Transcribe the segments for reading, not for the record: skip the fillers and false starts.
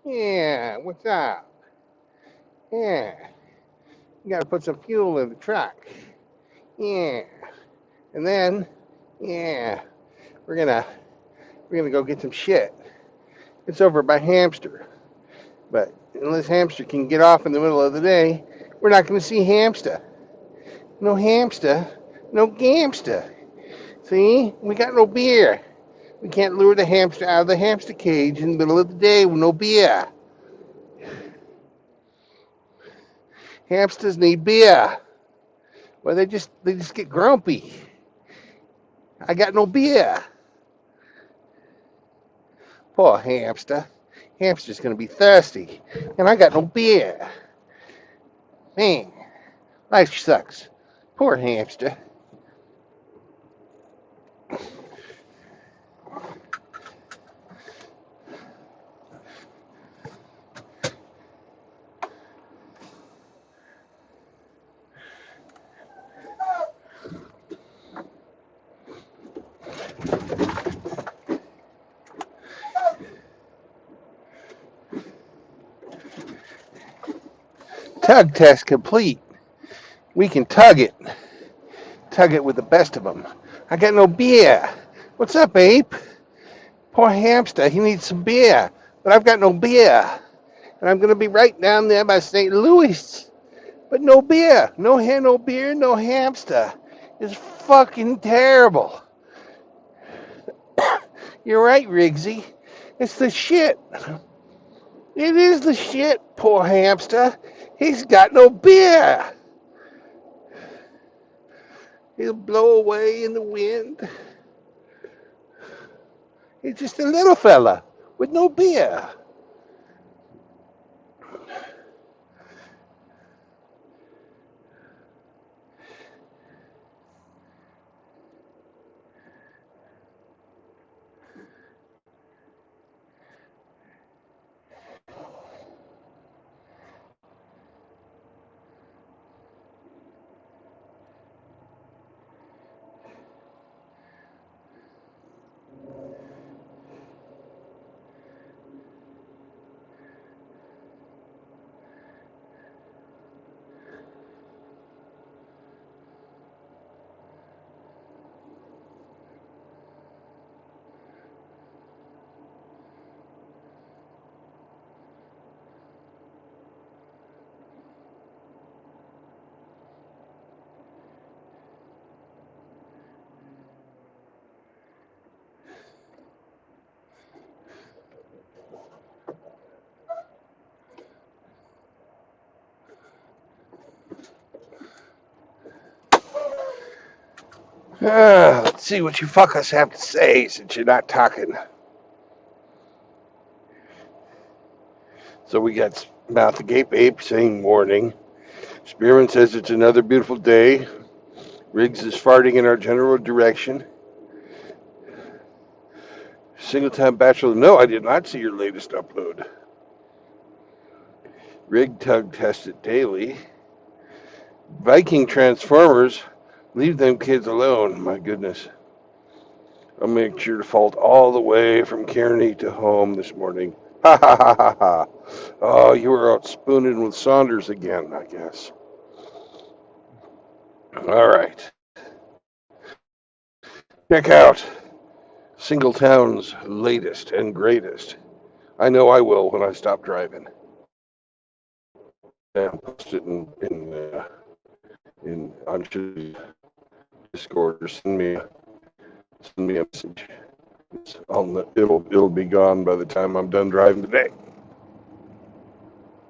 Yeah, what's up? Yeah, you gotta put some fuel in the truck. Yeah, and then, yeah, we're gonna we're gonna go get some shit. It's over by Hamster, but unless Hamster can get off in the middle of the day, we're not gonna see Hamster. No Hamster, no Gamster. See, we got no beer. We can't lure the hamster out of the hamster cage in the middle of the day with no beer. Hamsters need beer. Well, they just get grumpy. I got no beer. Poor hamster. Hamster's gonna be thirsty, and I got no beer. Man, life sucks. Poor hamster. Tug test complete. We can tug it. Tug it with the best of them. I got no beer. What's up, ape? Poor hamster. He needs some beer, but I've got no beer. And I'm gonna be right down there by St. Louis. But no beer. No beer, no hamster. It's fucking terrible. You're right, Riggsy. It's the shit. It is the shit, poor hamster. He's got no beer. He'll blow away in the wind. He's just a little fella with no beer. Let's see what you fuckers have to say since you're not talking. So we got Mouth the Gape Ape saying morning. Spearman says it's another beautiful day. Riggs is farting in our general direction. Single time bachelor. No, I did not see your latest upload. Rig tug tested daily. Viking Transformers. Leave them kids alone. My goodness. I'll make sure to fault all the way from Kearney to home this morning. Ha ha ha ha ha. Oh, you were out spooning with Saunders again, I guess. All right. Check out Singletown's latest and greatest. I know I will when I stop driving. And post it in on Discord or send me a message. It'll be gone by the time I'm done driving today.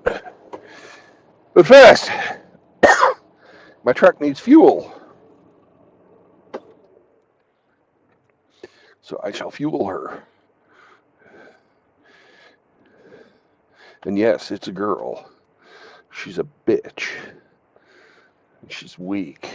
But first, my truck needs fuel. So I shall fuel her. And yes, it's a girl. She's a bitch. She's weak.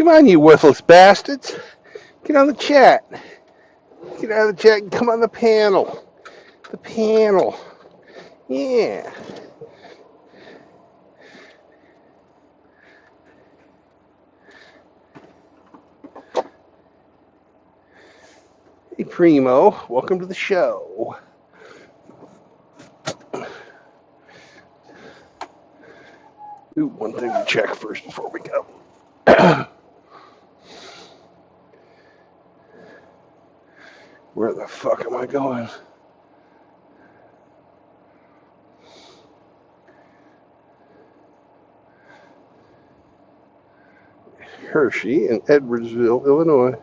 Come on, you worthless bastards. Get on the chat. Get out of the chat and come on the panel. The panel. Yeah. Hey, Primo. Welcome to the show. Ooh, one thing to check first before we go. Where the fuck am I going? Hershey in Edwardsville, Illinois.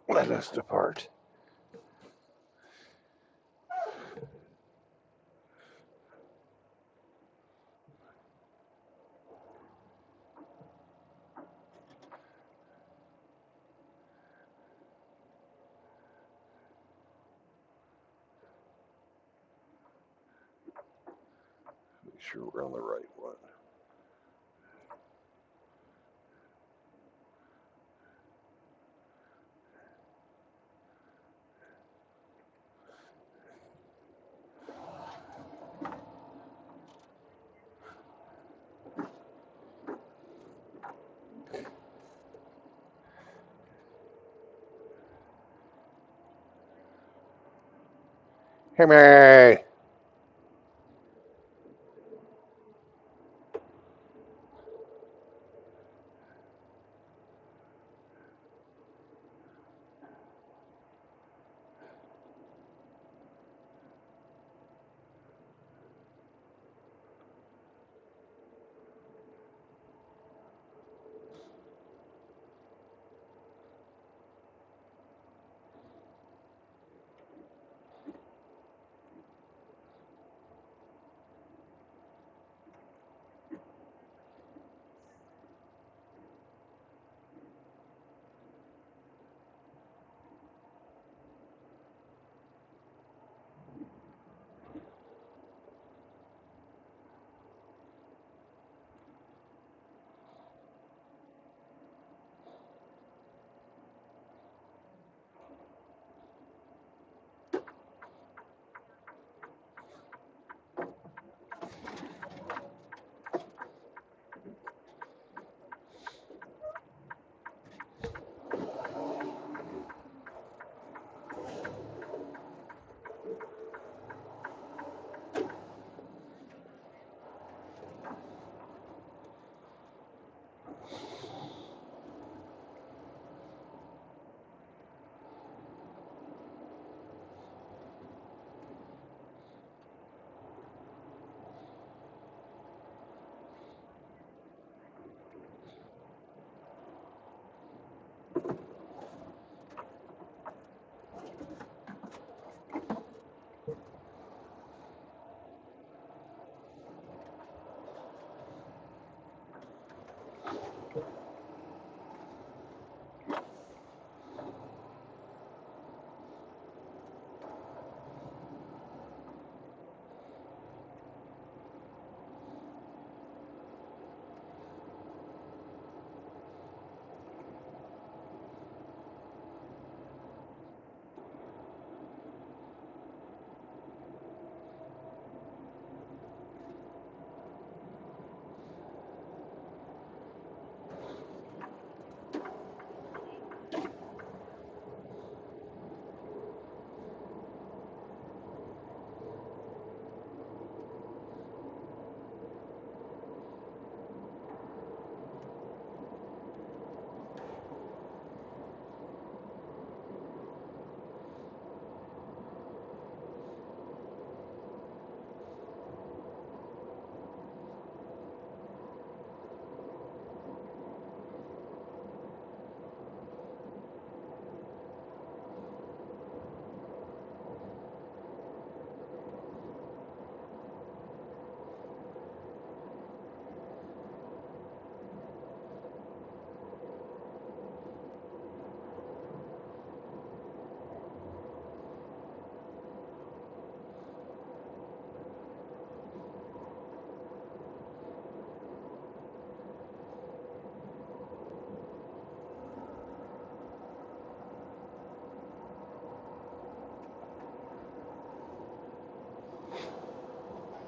Let us depart. Make sure we're on the right one. Hey, man.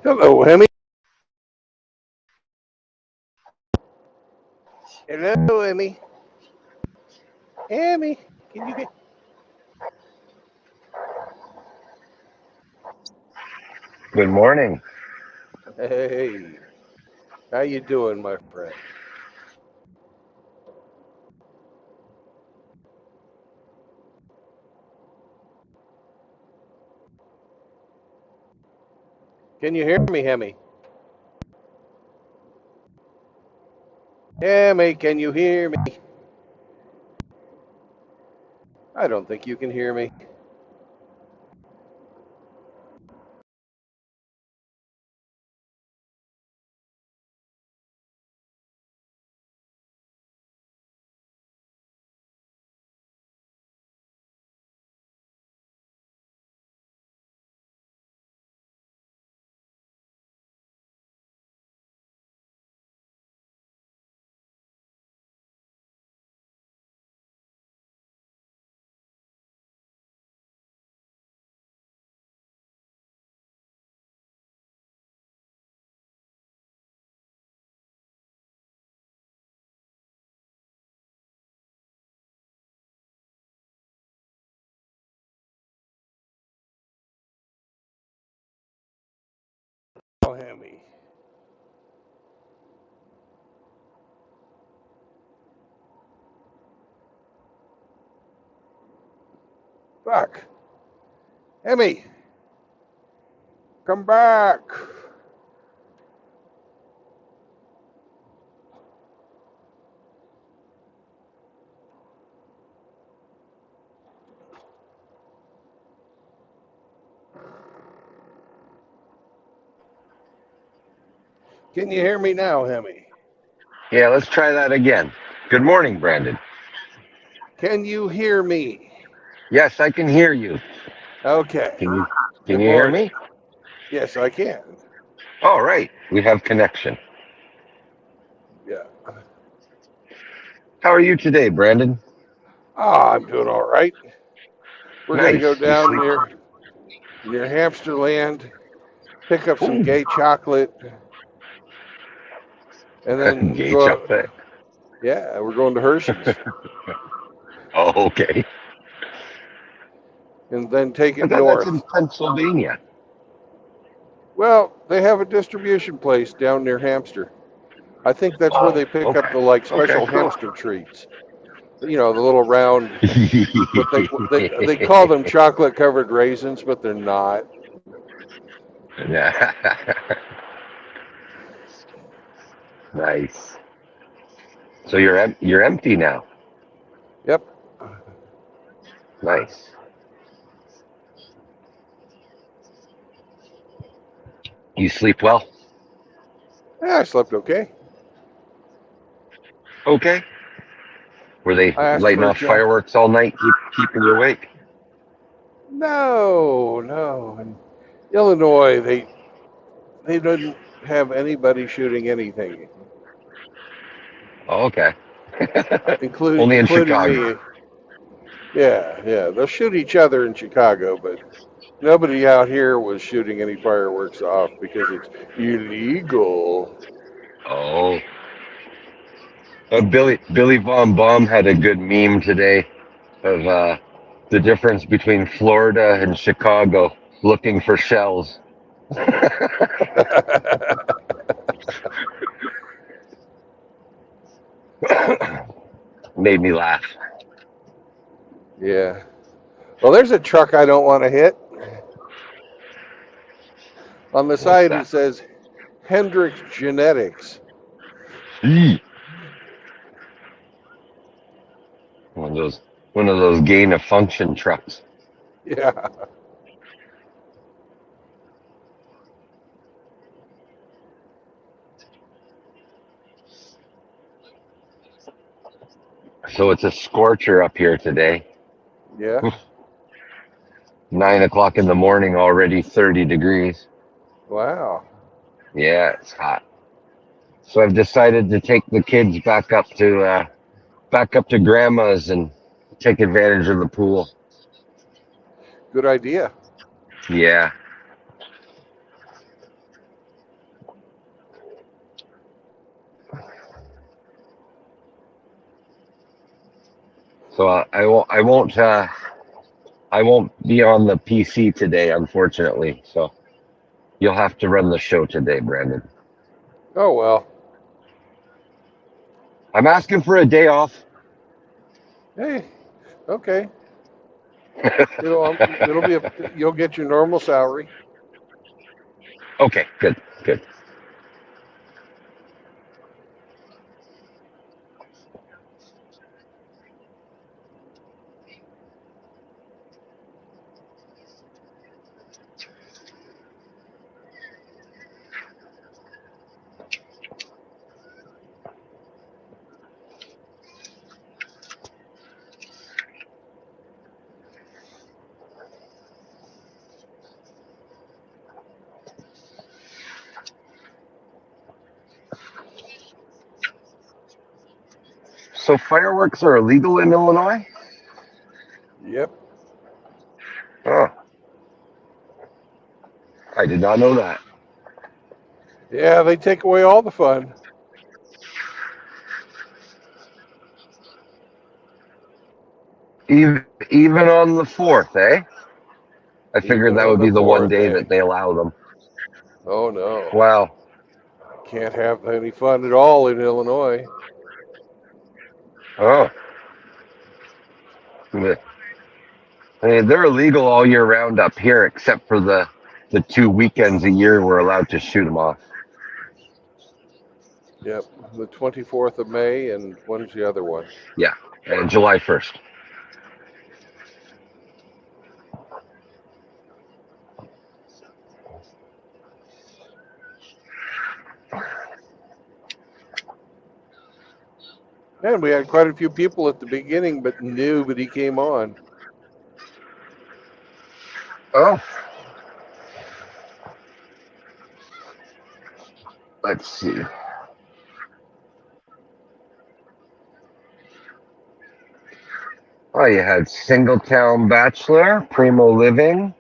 Hello, Hemmy. Hello, Emmy. Emmy, can you get? Good morning. Hey, how you doing, my friend? Can you hear me, Hemmy? Hemmy, can you hear me? I don't think you can hear me. Oh, Hemmy. Fuck. Hemmy, come back. Can you hear me now, Hemmy? Yeah, let's try that again. Good morning, Brandon. Can you hear me? Yes, I can hear you. Okay. Can you can Good you hear morning. me? Yes, I can. All right. We have connection. Yeah. How are you today, Brandon? Ah, I'm doing all right. We're gonna go Nice. You down sleep. near Hamsterland, pick up some Ooh, gay chocolate, and then gay go. chocolate. Yeah, we're going to Hershey's, Oh, okay. and then take I it thought that's in north. Pennsylvania. Well, they have a distribution place down near Hamster. I think that's where Oh, they pick up okay. the like Okay, special cool. hamster treats. You know, the little round. What they call them chocolate covered raisins, but they're not. Nice. So you're empty now. Yep. Nice. You sleep well? Yeah, I slept okay. Okay. Were they I asked lighting for a off job. fireworks all night, keeping you awake? No, no. In Illinois, they didn't have anybody shooting anything, Oh, okay. including Only in including Chicago. me. Yeah, yeah. They'll shoot each other in Chicago, but nobody out here was shooting any fireworks off because it's illegal. Oh, Billy Von Baum had a good meme today of the difference between Florida and Chicago looking for shells. Made me laugh. Yeah. Well, there's a truck I don't want to hit. On the What's side, it that? says Hendrix Genetics. Eee. One of those one of those gain of function trucks. Yeah. So it's a scorcher up here today. Yeah. 9 o'clock in the morning already, 30 degrees. Wow. Yeah, it's hot. So I've decided to take the kids back up to grandma's and take advantage of the pool. Good idea. Yeah. So I won't be on the PC today, unfortunately. So you'll have to run the show today, Brandon. Oh well. I'm asking for a day off. Hey, okay. It'll be you'll get your normal salary. Okay, good, good. So fireworks are illegal in Illinois? Yep. Oh, I did not know that. Yeah, they take away all the fun. Even on the 4th, eh? I figured Even that on would the be the one fourth, day eh? that they allow them. Oh no. Wow. Can't have any fun at all in Illinois. Oh. I mean, they're illegal all year round up here, except for the 2 weekends a year we're allowed to shoot them off. Yep. The 24th of May, and when's the other one? Yeah, and July 1st. And we had quite a few people at the beginning, but nobody came on. Oh, let's see. Oh, you had Singletown Bachelor, Primo Living,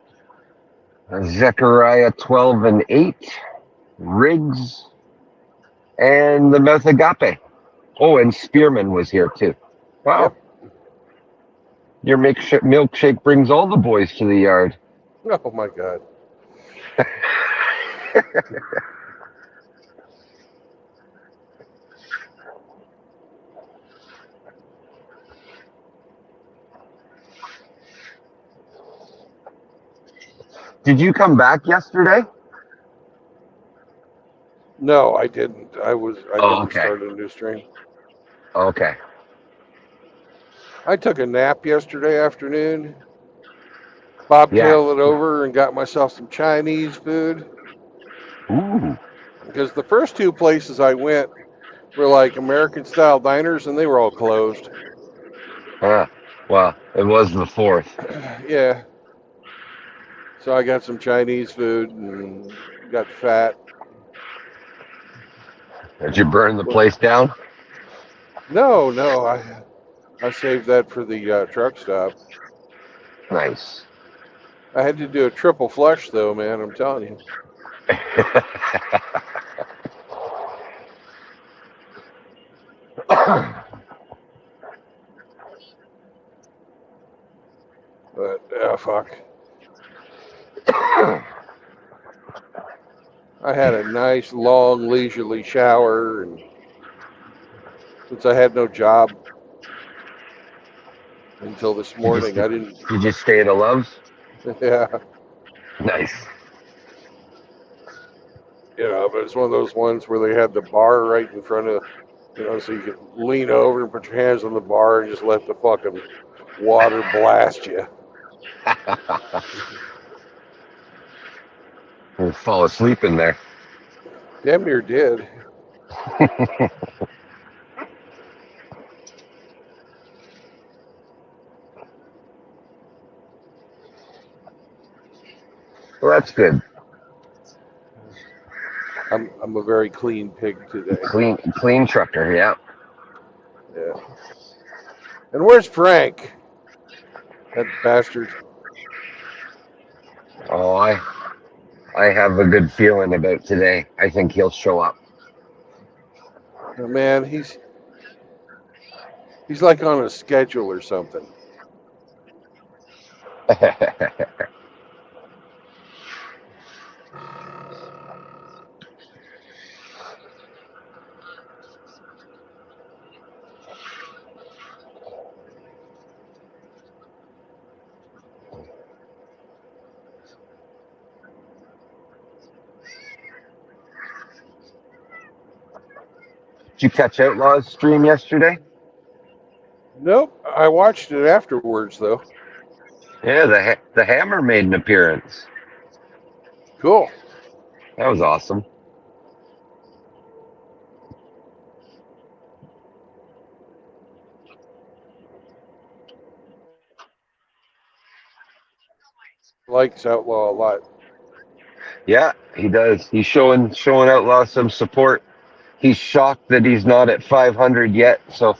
Zechariah 12 and 8, Riggs, and the Mouth Agape. Oh, and Spearman was here too. Wow. Yep. Your milkshake brings all the boys to the yard. Oh my God. Did you come back yesterday? No, I didn't. I Oh, didn't okay. start a new stream. Okay. I took a nap yesterday afternoon. Yeah. Bobtailed it over and got myself some Chinese food. Ooh. Because the first two places I went were like American style diners and they were all closed. Ah, well, it was the 4th. Yeah. So I got some Chinese food and got fat. Did you burn the But place down? no, I saved that for the truck stop. Nice. I had to do a triple flush though, man. I'm telling you. But fuck. I had a nice long leisurely shower, and since I had no job until this you just morning, I didn't. you just stay at a Love's? Yeah, Nice. but it's one of those ones where they had the bar right in front of, so you could lean over and put your hands on the bar and just let the fucking water blast you. You fall asleep in there. Damn near did. Well, that's good. I'm a very clean pig today. Clean trucker, yeah. Yeah. And where's Frank? That bastard. Oh, I have a good feeling about today. I think he'll show up. Oh, man, he's He's like on a schedule or something. Did you catch Outlaw's stream yesterday? Nope. I watched it afterwards though. Yeah, the Hammer made an appearance. Cool. That was awesome. Likes Outlaw a lot. Yeah, he does. He's showing Outlaw some support. He's shocked that he's not at 500 yet, so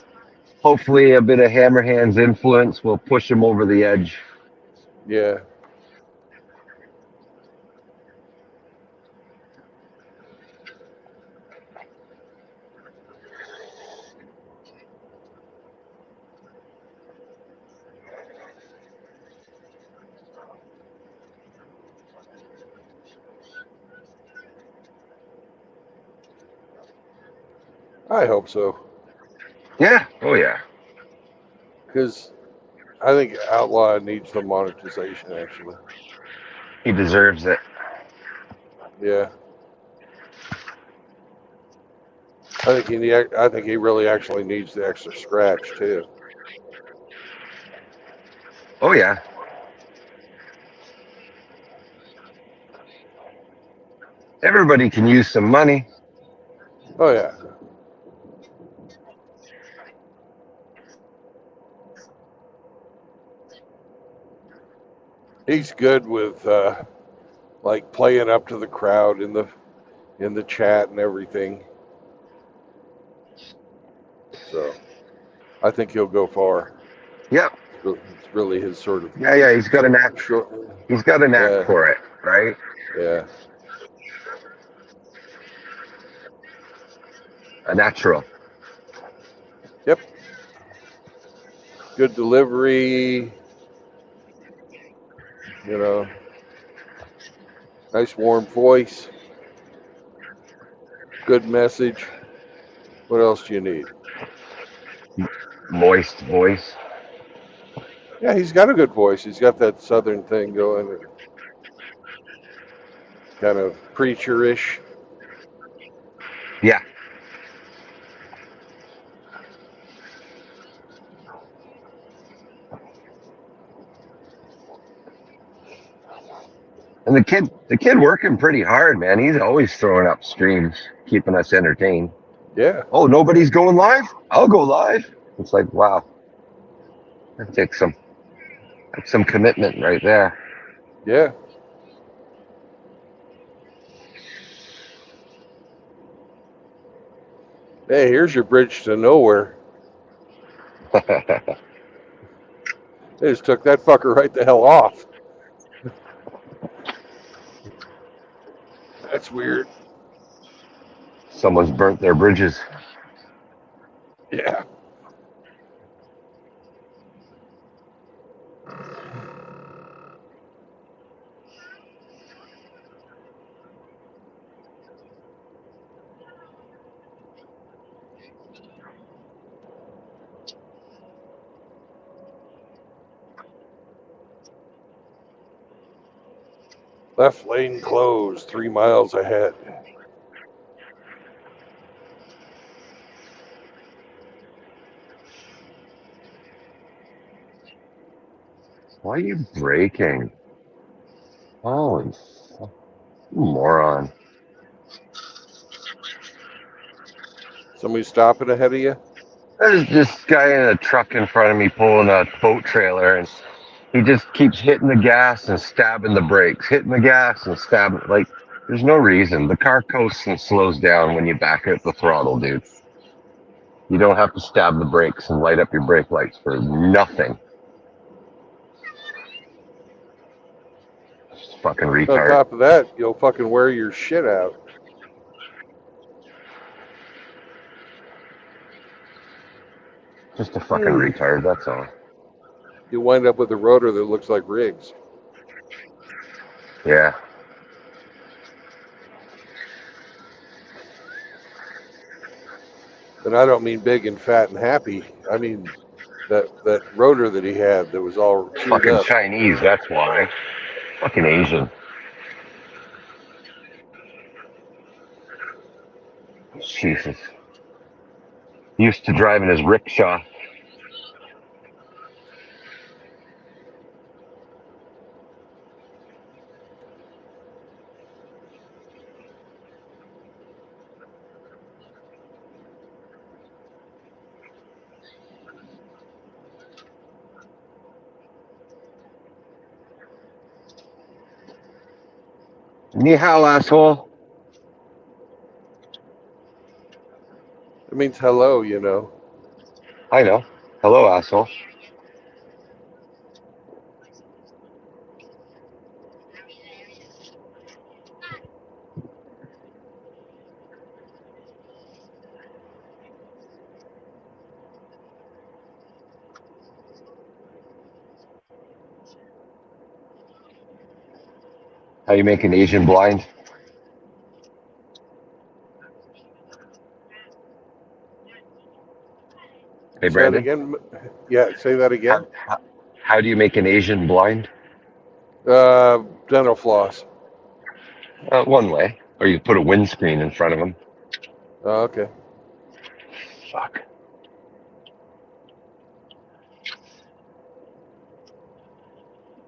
hopefully a bit of Hammerhand's influence will push him over the edge. Yeah. I hope so. Yeah. Oh yeah. Because I think Outlaw needs the monetization, actually. He deserves it. Yeah. I think he really actually needs the extra scratch, too. Oh yeah. Everybody can use some money. Oh, yeah. He's good with, like, playing up to the crowd in the chat and everything. So I think he'll go far. Yep. It's really his sort of Yeah. He's got a knack. short. He's got a knack Yeah, for it, right? yeah, A natural. yep. Good delivery. You know, nice warm voice. Good message. What else do you need? Moist voice. Yeah, he's got a good voice. He's got that southern thing going, kind of preacher-ish. Yeah. And the kid working pretty hard, man. He's always throwing up streams, keeping us entertained. Yeah, Oh, nobody's going live? I'll go live. It's like, wow. That takes some commitment right there. yeah. Hey, here's your bridge to nowhere. They just took that fucker right the hell off. That's weird. Someone's burnt their bridges. Yeah. Left lane closed, 3 miles ahead. Why are you braking? Holy moron. Somebody stopping ahead of you? There's this guy in a truck in front of me pulling a boat trailer, and he just keeps hitting the gas and stabbing the brakes, hitting the gas and stabbing. Like, there's no reason. The car coasts and slows down when you back out the throttle, dude. You don't have to stab the brakes and light up your brake lights for nothing. Just fucking On retard. top of that, you'll fucking wear your shit out. Just a fucking retard, that's all. You wind up with a rotor that looks like Riggs. Yeah. And I don't mean big and fat and happy. I mean that rotor that he had that was all chewed Fucking up. Chinese, that's why. Fucking Asian. Jesus. Used to driving his rickshaw. Ni hao, asshole. It means hello, you know. I know. Hello, asshole. How you make an Asian blind? Hey, Say that Brandon. again. Yeah, say that again. How do you make an Asian blind? Dental floss. One way. Or you put a windscreen in front of him. Oh, okay. Fuck.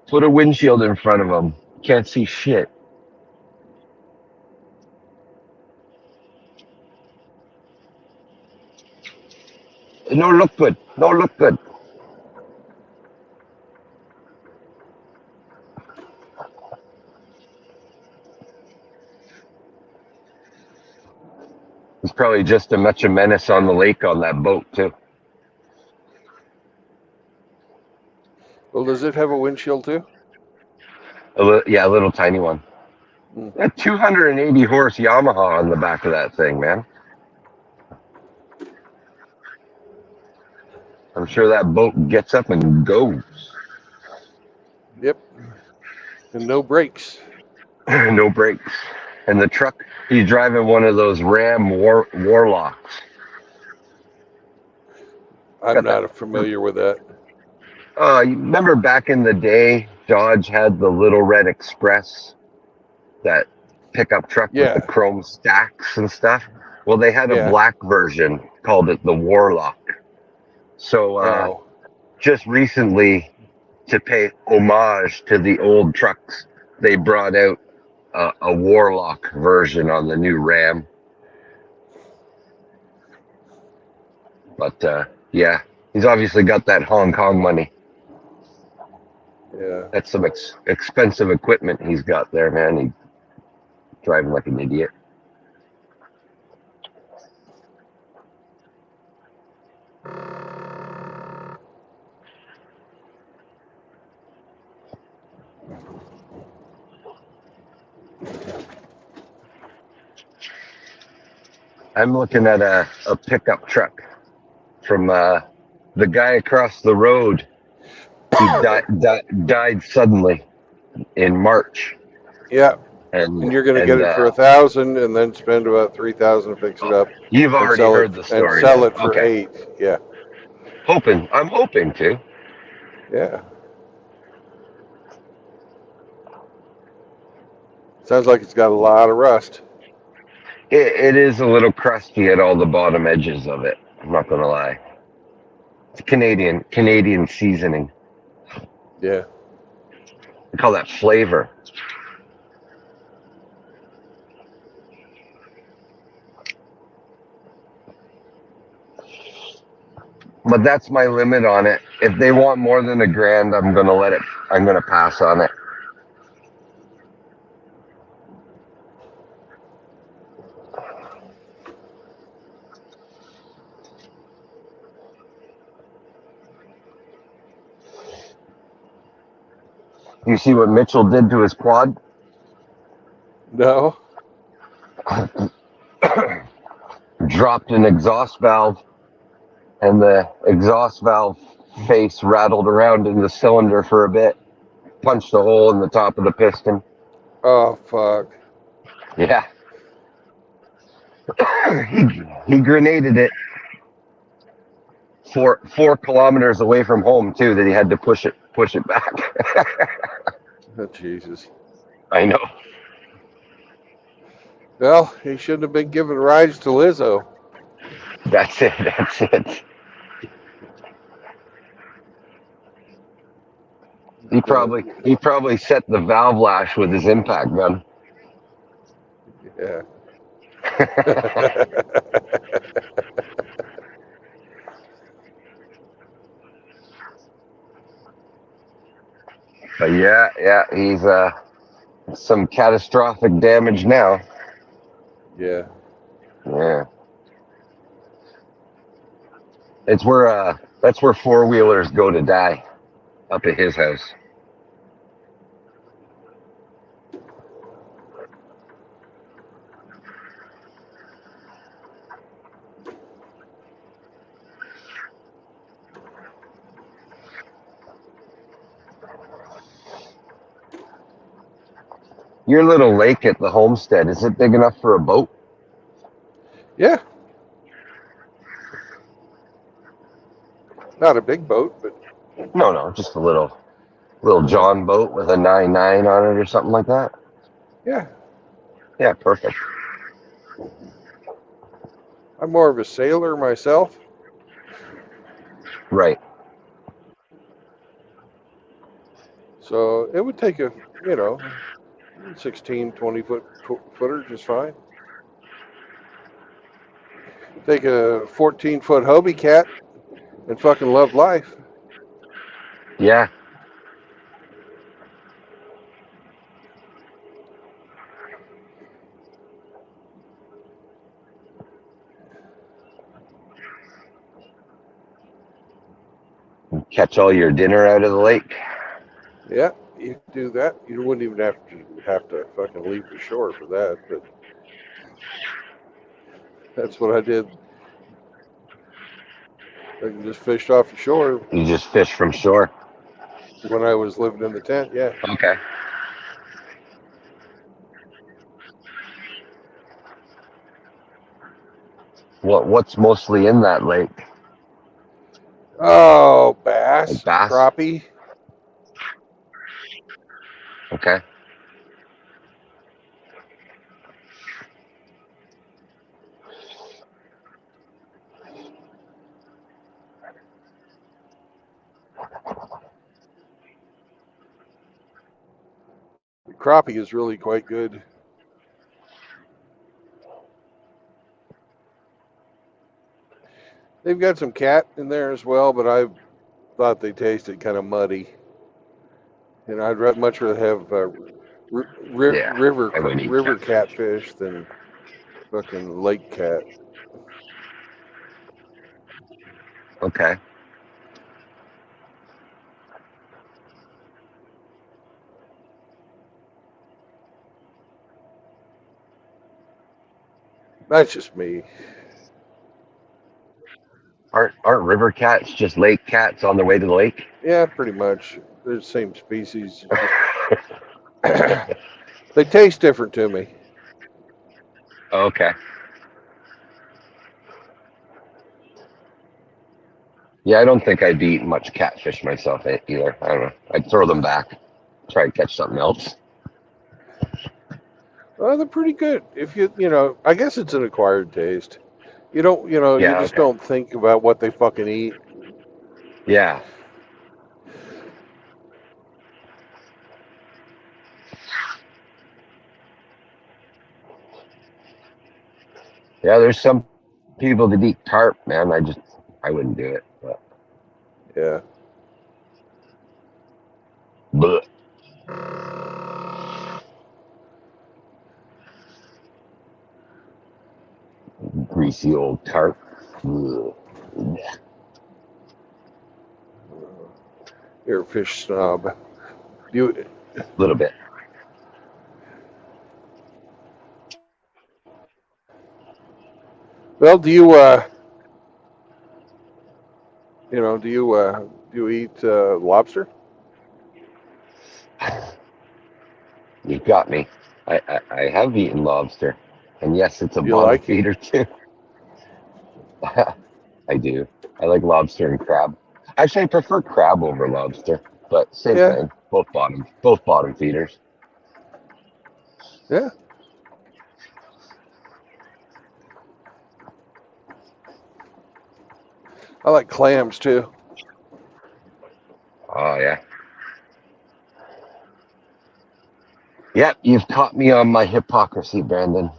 Put a windshield in front of him. Can't see shit. No look good. No look good. He's probably just as much a menace on the lake on that boat too. Well, does it have a windshield too? Yeah, a little tiny one. Mm. A 280 horse Yamaha on the back of that thing, man. I'm sure that boat gets up and goes. Yep. And no brakes. No brakes. And the truck, he's driving one of those Ram Warlocks. I'm Got that. not familiar with that. You remember back in the day, Dodge had the Little Red Express, that pickup truck with the Yeah. chrome stacks and stuff? Well, they had a Yeah. black version, called it the Warlock. So Oh. just recently, to pay homage to the old trucks, they brought out a Warlock version on the new Ram. But yeah, he's obviously got that Hong Kong money. Yeah. That's some expensive equipment he's got there, man. He's driving like an idiot. I'm looking at a pickup truck from the guy across the road. He died suddenly in March. Yeah. And And you're going to get it for 1,000, and then spend about 3,000 to fix it up, you've and already sell heard the it and story. sell Then. it for Okay. 8. Yeah. I'm hoping to. Yeah. Sounds like it's got a lot of rust. It is a little crusty at all the bottom edges of it. I'm not gonna lie. It's Canadian seasoning. Yeah. We call that flavor. But that's my limit on it. If they want more than $1,000, I'm gonna pass on it. You see what Mitchell did to his quad? No. Dropped an exhaust valve and the exhaust valve face rattled around in the cylinder for a bit, punched a hole in the top of the piston. Oh, fuck. Yeah, he grenaded it 4 kilometers away from home too. That he had to push it back. Oh, Jesus. I know. Well, he shouldn't have been giving rides to Lizzo. That's it. That's it. But, He probably set the valve lash with his impact gun. yeah. But yeah, he's some catastrophic damage now. Yeah. Yeah, that's where 4-wheelers go to die, up at his house. Your little lake at the homestead, is it big enough for a boat? Yeah. Not a big boat, but No, just a little yeah. John boat with a 9.9 on it or something like that. Yeah. Yeah, perfect. I'm more of a sailor myself. Right. So it would take a, you know, 16, 20 footer just fine. Take a 14-foot Hobie cat and fucking love life. Yeah. Catch all your dinner out of the lake. Yeah, you could do that. You wouldn't even have to fucking leave the shore for that, but that's what I did. I just fished off the shore You just fish from shore. when I was living in the tent. Yeah. Okay. What's mostly in that lake? Oh, Like bass, bass? crappie. Okay. Crappie is really quite good. They've got some cat in there as well, but I thought they tasted kind of muddy. And I'd much rather have Yeah. I would eat river catfish. catfish than fucking lake cat. Okay. That's just me. Aren't river cats just lake cats on their way to the lake? Yeah, pretty much. They're the same species. They taste different to me. Okay. Yeah, I don't think I'd be eating much catfish myself either. I don't know. I'd throw them back, try to catch something else. Well, they're pretty good. If I guess it's an acquired taste. You Yeah, just okay. don't think about what they fucking eat. Yeah. Yeah, there's some people that eat carp, man. I wouldn't do it. But, Yeah. bleh, greasy old carp. Bleh. You're a fish snob. You Little bit. well, do you Do you eat lobster? You've got me. I have eaten lobster, and yes, it's a Do you bottom like it? feeder too. I do. I like lobster and crab. Actually, I prefer crab over lobster, but same Yeah, thing. Both bottom feeders. yeah. I like clams too. Oh yeah. Yep, you've caught me on my hypocrisy, Brandon.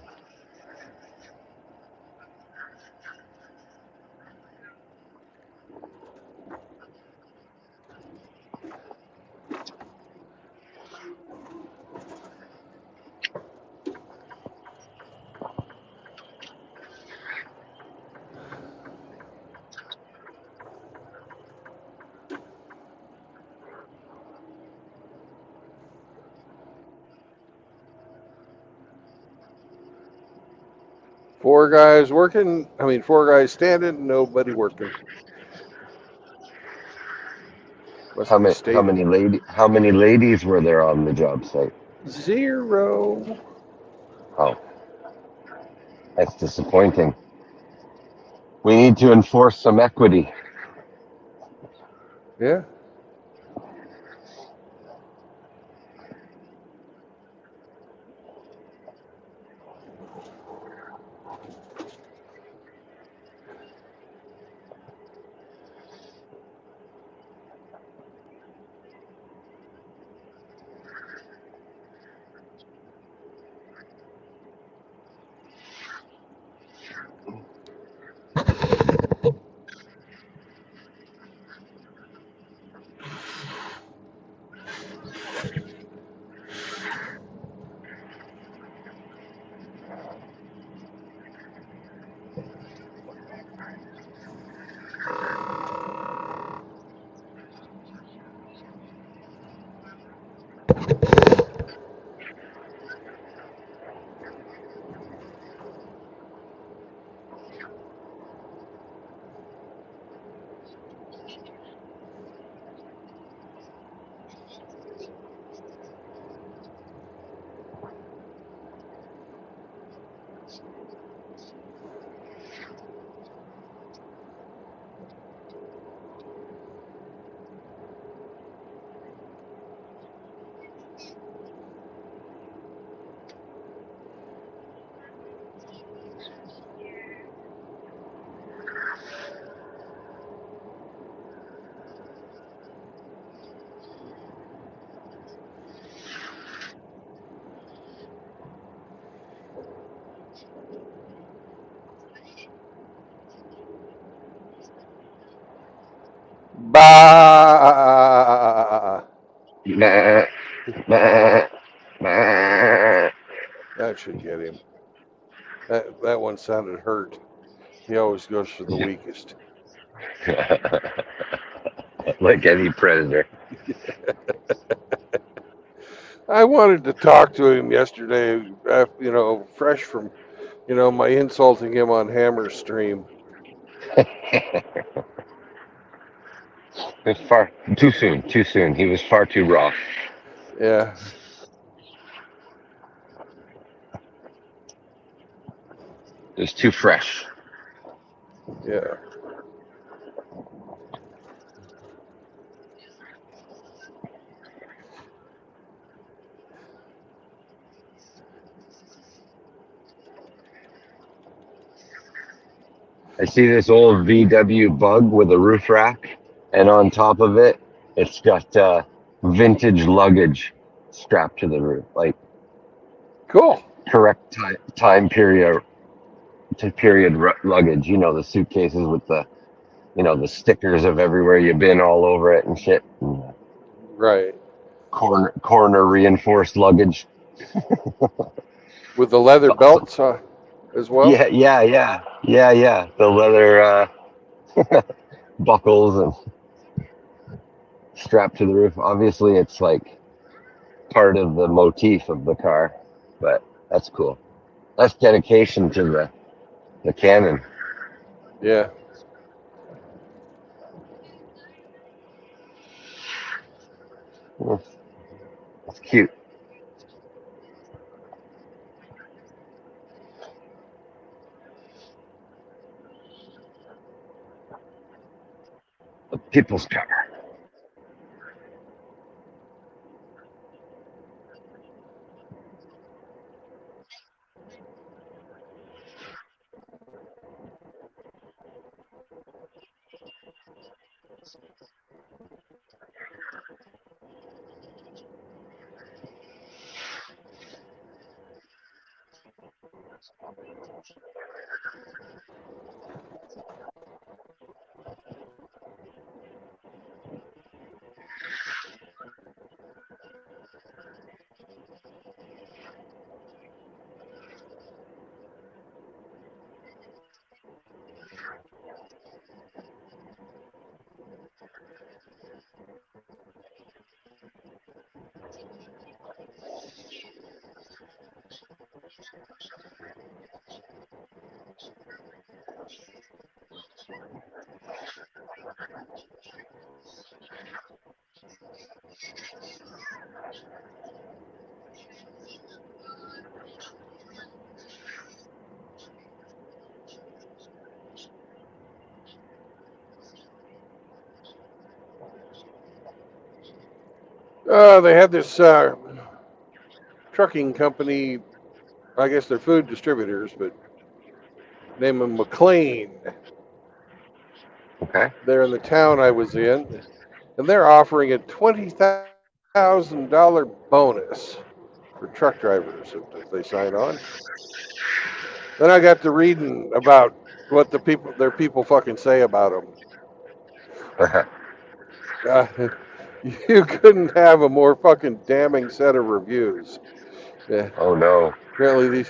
4 guys working. I mean, 4 guys standing, nobody working. How Must be many how stated. many lady how many ladies were there on the job site? 0. Oh, that's disappointing. We need to enforce some equity. Yeah. Bah. Meh, meh, meh. That should get him. That one sounded hurt. He always goes for the weakest. Like any predator. I wanted to talk to him yesterday, fresh from, my insulting him on Hammer's stream. It's far too soon. Too soon. He was far too raw. Yeah, It was too fresh. yeah. I see this old VW Bug with a roof rack, and on top of it, it's got vintage luggage strapped to the roof, like Cool. correct time period to period luggage. You know, the suitcases with the stickers of everywhere you've been all over it and shit. And Right. corner reinforced luggage. With the leather It's awesome. belts as well. Yeah, yeah, yeah, yeah, yeah. The leather buckles and strapped to the roof. Obviously, it's like part of the motif of the car, but that's cool. That's dedication to the cannon. Yeah. Well, it's cute. A people's car. They had this trucking company. I guess they're food distributors, but name them McLean. Okay. They're in the town I was in, and they're offering a $20,000 bonus for truck drivers if they sign on. Then I got to reading about what their people fucking say about them. Uh, you couldn't have a more fucking damning set of reviews. Yeah, Oh no. apparently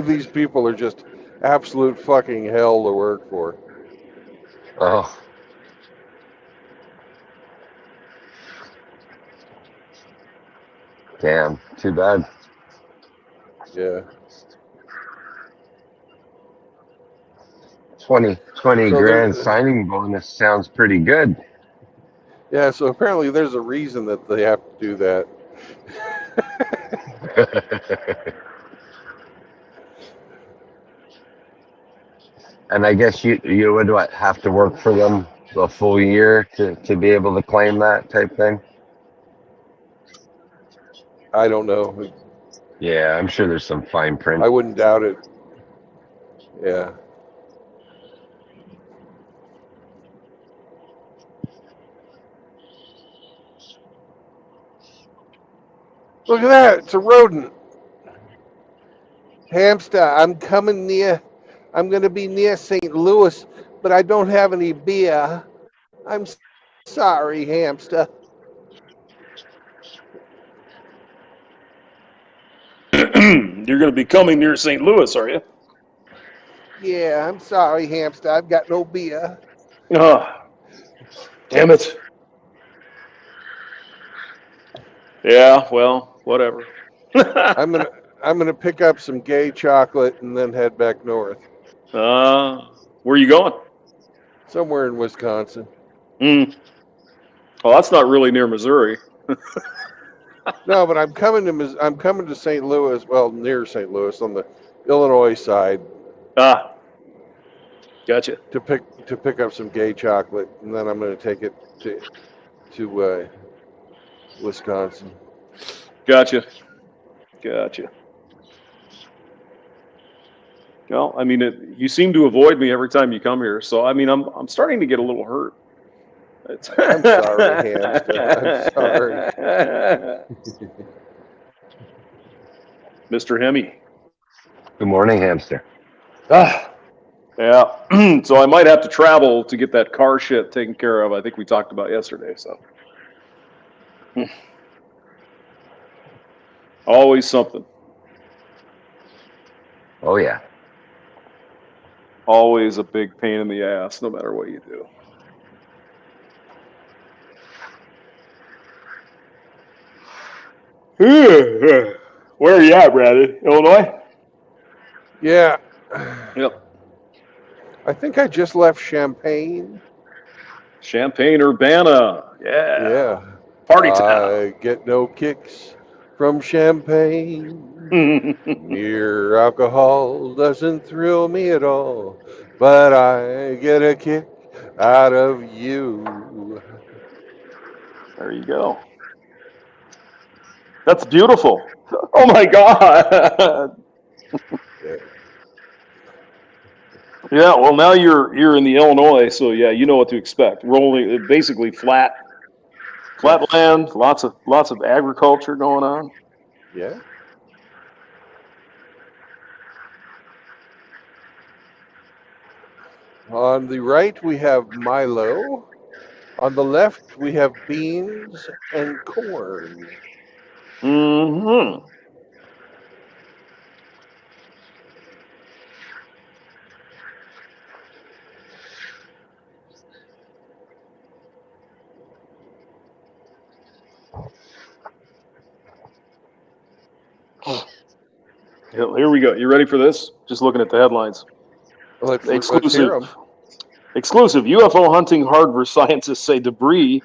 these people are just absolute fucking hell to work for. Oh, damn. Too bad. Yeah. 20 So grand there, signing bonus sounds pretty good. yeah. So apparently there's a reason that they have to do that. And I guess you would what have to work for them a full year to be able to claim that type thing. I don't know. Yeah, I'm sure there's some fine print. I wouldn't doubt it. Yeah. Look at that. It's a rodent. Hamster, I'm coming near. I'm going to be near St. Louis, but I don't have any beer. I'm sorry, hamster. You're going to be coming near St. Louis, are you? Yeah, I'm sorry, hamster. I've got no beer. Oh, damn it. Yeah, well, whatever. I'm gonna I'm gonna pick up some gay chocolate and then head back north, Where are you going? somewhere in Wisconsin. Mm. Well, that's not really near Missouri. No, but I'm coming to St. Louis. Well, near St. Louis on the Illinois side Ah, gotcha. to pick up some gay chocolate, and then I'm gonna take it to Wisconsin. Gotcha. Gotcha. Well, I mean, you seem to avoid me every time you come here, so I mean, I'm starting to get a little hurt. I'm sorry, hamster. I'm sorry. Mr. Hemi. Good morning, hamster. Ah, yeah. So I might have to travel to get that car shit taken care of. I think we talked about yesterday. So always something. Oh yeah. Always a big pain in the ass, no matter what you do. Where are you at, Brad? Illinois? Yeah. Yep. I think I just left Champaign. Champaign Urbana. Yeah. Yeah. Party town. I get no kicks from champagne. Mere alcohol doesn't thrill me at all, but I get a kick out of you. There you go. That's beautiful. Oh my God. Yeah. Yeah, well now you're in the Illinois, so yeah, you know what to expect. Rolling, basically flat Yes. land, lots of agriculture going on. Yeah. On the right, we have Milo. On the left, we have beans and corn. Hmm. Here we go. You ready for this? Just looking at the headlines. Let's hear Exclusive. them. Exclusive. UFO hunting hardware scientists say debris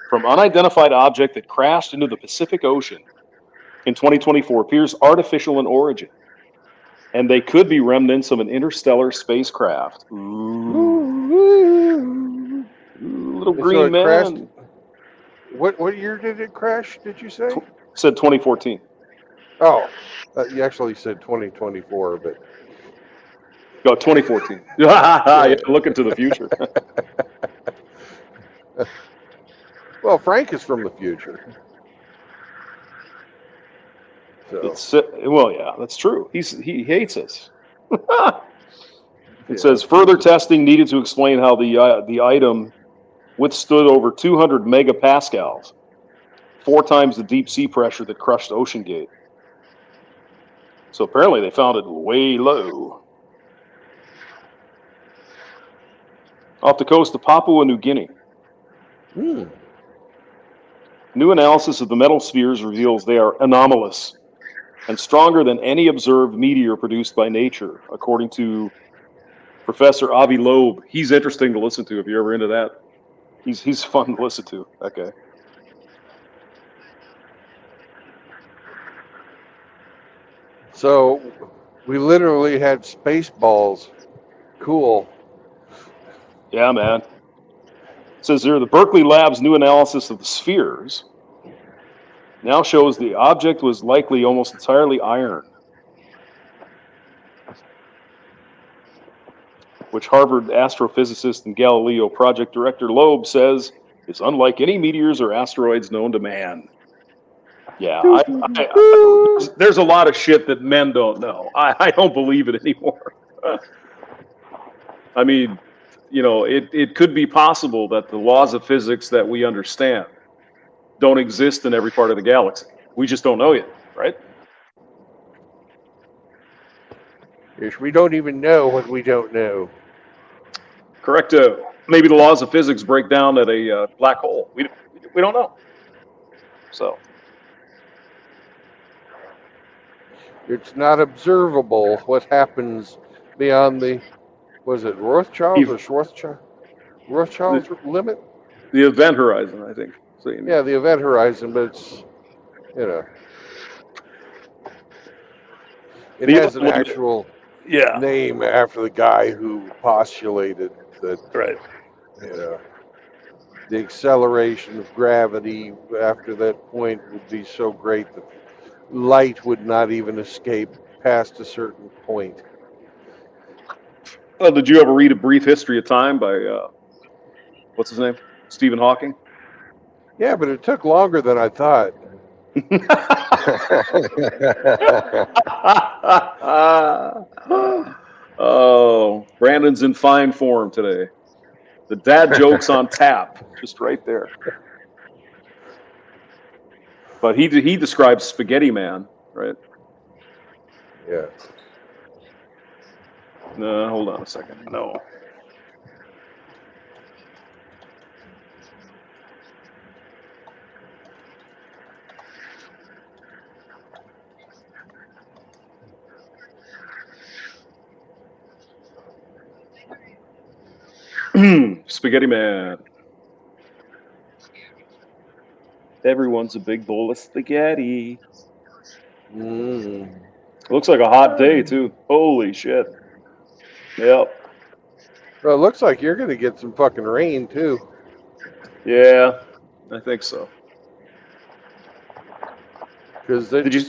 from unidentified object that crashed into the Pacific Ocean in 2024 appears artificial in origin, and they could be remnants of an interstellar spacecraft. Ooh. Little And so green it crashed. man. What year did it crash? Did you say? Said 2014. Oh, you actually said 2024, but Oh, 2014. Yeah, yeah. looking to the future. Well, Frank is from the future, so It's well, yeah, that's true. He hates us. It yeah. says further testing needed to explain how the item withstood over 200 megapascals, 4 times the deep sea pressure that crushed Ocean Gate. So apparently they found it way low. Off the coast of Papua New Guinea. Hmm. New analysis of the metal spheres reveals they are anomalous and stronger than any observed meteor produced by nature, according to Professor Avi Loeb. He's interesting to listen to if you're ever into that. He's fun to listen to. Okay. So we literally had space balls. Cool. Yeah, man. It says here the Berkeley Lab's new analysis of the spheres now shows the object was likely almost entirely iron, which Harvard astrophysicist and Galileo project director Loeb says is unlike any meteors or asteroids known to man. Yeah, there's a lot of shit that men don't know. I don't believe it anymore. I mean, it could be possible that the laws of physics that we understand don't exist in every part of the galaxy. We just don't know yet, right? Yes, we don't even know what we don't know. Correcto. Maybe the laws of physics break down at a black hole. We don't know. So It's not observable what happens beyond the, was it Rothschild or Schwarzschild? Rothschild's limit? the event horizon, I think. So, Yeah, the event horizon, but it's, you know, it has an actual name after the guy who postulated that, right. you know, the acceleration of gravity after that point would be so great that light would not even escape past a certain point. Oh, did you ever read A Brief History of Time by what's his name? Stephen Hawking? Yeah, but it took longer than I thought. Oh, Brandon's in fine form today. The dad jokes on tap, just right there. But he describes Spaghetti Man, right? Yeah. No, hold on a second. No. Spaghetti Man. Everyone's a big bowl of spaghetti. Mm. It looks like a hot day too. Holy shit. Yep. Well, it looks like you're going to get some fucking rain too, Yeah, I think so. because Did you?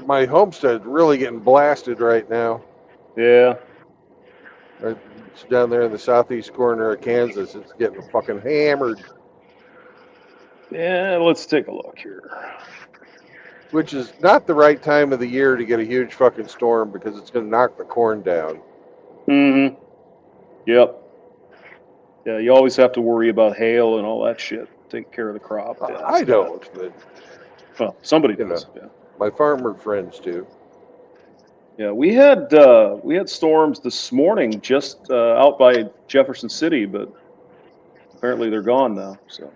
my homestead's really getting blasted right now. Yeah. It's down there in the southeast corner of Kansas. It's getting fucking hammered, Yeah, let's take a look here. which is not the right time of the year to get a huge fucking storm because it's going to knock the corn down. Mm-hmm. Yep. Yeah, you always have to worry about hail and all that shit. Take care of the crop. Yeah, it's I got. don't, but Well, somebody you know, does. Yeah. my farmer friends do. Yeah, we had storms this morning just out by Jefferson City, but apparently they're gone now. So.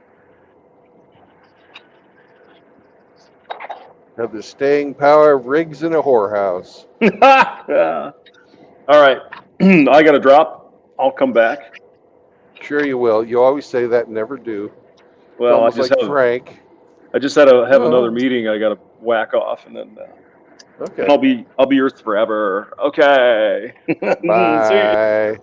Have the staying power of rigs in a whorehouse. Yeah. All right, I got to drop. I'll come back. Sure you will. You always say that and never do. It's Well, almost like Frank. I just had to have another Oh, meeting. I got to whack off, and then okay. I'll be yours forever. Okay. See you. Bye.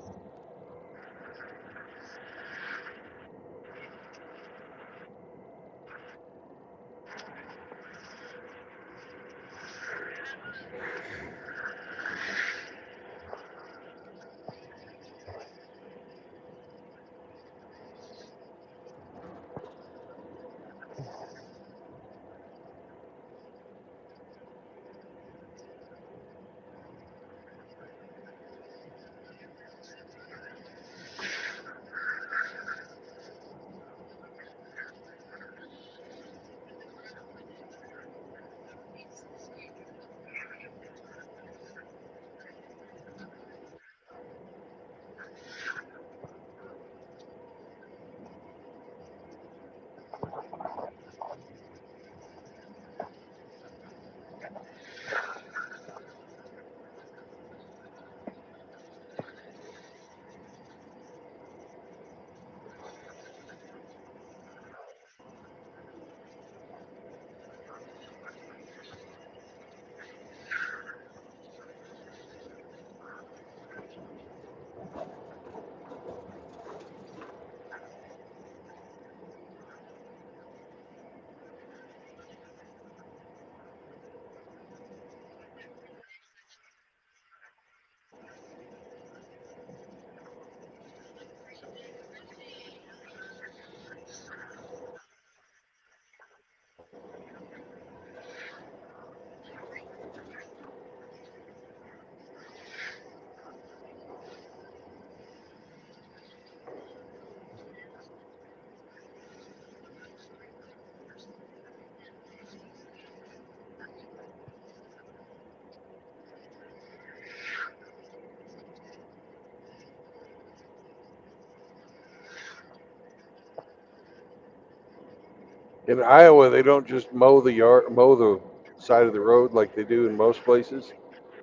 In Iowa, they don't just mow the side of the road like they do in most places.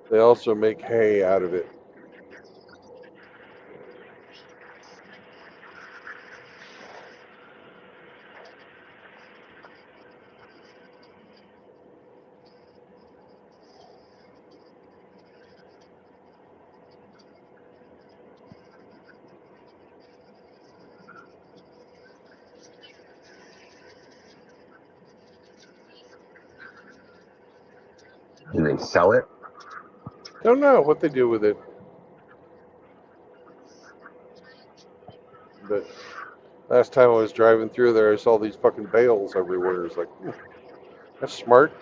They also make hay out of it. Do they sell it? Don't know what they do with it, but last time I was driving through there, I saw these fucking bales everywhere. It's like, that's smart.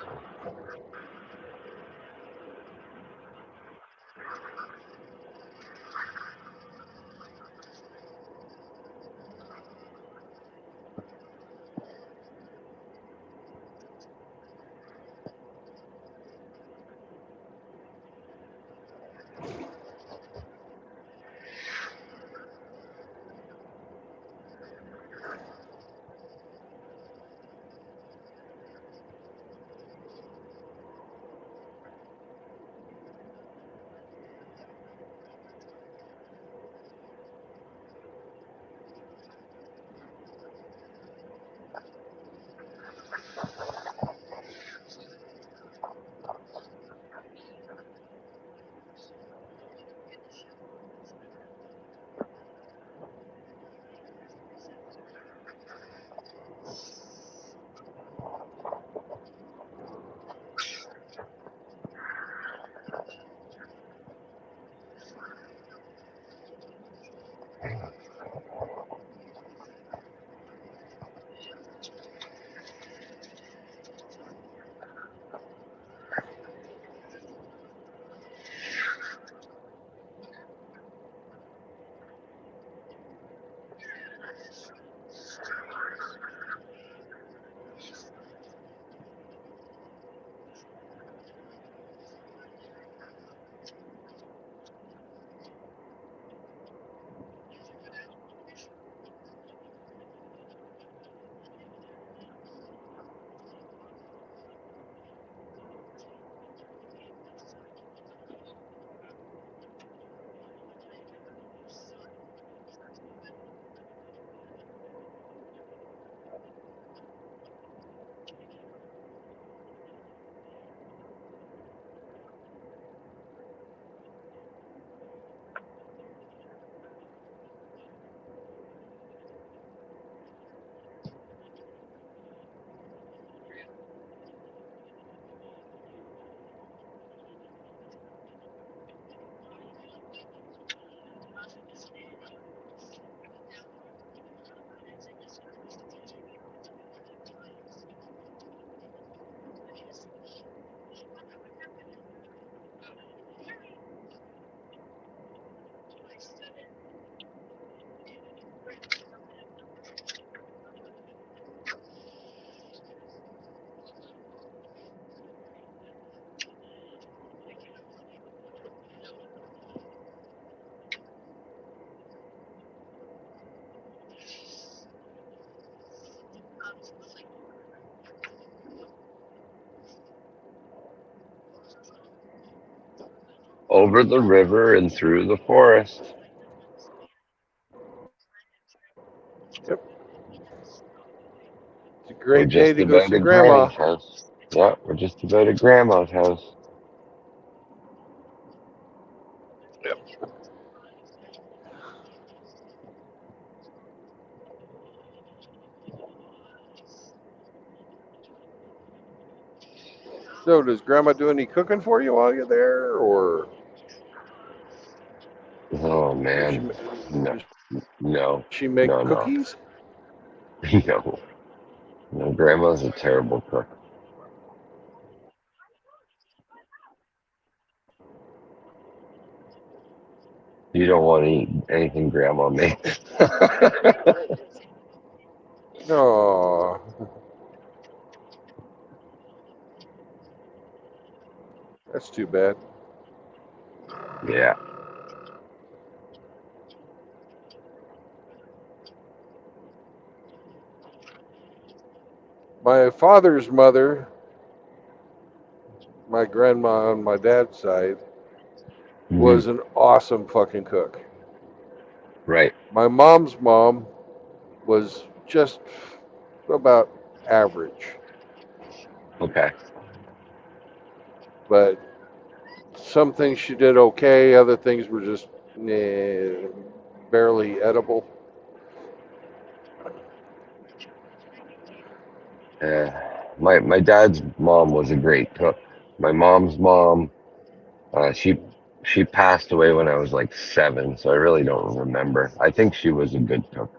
over the river and through the forest. Yep. It's a We're great day just to go about see at Grandma. Granny's house. Yeah, we're just about at Grandma's house. Yep. So, does Grandma do any cooking for you while you're there, or Oh does she man, no, does no, she make no, no, cookies? no. No, Grandma's a terrible cook. You don't want to eat anything Grandma makes. No, that's too bad. Yeah. My father's mother, my grandma on my dad's side, Hmm. was an awesome fucking cook. Right. My mom's mom was just about average, Okay. but some things she did okay, other things were just barely edible. Uh, my dad's mom was a great cook. My mom's mom, she passed away when I was like 7, so I really don't remember. I think she was a good cook,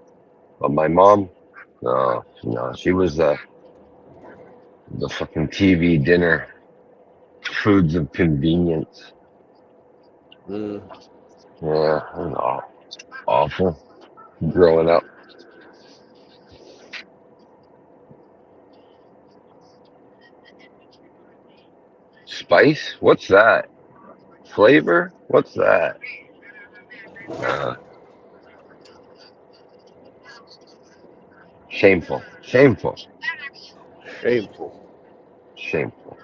but my mom, no, no, she was the fucking TV dinner, foods of convenience. Mm. Yeah, it was awful growing up. Spice? What's that? Flavor? What's that? Uh, Shameful. Shameful. Shameful. Shameful.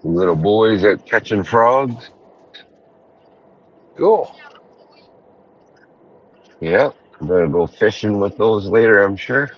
Little boys out catching frogs. Cool. Yeah. I'm gonna go fishing with those later, I'm sure.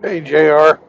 Hey, JR.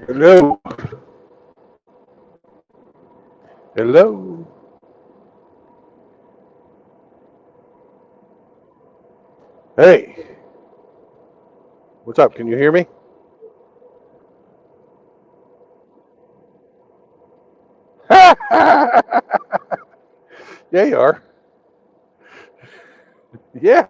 Hello. Hello. Hey. What's up? Can you hear me? Yeah, you are. Yeah.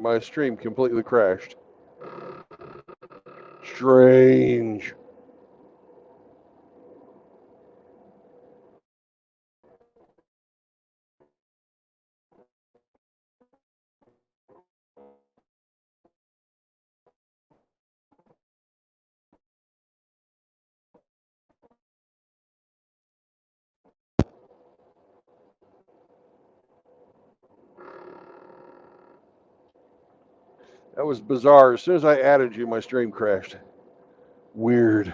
My stream completely crashed. Strange. That was bizarre. As soon as I added you, my stream crashed. Weird.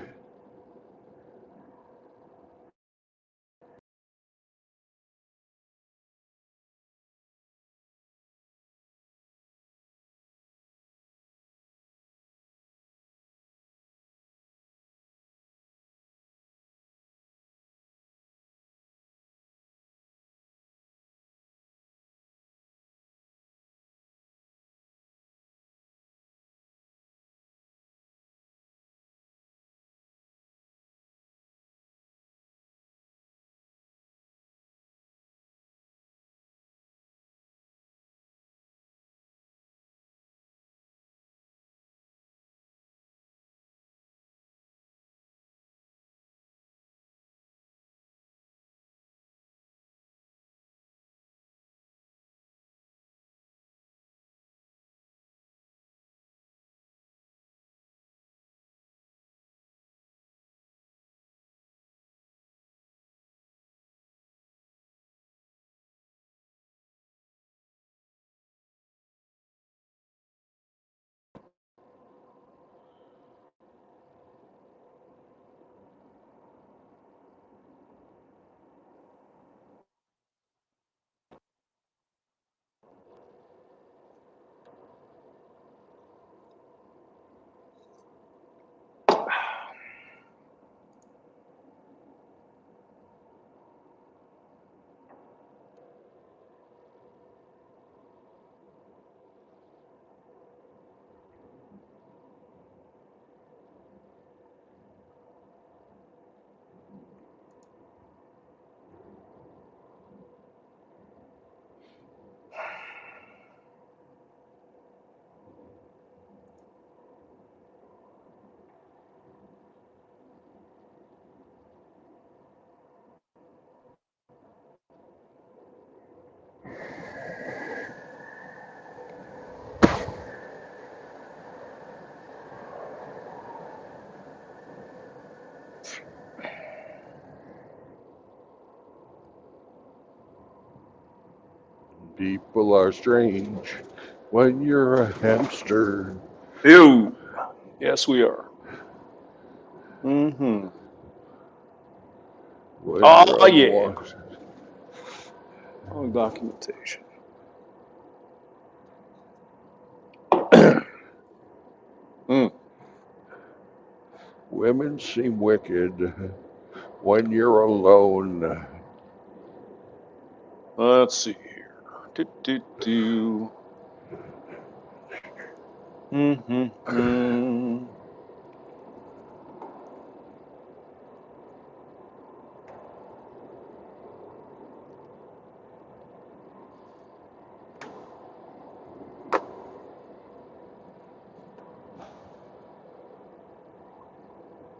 People are strange when you're a hamster. Ew. Yes, we are. Mm-hmm. When Oh, you're yeah. unwashed. Oh, documentation. Mm. Women seem wicked when you're alone. Let's see here. Do. Mm-hmm.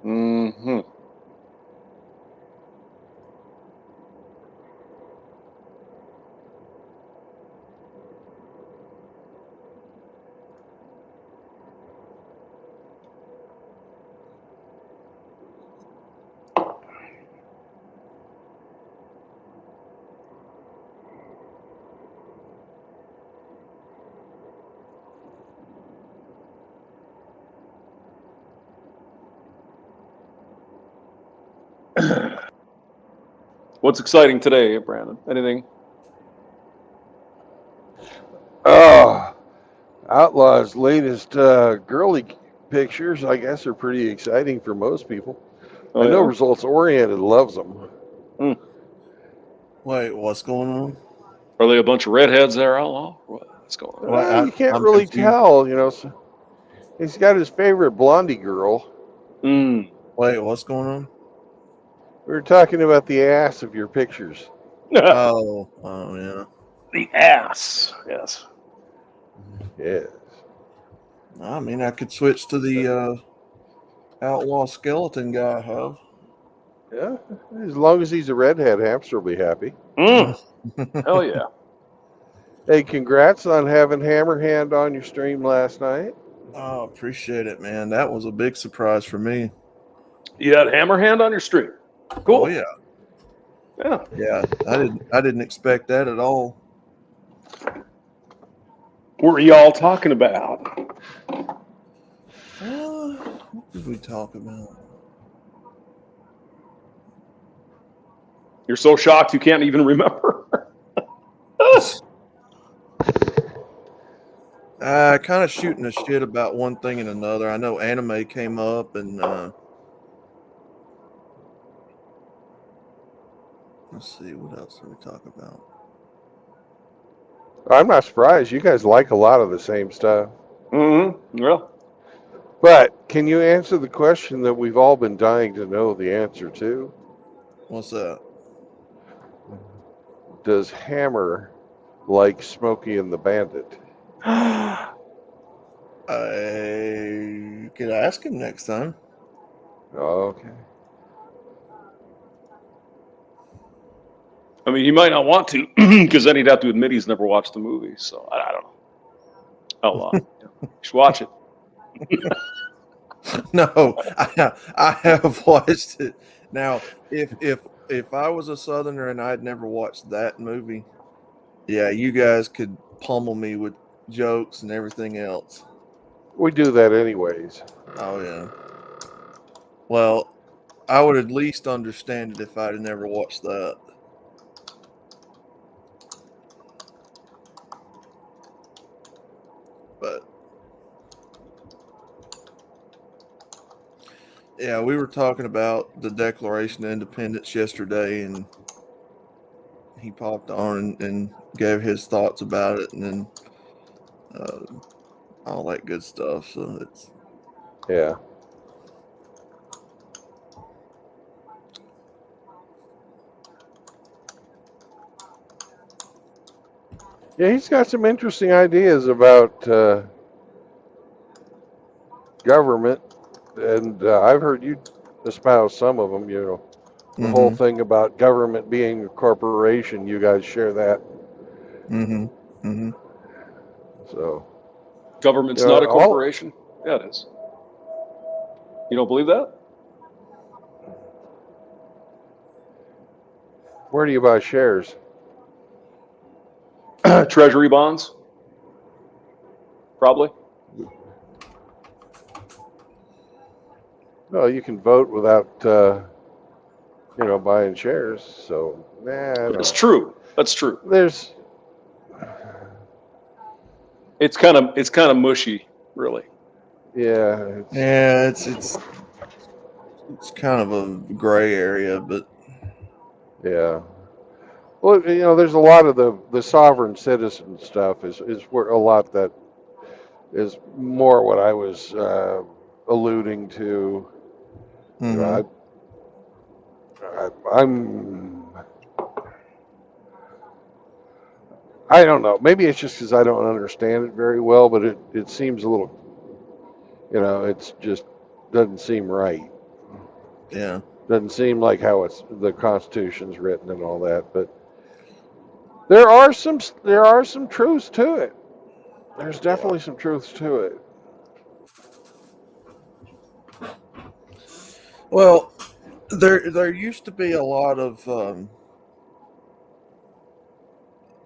Mm-hmm. What's exciting today, Brandon? Anything? Oh, Outlaw's latest girly pictures, I guess, are pretty exciting for most people. Oh, I know yeah? Results Oriented loves them. Mm. Wait, what's going on? Are they a bunch of redheads there, Outlaw? What's going on? Well, You can't I'm really confused. tell, you know. So he's got his favorite blondie girl. Mm. Wait, what's going on? We were talking about the ass of your pictures. Oh, yeah. The ass. Yes. Yes. I mean, I could switch to the outlaw skeleton guy I have. Yeah. As long as he's a redhead, Hamster will be happy. Mm. Hell yeah. Hey, congrats on having Hammerhand on your stream last night. Oh, appreciate it, man. That was a big surprise for me. You had Hammerhand on your stream. Cool. Oh yeah, Yeah. yeah. I didn't expect that at all. What were y'all talking about? What did we talk about? You're so shocked you can't even remember. Kind of shooting the shit about one thing and another. I know anime came up, and let's see, what else did we talk about? I'm not surprised. You guys like a lot of the same stuff. Mm-hmm. Well, But can you answer the question that we've all been dying to know the answer to? What's that? Does Hammer like Smokey and the Bandit? I could ask him next time. Okay. I mean, he might not want to because then he'd have to admit he's never watched the movie. So I don't know. Outlaw. You should watch it. No, I have watched it. Now, if I was a Southerner and I'd never watched that movie, yeah, you guys could pummel me with jokes and everything else. We do that anyways. Oh yeah. Well, I would at least understand it if I'd never watched that. But yeah, we were talking about the Declaration of Independence yesterday, and he popped on and gave his thoughts about it, and then all that good stuff. So it's Yeah. Yeah, he's got some interesting ideas about government, and I've heard you espouse some of them. You know, the whole thing about government being a corporation. You guys share that. So, Government's you know, not a corporation. Yeah, it is. You don't believe that? Where do you buy shares? Treasury bonds, probably. Well, you can vote without, buying shares. So, That's true. That's true. There's, It's kind of mushy, really. yeah, Yeah, it's kind of a gray area, but yeah. Well, there's a lot of the sovereign citizen stuff is where a lot that is more what I was alluding to. mhm. I don't know. Maybe it's just because I don't understand it very well, but it seems a little, it's just doesn't seem right. Yeah. Doesn't seem like how the Constitution's written and all that. But there are some truths to it. There's definitely some truths to it. Well, there used to be a lot of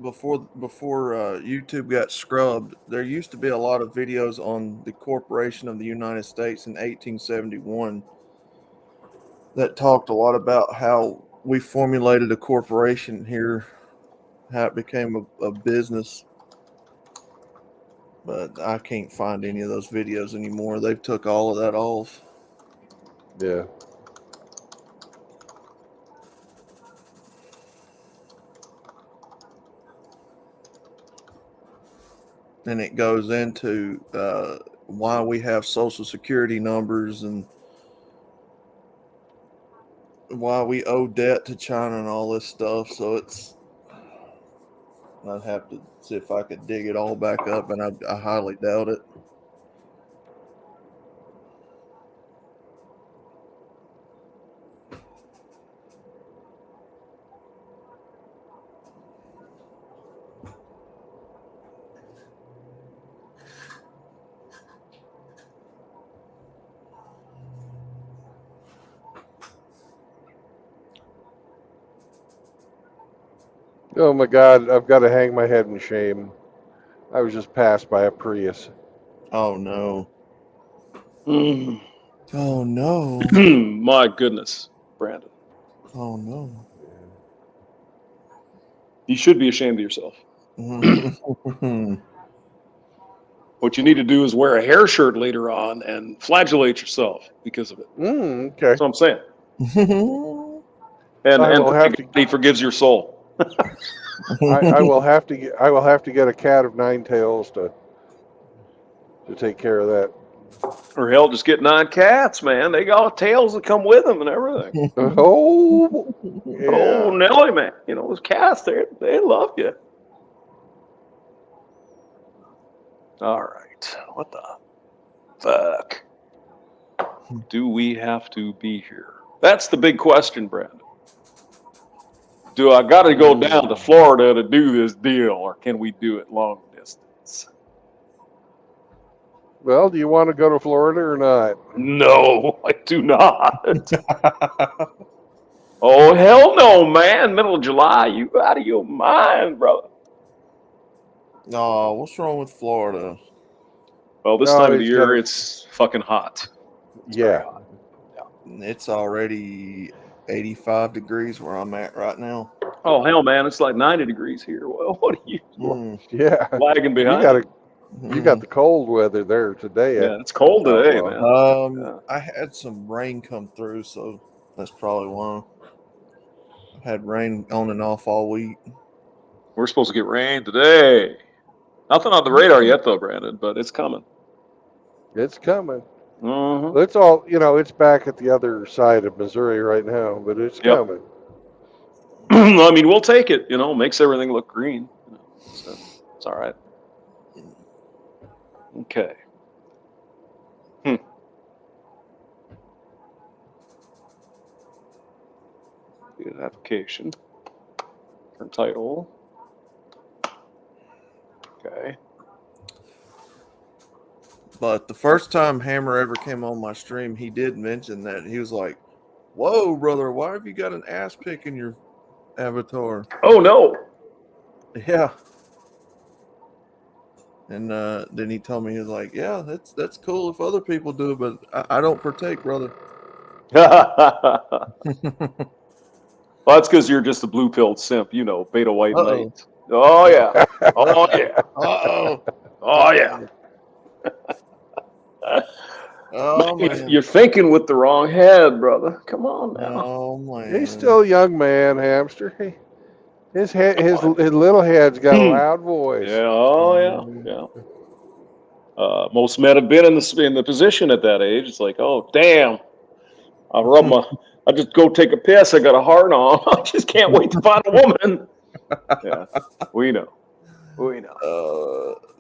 before YouTube got scrubbed. There used to be a lot of videos on the Corporation of the United States in 1871 that talked a lot about how we formulated a corporation here, how it became a business. But I can't find any of those videos anymore. They've took all of that off. Yeah. And it goes into why we have social security numbers and why we owe debt to China and all this stuff. So I'd have to see if I could dig it all back up, and I highly doubt it. Oh my God, I've got to hang my head in shame. I was just passed by a Prius. Oh no! Mm. Oh no! My goodness, Brandon. Oh no! You should be ashamed of yourself. Mhm. What you need to do is wear a hair shirt later on and flagellate yourself because of it. Okay. That's what I'm saying. I And will have to. he forgives your soul. I will have to get. I will have to get a cat of nine tails to take care of that. Or hell, just get 9 cats, man. They got tails that come with them and everything. Oh, yeah. Oh, Nelly, man. Those cats, they love you. All right. What the fuck do we have to be here? That's the big question, Brandon. Do I got to go down to Florida to do this deal, or can we do it long distance? Well, do you want to go to Florida or not? No, I do not. Oh, hell no, man. Middle of July. You out of your mind, brother. Oh, what's wrong with Florida? Well, this No, time of the it's year, gotta- it's fucking hot. It's very Yeah. hot. It's already 85 degrees where I'm at right now. Oh, hell, man. It's like 90 degrees here. Well, what are you Yeah. lagging You behind? got the cold weather there today. Yeah, it's cold today, Outlaw. man. Yeah. I had some rain come through, so that's probably why. I've had rain on and off all week. We're supposed to get rain today. Nothing on the radar yet, though, Brandon, but it's coming. It's coming. Mm-hmm. It's all, it's back at the other side of Missouri right now, but it's coming. I mean, we'll take it. Makes everything look green. So it's all right. Okay. Get an application. Turn title. Okay. But the first time Hammer ever came on my stream, he did mention that. He was like, "Whoa, brother, why have you got an ass pic in your avatar?" Oh, no. Yeah. And then he told me, he was like, "Yeah, that's cool if other people do it, but I don't partake, brother." Well, that's because you're just a blue-pilled simp, beta white Uh-oh. knight. Oh yeah, oh yeah, Uh-oh. oh yeah. Oh Man, man. you're thinking with the wrong head, brother. Come on now. Oh man. He's still a young man, Hamster. His head, his little head's got a loud voice. Yeah. Oh yeah. Yeah. Most men have been in the position at that age. It's like, oh damn, I just go take a piss. I got a hard on. I just can't wait to find a woman. Yeah, we know.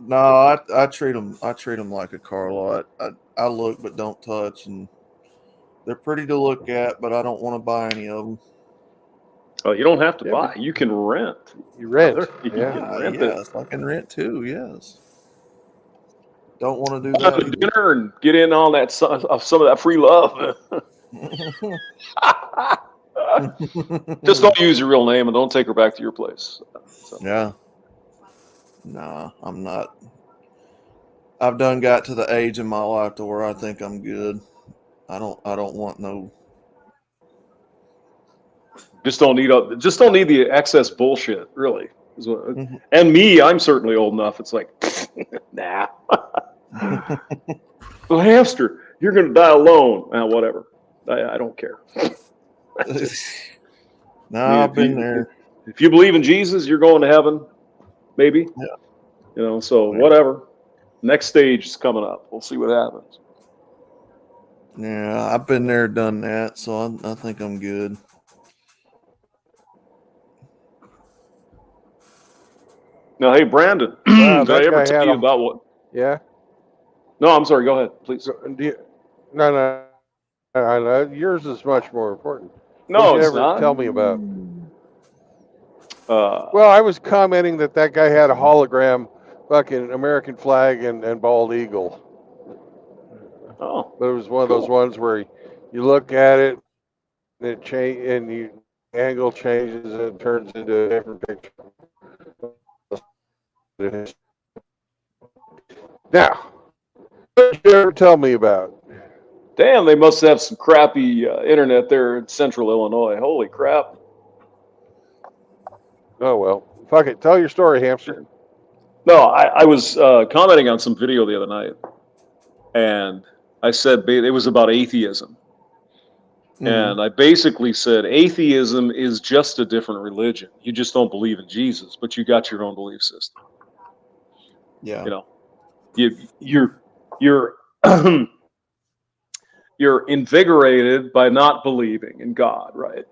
No, I treat them like a car lot. I look but don't touch, and they're pretty to look at, but I don't want to buy any of them. Oh, you don't have to buy. You can rent. You rent. You can rent yes, I can rent too. Yes. Don't want to do that. that. Dinner and get in on that some of that free love. Just don't use your real name and don't take her back to your place. So. Yeah. Nah, I'm not. I've done got to the age in my life to where I think I'm good. I don't want no. Just don't need the excess bullshit, really. And me, I'm certainly old enough. It's like, nah. Well, Hamster, you're gonna die alone. Whatever. I don't care. No, I've been there. If you believe in Jesus, you're going to heaven. Maybe. Yeah. So whatever. Next stage is coming up. We'll see what happens. Yeah, I've been there, done that, so I think I'm good. Now, hey, Brandon, Wow, did I ever tell you about what? Yeah. No, I'm sorry. Go ahead, please. No. Yours is much more important. No, it's ever not. Tell me about. Well, I was commenting that guy had a hologram, fucking American flag and bald eagle. Oh. But it was one of those ones where you look at it and it angle changes and it turns into a different picture. Now, what did you ever tell me about? Damn, they must have some crappy internet there in central Illinois. Holy crap. Oh, well. Fuck it. Tell your story, Hamster. No, I was commenting on some video the other night, and I said it was about atheism. Mm-hmm. And I basically said atheism is just a different religion. You just don't believe in Jesus, but you got your own belief system. Yeah. You're you're invigorated by not believing in God, right?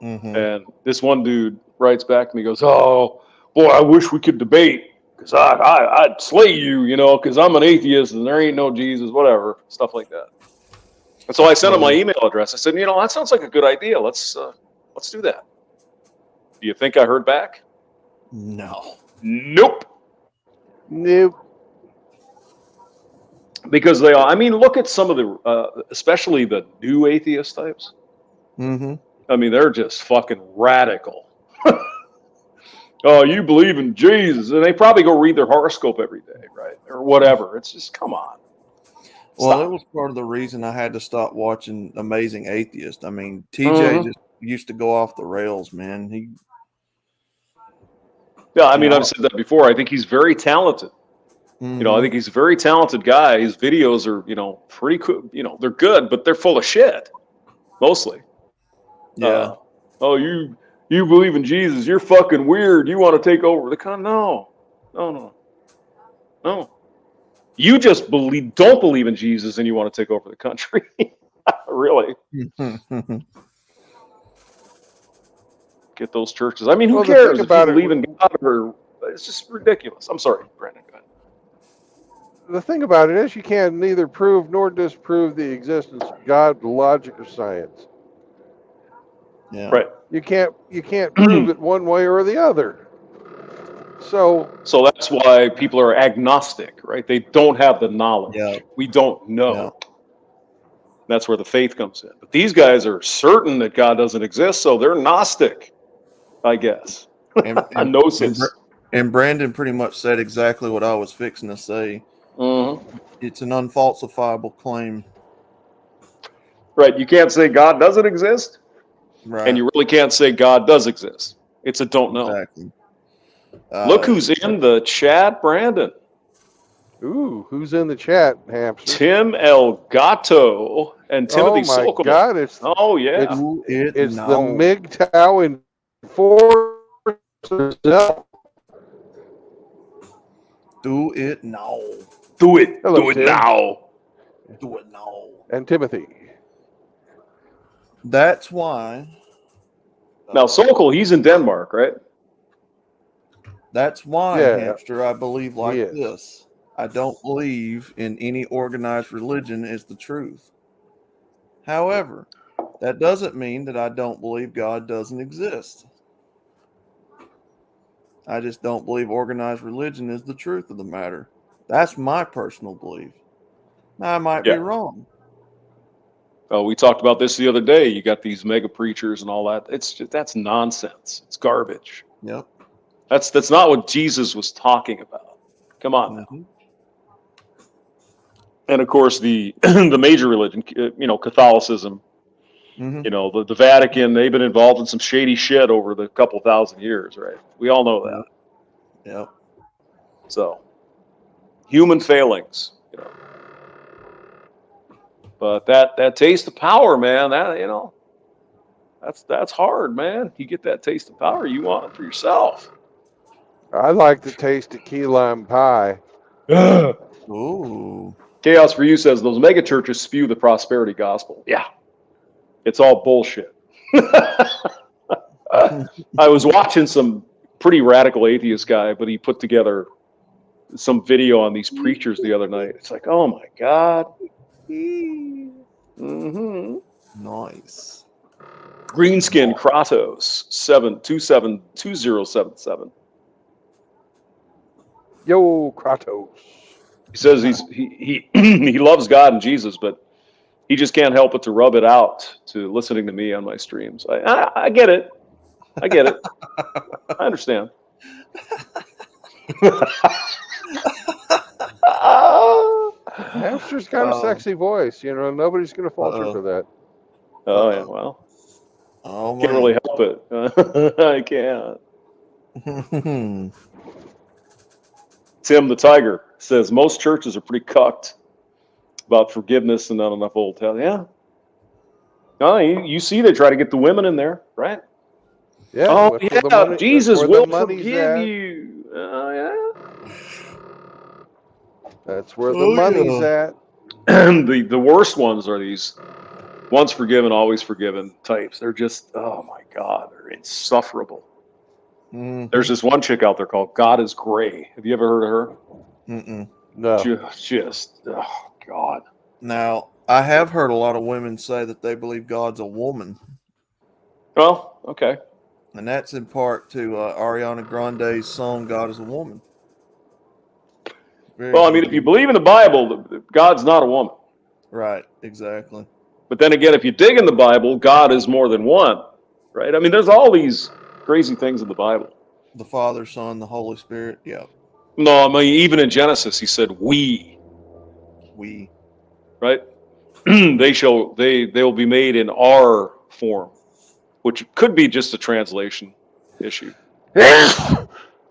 Mm-hmm. And this one dude writes back to me, goes, "Oh boy, I wish we could debate, because I'd slay you, because I'm an atheist and there ain't no Jesus," whatever, stuff like that. And so I sent him my email address. I said, that sounds like a good idea. Let's do that. Do you think I heard back? No. Nope. Because they are. I mean, look at some of the, especially the new atheist types. Mm-hmm. I mean, they're just fucking radical. Oh, you believe in Jesus, and they probably go read their horoscope every day, right, or whatever. It's just, come on. Well, that was part of the reason I had to stop watching Amazing Atheist. I mean, TJ just used to go off the rails, man. Yeah, I mean, I've said that before. I think he's very talented. Mm-hmm. I think he's a very talented guy. His videos are, pretty cool. They're good, but they're full of shit, mostly. Yeah. Oh, you believe in Jesus? You're fucking weird. You want to take over the country? No. You just don't believe in Jesus, and you want to take over the country. Really? Get those churches. I mean, who cares if you believe in God or? It's just ridiculous. I'm sorry, Brandon. Go ahead. The thing about it is you can neither prove nor disprove the existence of God, logic, or science. Yeah. Right. You can't prove it one way or the other. So that's why people are agnostic, right? They don't have the knowledge. Yeah. We don't know. Yeah. That's where the faith comes in. But these guys are certain that God doesn't exist, so they're Gnostic, I guess. And Gnosis. And Brandon pretty much said exactly what I was fixing to say. Mm-hmm. It's an unfalsifiable claim. Right. You can't say God doesn't exist, Right. and you really can't say God does exist. It's a don't know. Exactly. Look who's in the chat, Brandon. Ooh, who's in the chat, Hamster? Tim Elgato and Timothy Oh my Sokol. God! It's Oh yeah. it's the now. MGTOW enforcer. Do it now. Do it. Hello, Do it Tim. now. Do it now. And Timothy. That's why. Now Sokol, he's in Denmark, right? That's why, Yeah, Hamster, I believe he like is. this. I don't believe in any organized religion is the truth. However, that doesn't mean that I don't believe God doesn't exist. I just don't believe organized religion is the truth of the matter. That's my personal belief. Now, I might be Yeah. wrong. Oh, we talked about this the other day. You got these mega preachers and all that. It's just, that's nonsense. It's garbage. Yep. That's not what Jesus was talking about. Come on now. Mhm. And of course, the the major religion, Catholicism, Mhm. the Vatican, they've been involved in some shady shit over the couple thousand years, right? We all know that. Yep. So, human failings, But that taste of power, man, that's hard, man. You get that taste of power, you want it for yourself. I like the taste of key lime pie. Ooh. Chaos for You says those mega churches spew the prosperity gospel. Yeah, it's all bullshit. I was watching some pretty radical atheist guy, but he put together some video on these preachers the other night. It's like, oh my God. Mm-hmm. Nice. Greenskin Kratos 7272077. Yo, Kratos. He says he he loves God and Jesus, but he just can't help but to rub it out to listening to me on my streams. I get it. I get it. I understand. Hamster's got a sexy voice. Nobody's going to fault her for that. Oh yeah, well, Oh, can't really help it. I can't. Tim the Tiger says most churches are pretty cucked about forgiveness and not enough old tell. Yeah. Oh, you see, they try to get the women in there, right? Yeah. Oh yeah, Jesus will forgive at. you. Oh yeah. That's where the money's at. The worst ones are these once forgiven, always forgiven types. They're just, oh my God, they're insufferable. Mm-hmm. There's this one chick out there called God is Gray. Have you ever heard of her? Mm-mm. No. Just, oh God. Now, I have heard a lot of women say that they believe God's a woman. Well, okay. And that's in part to Ariana Grande's song, God is a Woman. Well, I mean, if you believe in the Bible, God's not a woman. Right, exactly. But then again, if you dig in the Bible, God is more than one, right? I mean, there's all these crazy things in the Bible. The Father, Son, the Holy Spirit, yeah. No, I mean, even in Genesis, he said, we, right? They will be made in our form, which could be just a translation issue.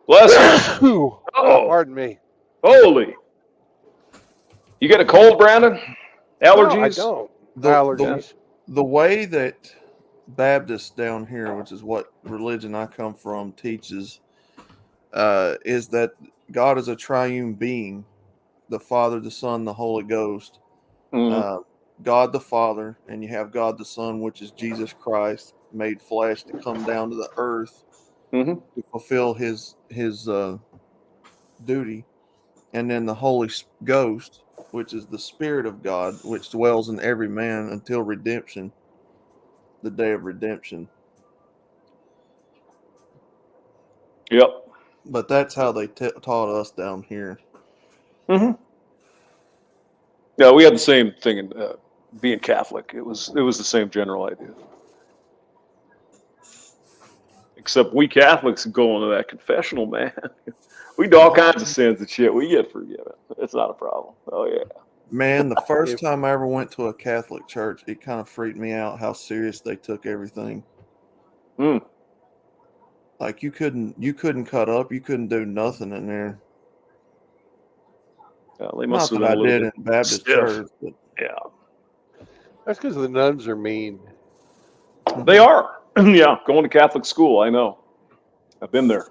Bless you. Oh, pardon me. Holy. You get a cold, Brandon? Allergies? No, I don't. Allergies. The way that Baptists down here, which is what religion I come from, teaches, is that God is a triune being, the Father, the Son, the Holy Ghost. Mm-hmm. God the Father, and you have God the Son, which is Jesus Christ, made flesh to come down to the earth to fulfill his duty. And then the Holy Ghost, which is the Spirit of God, which dwells in every man until redemption, the day of redemption. Yep. But that's how they taught us down here. Mm-hmm. Yeah, we had the same thing in being Catholic. It was the same general idea. Except we Catholics go into that confessional, man. We do all kinds of sins and shit. We get forgiven. It's not a problem. Oh yeah. Man, the first If- time I ever went to a Catholic church, it kind of freaked me out how serious they took everything. Mm. Like you couldn't cut up, you couldn't do nothing in there. Well, they Not must have that been I a little did bit in Baptist stiff. church, but Yeah, That's because the nuns are mean. they are. Yeah, going to Catholic school. I know. I've been there.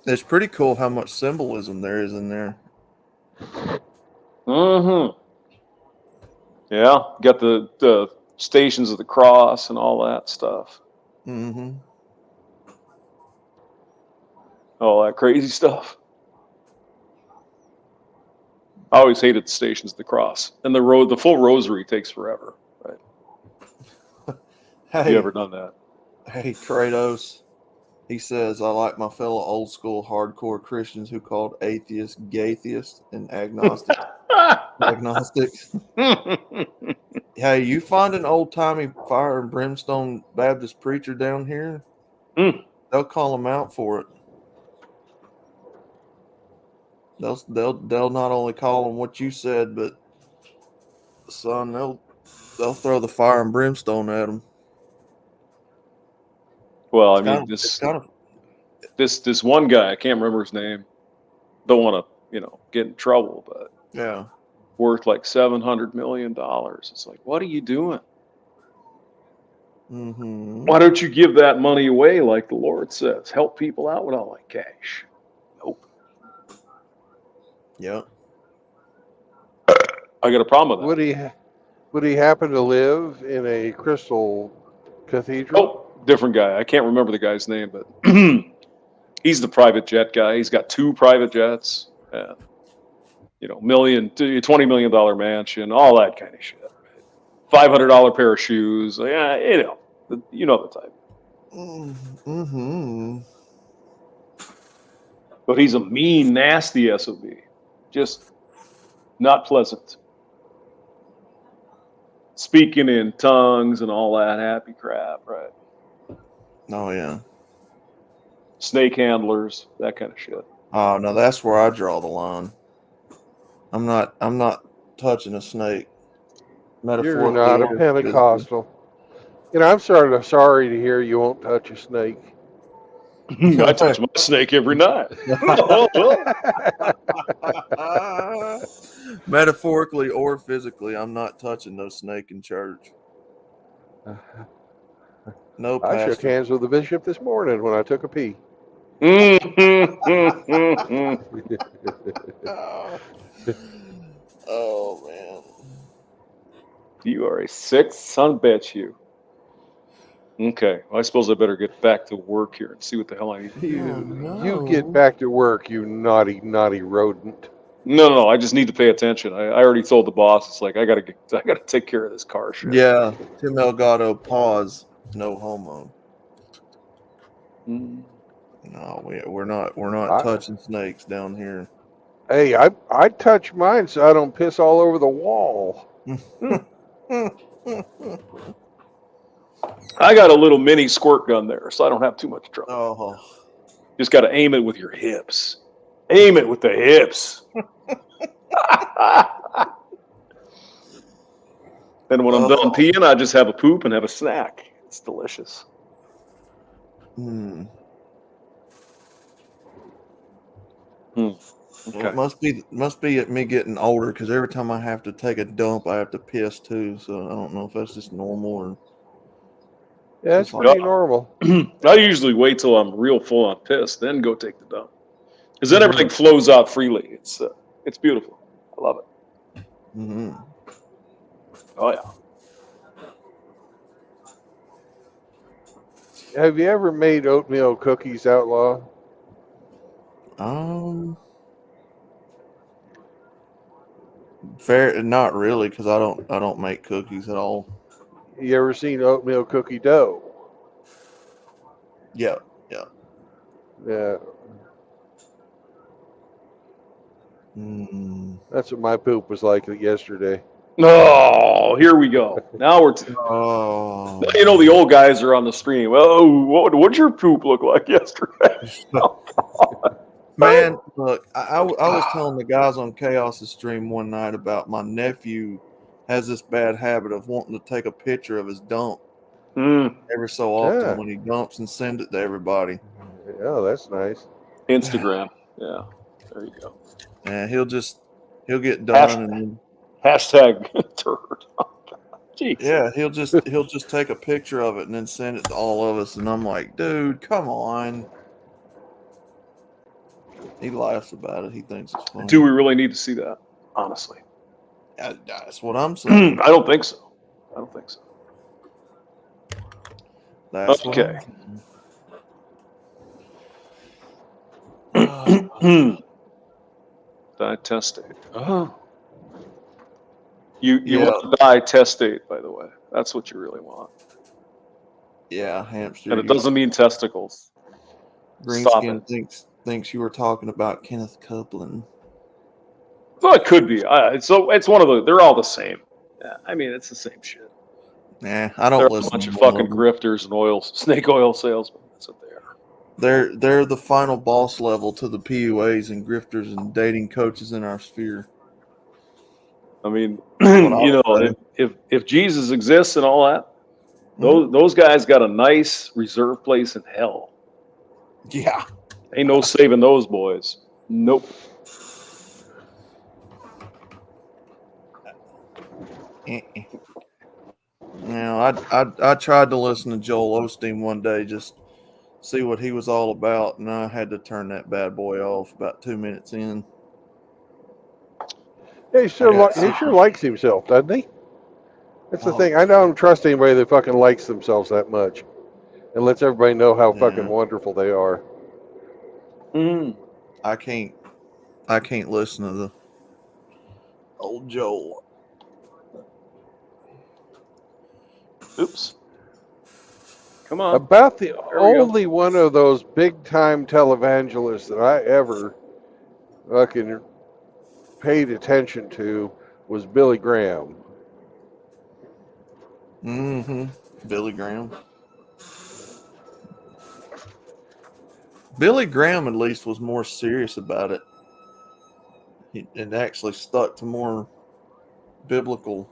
it's pretty cool how much symbolism there is in there. Mm-hmm. Yeah, got the Stations of the Cross and all that stuff. Mm-hmm. All that crazy stuff. I always hated the Stations of the Cross. And the full rosary takes forever. Right? Have you ever done that? Hey, Kratos. He says, I like my fellow old school hardcore Christians who called atheists gaytheists and agnostics. Agnostics. Hey, you find an old timey fire and brimstone Baptist preacher down here, they'll call them out for it. They'll not only call them what you said, but son, they'll throw the fire and brimstone at them. Well, I It's mean, kind of, it's kind of this one guy, I can't remember his name. Don't want to, get in trouble, but yeah. worth like $700 million. It's like, what are you doing? Mm-hmm. Why don't you give that money away like the Lord says? Help people out with all that cash. Nope. Yep. I got a problem with that. Would he happen to live in a crystal cathedral? Oh, different guy. I can't remember the guy's name, but he's the private jet guy. He's got 2 private jets and, $20 million mansion, all that kind of shit. $500 pair of shoes. Yeah, you know the type. Mm-hmm. But he's a mean, nasty SOB. Just not pleasant. Speaking in tongues and all that happy crap, right? Oh yeah. Snake handlers, that kind of shit. Oh no, that's where I draw the line. I'm not touching a snake. You're not a Metaphorically or physically. Pentecostal. I'm sort of sorry to hear you won't touch a snake. I touch my snake every night. Metaphorically or physically, I'm not touching no snake in church. No, I shook pastor. hands with the bishop this morning when I took a pee. Oh man. You are a sick son of a bitch, you. Okay, well, I suppose I better get back to work here and see what the hell I need to do. You get back to work, you naughty, naughty rodent. No, I just need to pay attention. I already told the boss. It's like I gotta take care of this car shit. Yeah, Tim Elgato, pause. No homo. Mm. No, we're not touching snakes down here. Hey, I touch mine so I don't piss all over the wall. I got a little mini squirt gun there, so I don't have too much trouble. Oh. Just got to aim it with your hips. Aim it with the hips. Then when I'm done peeing, I just have a poop and have a snack. It's delicious. Hmm. Okay. It must be at me getting older because every time I have to take a dump, I have to piss too. So I don't know if that's just normal or. Yeah, it's pretty normal. I usually wait till I'm real full on piss, then go take the dump, because then everything flows out freely. It's beautiful. I love it. Mm-hmm. Oh yeah. Have you ever made oatmeal cookies, Outlaw? Fair, not really, because I don't make cookies at all. You ever seen oatmeal cookie dough? Yeah. Yeah. Mm. That's what my poop was like yesterday. Oh, here we go. Now we're. Oh, You know the old guys are on the stream. Oh, what'd your poop look like yesterday? man, look, I was telling the guys on Chaos's stream one night about my nephew has this bad habit of wanting to take a picture of his dump every so often Yeah. when he dumps and send it to everybody. Oh, that's nice. Instagram. Yeah, there you go. And he'll get done and then, Hashtag turd. Jeez. yeah, he'll just take a picture of it and then send it to all of us. And I'm like, dude, come on. He laughs about it. He thinks it's funny. Do we really need to see that? Honestly, That's what I'm saying. I don't think so. That's Okay. Die testate. You want to die testate, by the way. That's what you really want. Yeah, hamster. And it doesn't mean testicles. Greenskin thinks you were talking about Kenneth Copeland. Well, it could be. So it's one of the. They're all the same. Yeah, I mean, it's the same shit. Nah, I don't They're listen. A bunch to of one fucking them. grifters and snake oil salesmen. That's what they are. They're the final boss level to the PUAs and grifters and dating coaches in our sphere. I mean, if Jesus exists and all that, those guys got a nice reserve place in hell. Yeah, ain't no saving those boys. Nope. Now, I tried to listen to Joel Osteen one day, just see what he was all about, and I had to turn that bad boy off about 2 minutes in. Yeah, he sure likes himself, doesn't he? That's the thing. I don't trust anybody that fucking likes themselves that much and lets everybody know how fucking wonderful they are. I can't listen to the old Joel. Oops. Come on. About the only one of those big time televangelists that I ever fucking paid attention to was Billy Graham. Billy Graham. Billy Graham, at least, was more serious about it. It actually stuck to more biblical.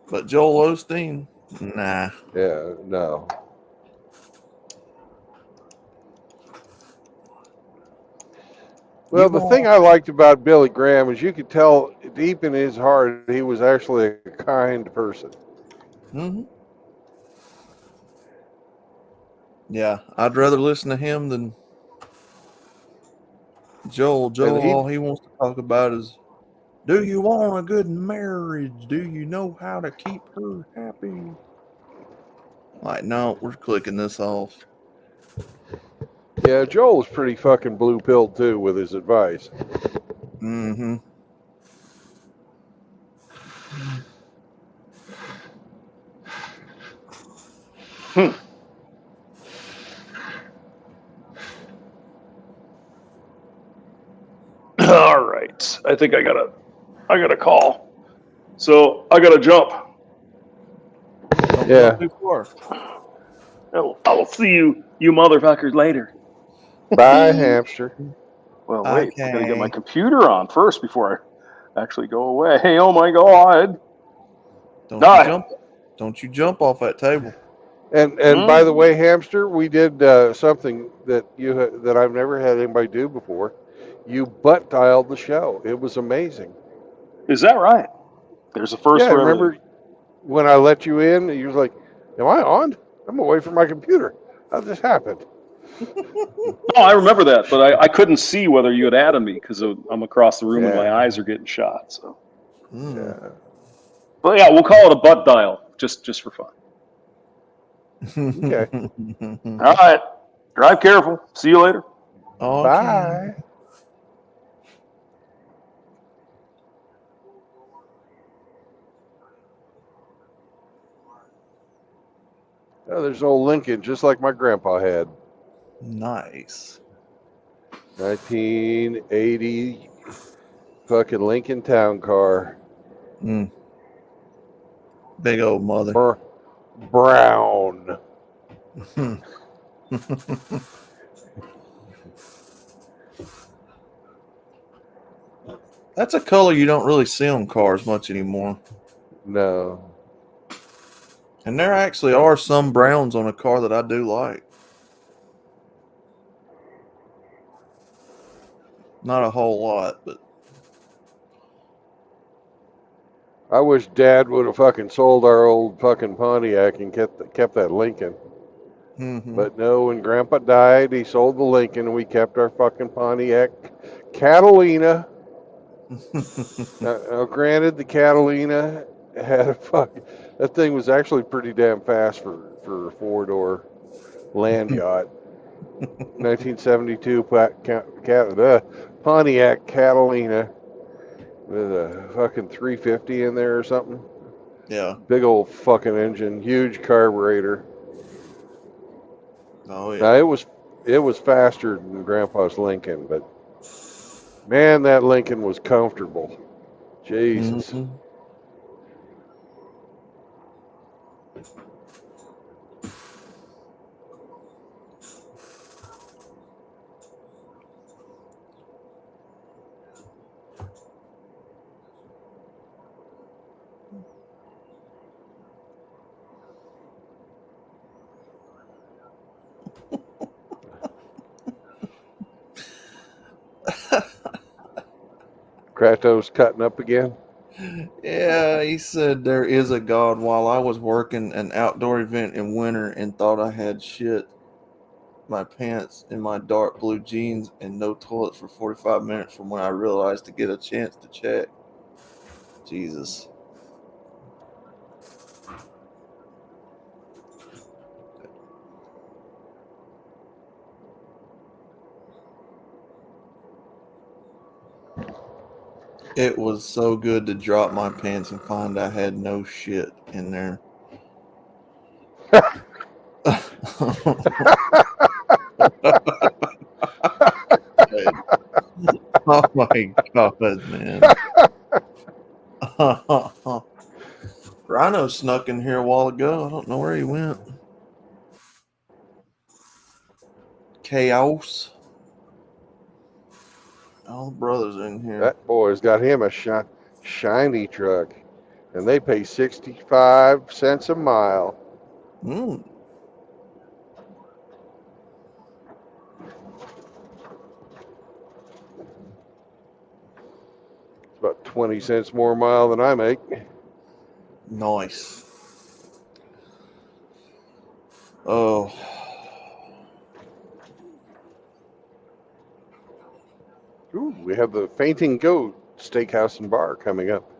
But Joel Osteen, nah. Yeah, no. Well, the thing I liked about Billy Graham is you could tell deep in his heart he was actually a kind person. Yeah, I'd rather listen to him than Joel. All he wants to talk about is, do you want a good marriage? Do you know how to keep her happy? Like, no, we're clicking this off. Yeah, Joel was pretty fucking blue-pilled, too, with his advice. All right. I think I got a call. So I gotta jump. Yeah. I'll see you motherfuckers later. Bye, hamster. Well, wait. I gotta get my computer on first before I actually go away. Hey, oh my God. Don't you jump off that table. And by the way, hamster, we did something that I've never had anybody do before. You butt dialed the show. It was amazing. Is that right? There's a first for everything. Remember when I let you in, you was like, am I on? I'm away from my computer. How did this happen? No, I remember that, but I couldn't see whether you had added me because I'm across the room and my eyes are getting shot. So, yeah. But yeah, we'll call it a butt dial just for fun. Okay. All right. Drive careful. See you later. Okay. Bye. Oh, there's old Lincoln, just like my grandpa had. Nice. 1980 fucking Lincoln Town Car. Mm. Big old mother. Brown. That's a color you don't really see on cars much anymore. No. And there actually are some browns on a car that I do like. Not a whole lot, but I wish Dad would have fucking sold our old fucking Pontiac and kept that Lincoln. mm-hmm. But no, when Grandpa died, he sold the Lincoln and we kept our fucking Pontiac Catalina. Now, granted, the Catalina had that thing was actually pretty damn fast for a four-door land yacht. 1972 Pontiac Catalina with a fucking 350 in there or something. Yeah. Big old fucking engine, huge carburetor. Oh yeah. Now it was faster than Grandpa's Lincoln, but man, that Lincoln was comfortable. Jesus. Mm-hmm. Kratos cutting up again. Yeah, he said there is a God while I was working an outdoor event in winter and thought I had shit my pants in my dark blue jeans and no toilets for 45 minutes from when I realized to get a chance to check. Jesus. It was so good to drop my pants and find I had no shit in there. Oh my God, man. Rhino snuck in here a while ago. I don't know where he went. Chaos. All the brothers in here. That boy's got him a shiny truck, and they pay 65 cents a mile. Mm. It's about 20 cents more a mile than I make. Nice. Oh. Ooh, we have the Fainting Goat Steakhouse and Bar coming up.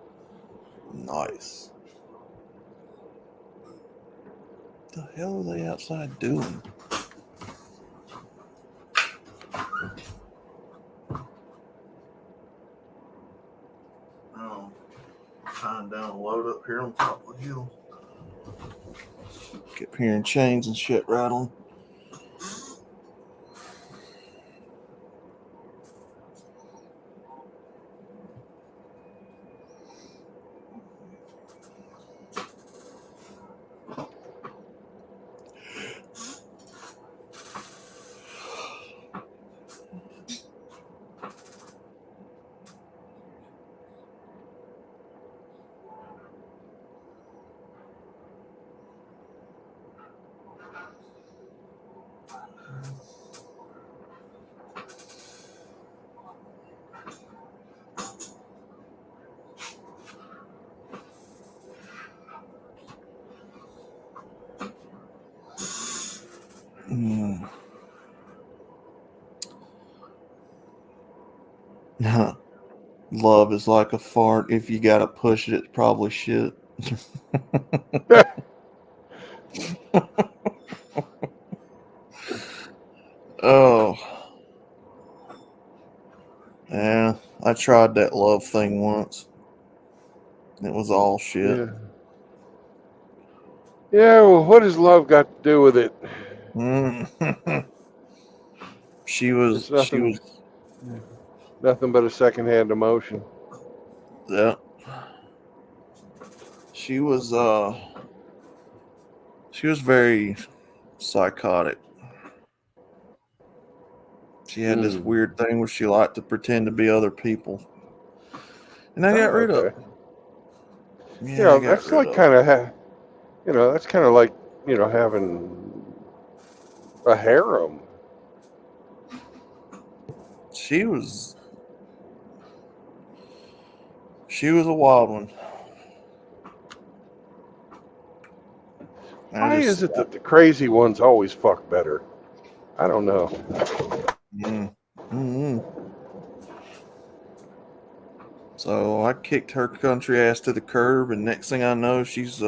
Nice. What the hell are they outside doing? Oh, trying to download up here on top of the hill. Kept hearing chains and shit rattling. Love is like a fart. If you gotta push it, it's probably shit. Oh. Yeah, I tried that love thing once. It was all shit. Yeah. Yeah, well, what has love got to do with it? She was It's nothing, nothing but a secondhand emotion. yeah. she was very psychotic. She had this weird thing where she liked to pretend to be other people, and I got rid of it. Yeah, I got that's rid like of kind of, that's kind of like, having a harem. She was a wild one. Why is it that the crazy ones always fuck better? I don't know. So I kicked her country ass to the curb, and next thing I know, she's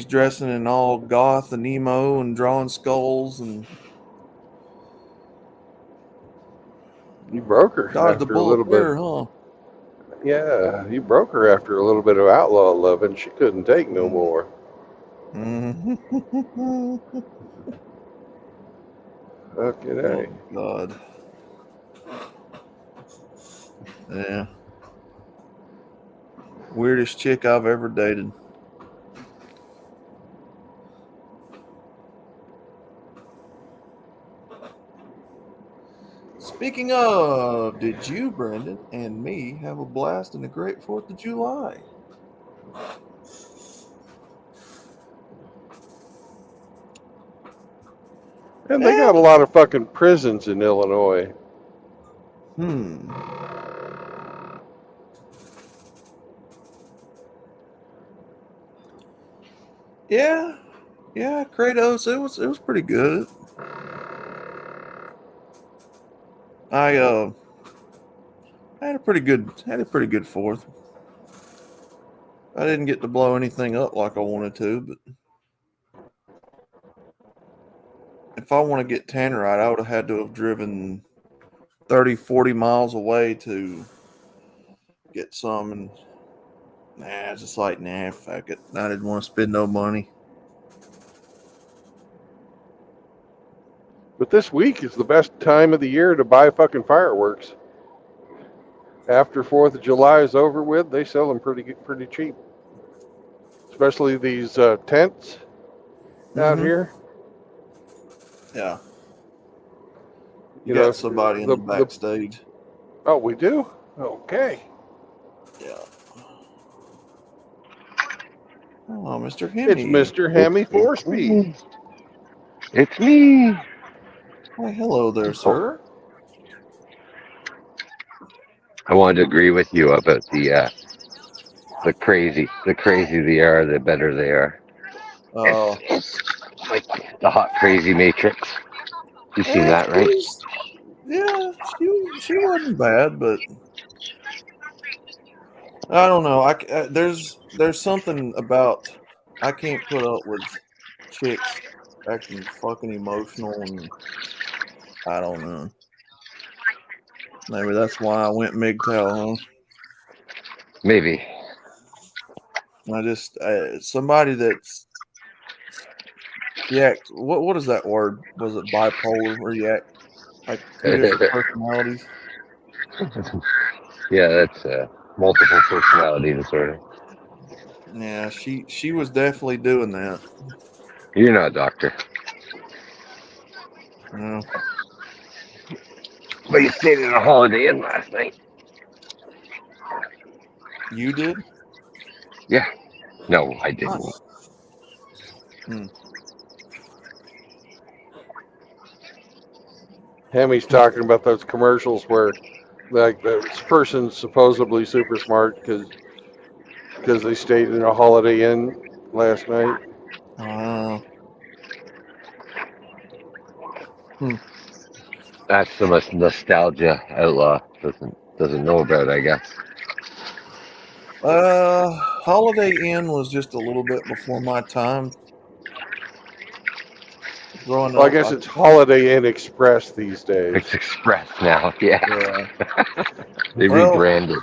dressing in all goth and emo and drawing skulls and. You broke her Dodged the after a bullet little bit. there, huh? Yeah, you broke her after a little bit of outlaw loving. She couldn't take no more. Okay. Oh, God. Yeah. Weirdest chick I've ever dated. Speaking of, did you, Brendan, and me have a blast and a great 4th of July? And they got a lot of fucking prisons in Illinois. Yeah, Kratos. It was pretty good. I had a pretty good 4th. I didn't get to blow anything up like I wanted to, but if I want to get Tannerite, I would have had to have driven 30, 40 miles away to get some, and just like, fuck it. I didn't want to spend no money. But this week is the best time of the year to buy fucking fireworks. After 4th of July is over with, they sell them pretty cheap. Especially these tents out here. Yeah. You got somebody in the backstage. Oh, we do? Okay. Yeah. Oh, Mr. Hemi. It's Mr. Hemi 4-Speed. It's me. Why, hello there, sir. I wanted to agree with you about the crazy they are, the better they are. Oh, It's like the hot crazy Matrix. You've seen that, right? Yeah, she wasn't bad, but I don't know. There's something about I can't put up with chicks acting fucking emotional, and I don't know. Maybe that's why I went MGTOW, huh? Maybe. I just somebody that's what is that word? Was it bipolar, or you act like 2 different personalities? Yeah, that's multiple personality disorder. Yeah, she was definitely doing that. You're not a doctor. Yeah. But you stayed at a Holiday Inn last night. You did? Yeah. No, I didn't. Hemi's talking about those commercials where, like, this person's supposedly super smart because they stayed in a Holiday Inn last night. That's the most nostalgia outlaw doesn't know about, I guess. Holiday Inn was just a little bit before my time. Growing Well, I up, guess it's Holiday Inn Express these days. It's Express now, yeah. They rebranded.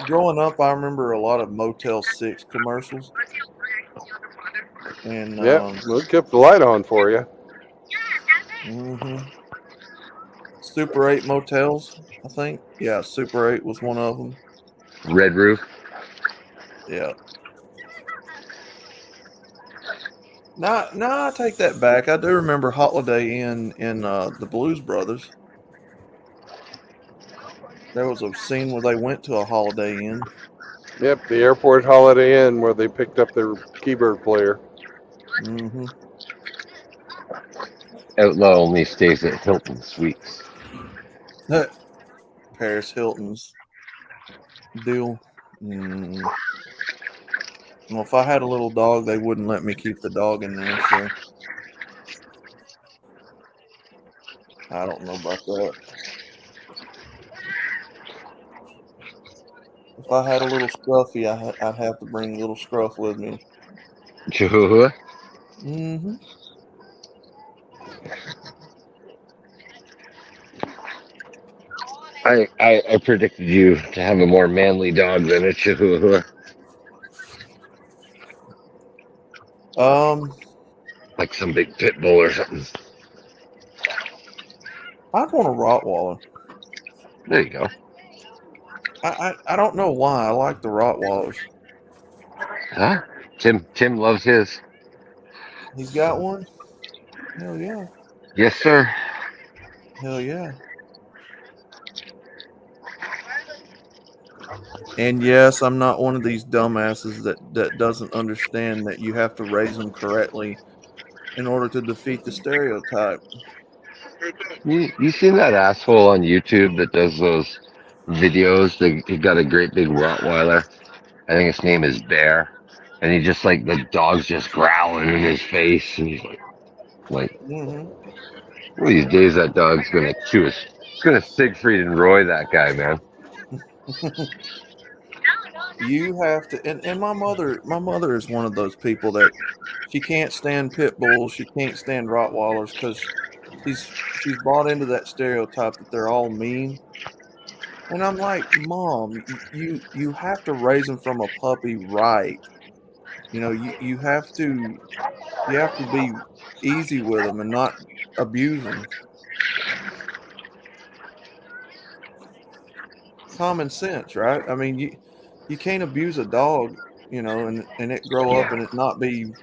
Growing up, I remember a lot of Motel 6 commercials. And we'll keep the light on for you. Super 8 motels, I think. Yeah, Super 8 was one of them. Red Roof. Yeah. No, I take that back. I do remember Holiday Inn in the Blues Brothers. There was a scene where they went to a Holiday Inn. Yep, the airport Holiday Inn where they picked up their keyboard player. Mm-hmm. Outlaw only stays at Hilton Suites. Paris Hilton's deal. Well, if I had a little dog, they wouldn't let me keep the dog in there, so I don't know about that. If I had a little Scruffy, I'd have to bring little Scruff with me. Chihuahua? Mm-hmm. I predicted you to have a more manly dog than a Chihuahua. Like some big pit bull or something. I'd want a Rottweiler. There you go. I don't know why. I like the Rottweilers. Huh? Tim loves his. He's got one? Hell yeah. Yes, sir. Hell yeah. And yes, I'm not one of these dumbasses that doesn't understand that you have to raise them correctly in order to defeat the stereotype. You seen that asshole on YouTube that does those videos? He got a great big Rottweiler. I think his name is Bear, and he just like the dog's just growling in his face, and he's like Mm-hmm. one of these days that dog's gonna chew his, it's gonna Siegfried and Roy that guy, man. You have to, and my mother is one of those people that she can't stand pit bulls, she can't stand Rottweilers because she's bought into that stereotype that they're all mean. And I'm like, Mom, you have to raise them from a puppy right. You know, you have to be easy with them and not abuse them. Common sense, right? I mean, you can't abuse a dog, you know, and it grow up and it not be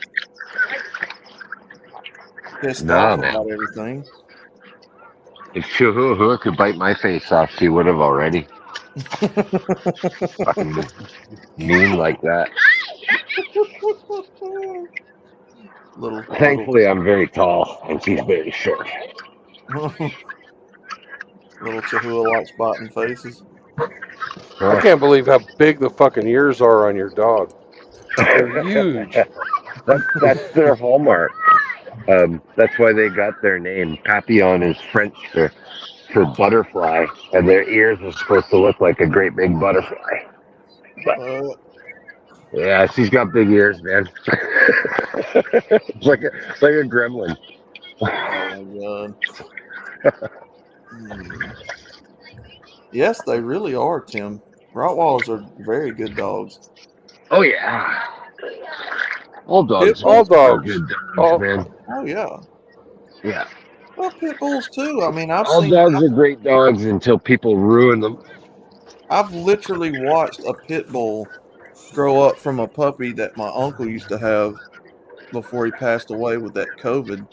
pissed Nah, off man. about everything. If Chihuahua could bite my face off, she would have already. Fucking mean like that. little Thankfully, I'm very tall and she's very short. little Chihuahua likes biting faces. I can't believe how big the fucking ears are on your dog. They're huge. That's their hallmark. That's why they got their name. Papillon is French for butterfly, and their ears are supposed to look like a great big butterfly. But yeah, she's got big ears, man. It's like a gremlin. Oh my god. Yes, they really are, Tim. Rottweilers are very good dogs. Oh yeah. All dogs All are dogs. good dogs, All, man. Oh yeah. Yeah. Well, pit bulls too. I mean, All dogs are great dogs until people ruin them. I've literally watched a pit bull grow up from a puppy that my uncle used to have before he passed away with that COVID.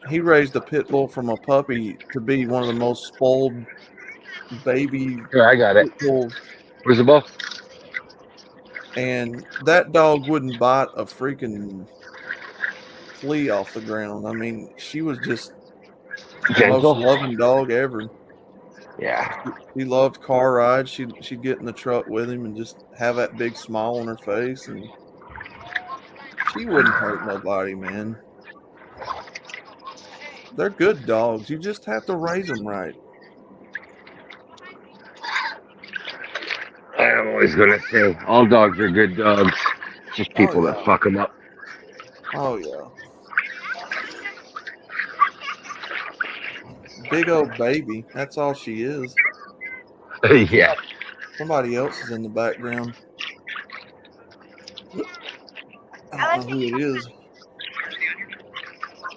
He raised a pit bull from a puppy to be one of the most spoiled baby Here, I got it. pit bulls. Where's the ball? And that dog wouldn't bite a freaking flea off the ground. I mean, she was just the most Gentle. loving dog ever. Yeah. He loved car rides. She'd get in the truck with him and just have that big smile on her face, and she wouldn't hurt nobody, man. They're good dogs. You just have to raise them right. I'm always gonna say all dogs are good dogs. It's just people that fuck them up. Oh yeah. Big old baby. That's all she is. Yeah. Somebody else is in the background. I don't know who it is.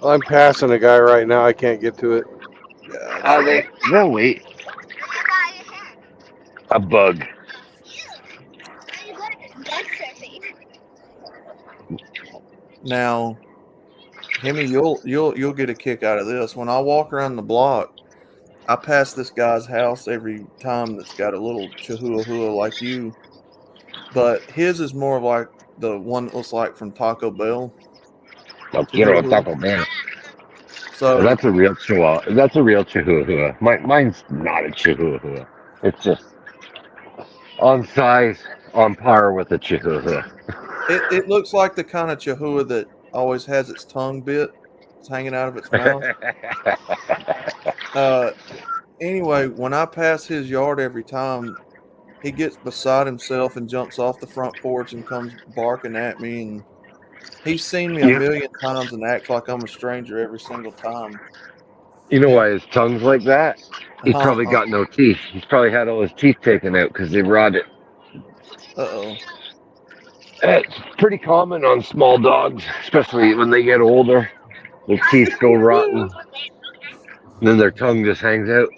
I'm passing a guy right now. I can't get to it. They'll wait. A bug. Now, Hemi, you'll get a kick out of this. When I walk around the block, I pass this guy's house every time that's got a little chihuahua like you, but his is more like the one that looks like from Taco Bell. No quiero Taco Bell. So So that's a real chihuahua. That's a real chihuahua. Mine's not a chihuahua. It's just on size, on par with a chihuahua. it looks like the kind of chihuahua that always has its tongue bit. It's hanging out of its mouth. Anyway, when I pass his yard every time, he gets beside himself and jumps off the front porch and comes barking at me. And he's seen me a you, million times and acts like I'm a stranger every single time. you know why his tongue's like that? He's probably Uh got no teeth. He's probably had all his teeth taken out because they rotted. oh. It's pretty common on small dogs, especially when they get older. Their teeth go rotten, and then their tongue just hangs out.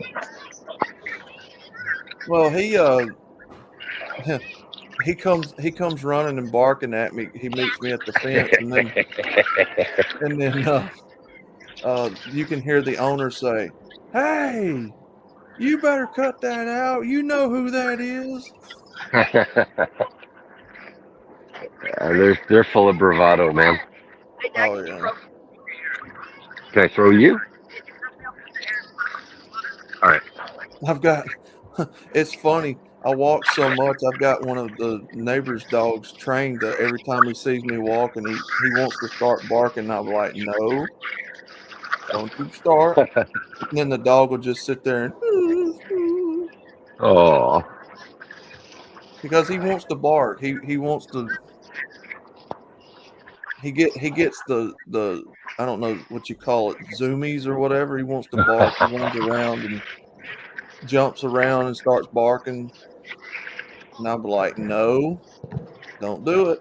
Well, he comes running and barking at me. He meets me at the fence, and then you can hear the owner say, "Hey, you better cut that out. You know who that is." They're full of bravado, man. Oh yeah. Can I throw you? All right. I've got. It's funny. I walk so much. I've got one of the neighbor's dogs trained to every time he sees me walking, he wants to start barking. I'm like, no, don't you start. And then the dog will just sit there and Oh, because he wants to bark. He wants to. He gets the I don't know what you call it, zoomies or whatever. He wants to bark. He runs around and jumps around and starts barking. And I'll be like, no, don't do it.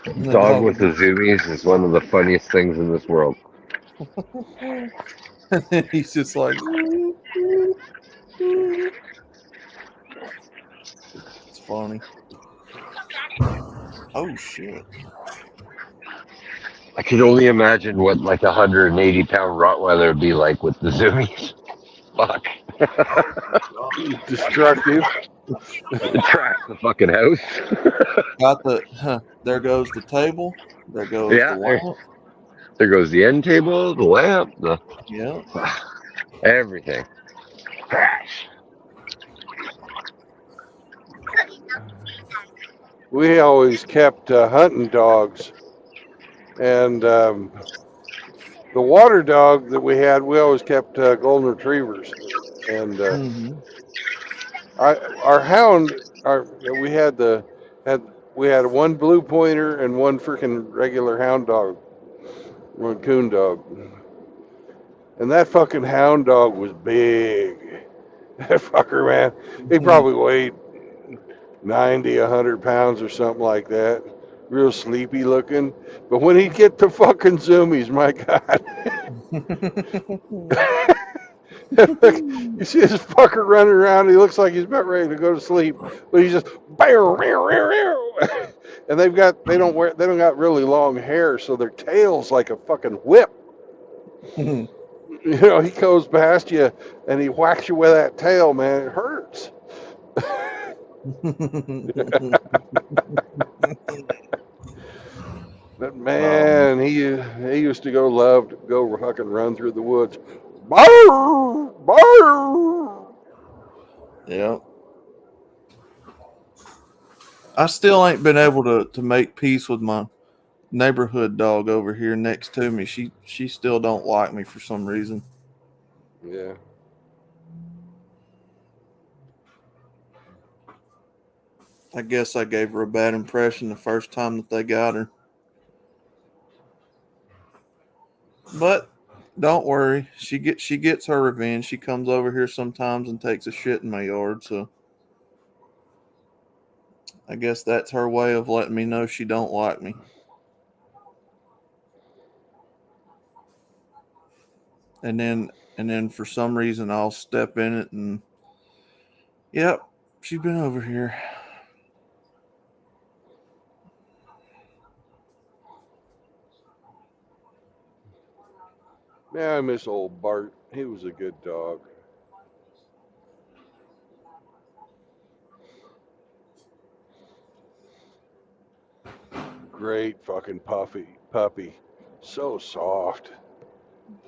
And the dog dog with the zoomies is one of the funniest things in this world. and then he's just like, it's funny. Oh shit. I could only imagine what like 180-pound Rottweiler would be like with the zoomies. Fuck. Destructive. It tracks the fucking house. Got there goes the table. There goes the Yeah, lamp. there goes the end table, the lamp, Yeah. everything. Crash. We always kept hunting dogs, and the water dog that we had, we always kept golden retrievers, and Mm-hmm. our hound, we had we had one blue pointer and one freaking regular hound dog, one coon dog, and that fucking hound dog was big. That fucker, man, he probably weighed 90, 100 pounds or something like that. Real sleepy looking. But when he get to fucking zoomies, my God. You see this fucker running around. He looks like he's about ready to go to sleep. But he's just and they don't got really long hair, so their tail's like a fucking whip. You know, he goes past you and he whacks you with that tail, man. It hurts. But man, he used to go fucking run through the woods. Barr, barr. Yeah. I still ain't been able to make peace with my neighborhood dog over here next to me. She still don't like me for some reason. Yeah. I guess I gave her a bad impression the first time that they got her. But don't worry, she gets her revenge. She comes over here sometimes and takes a shit in my yard, so I guess that's her way of letting me know she don't like me. And then for some reason I'll step in it and yep, she's been over here. Yeah, I miss old Bart. He was a good dog. Great fucking puppy. So soft.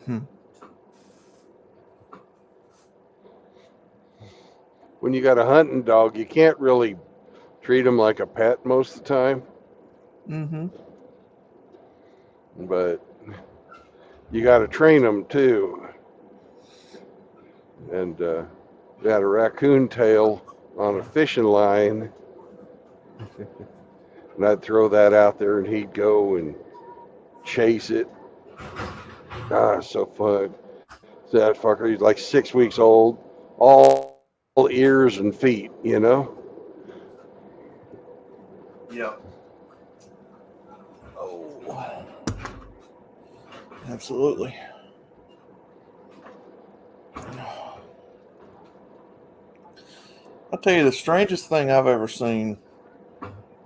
Hmm. When you got a hunting dog, you can't really treat them like a pet most of the time, Mm-hmm. but you got to train them too. And we had a raccoon tail on a fishing line, and I'd throw that out there, and he'd go and chase it. Ah, so fun. So that fucker, he's like 6 weeks old, all ears and feet, you know? Yeah. Oh, absolutely. I'll tell you, the strangest thing I've ever seen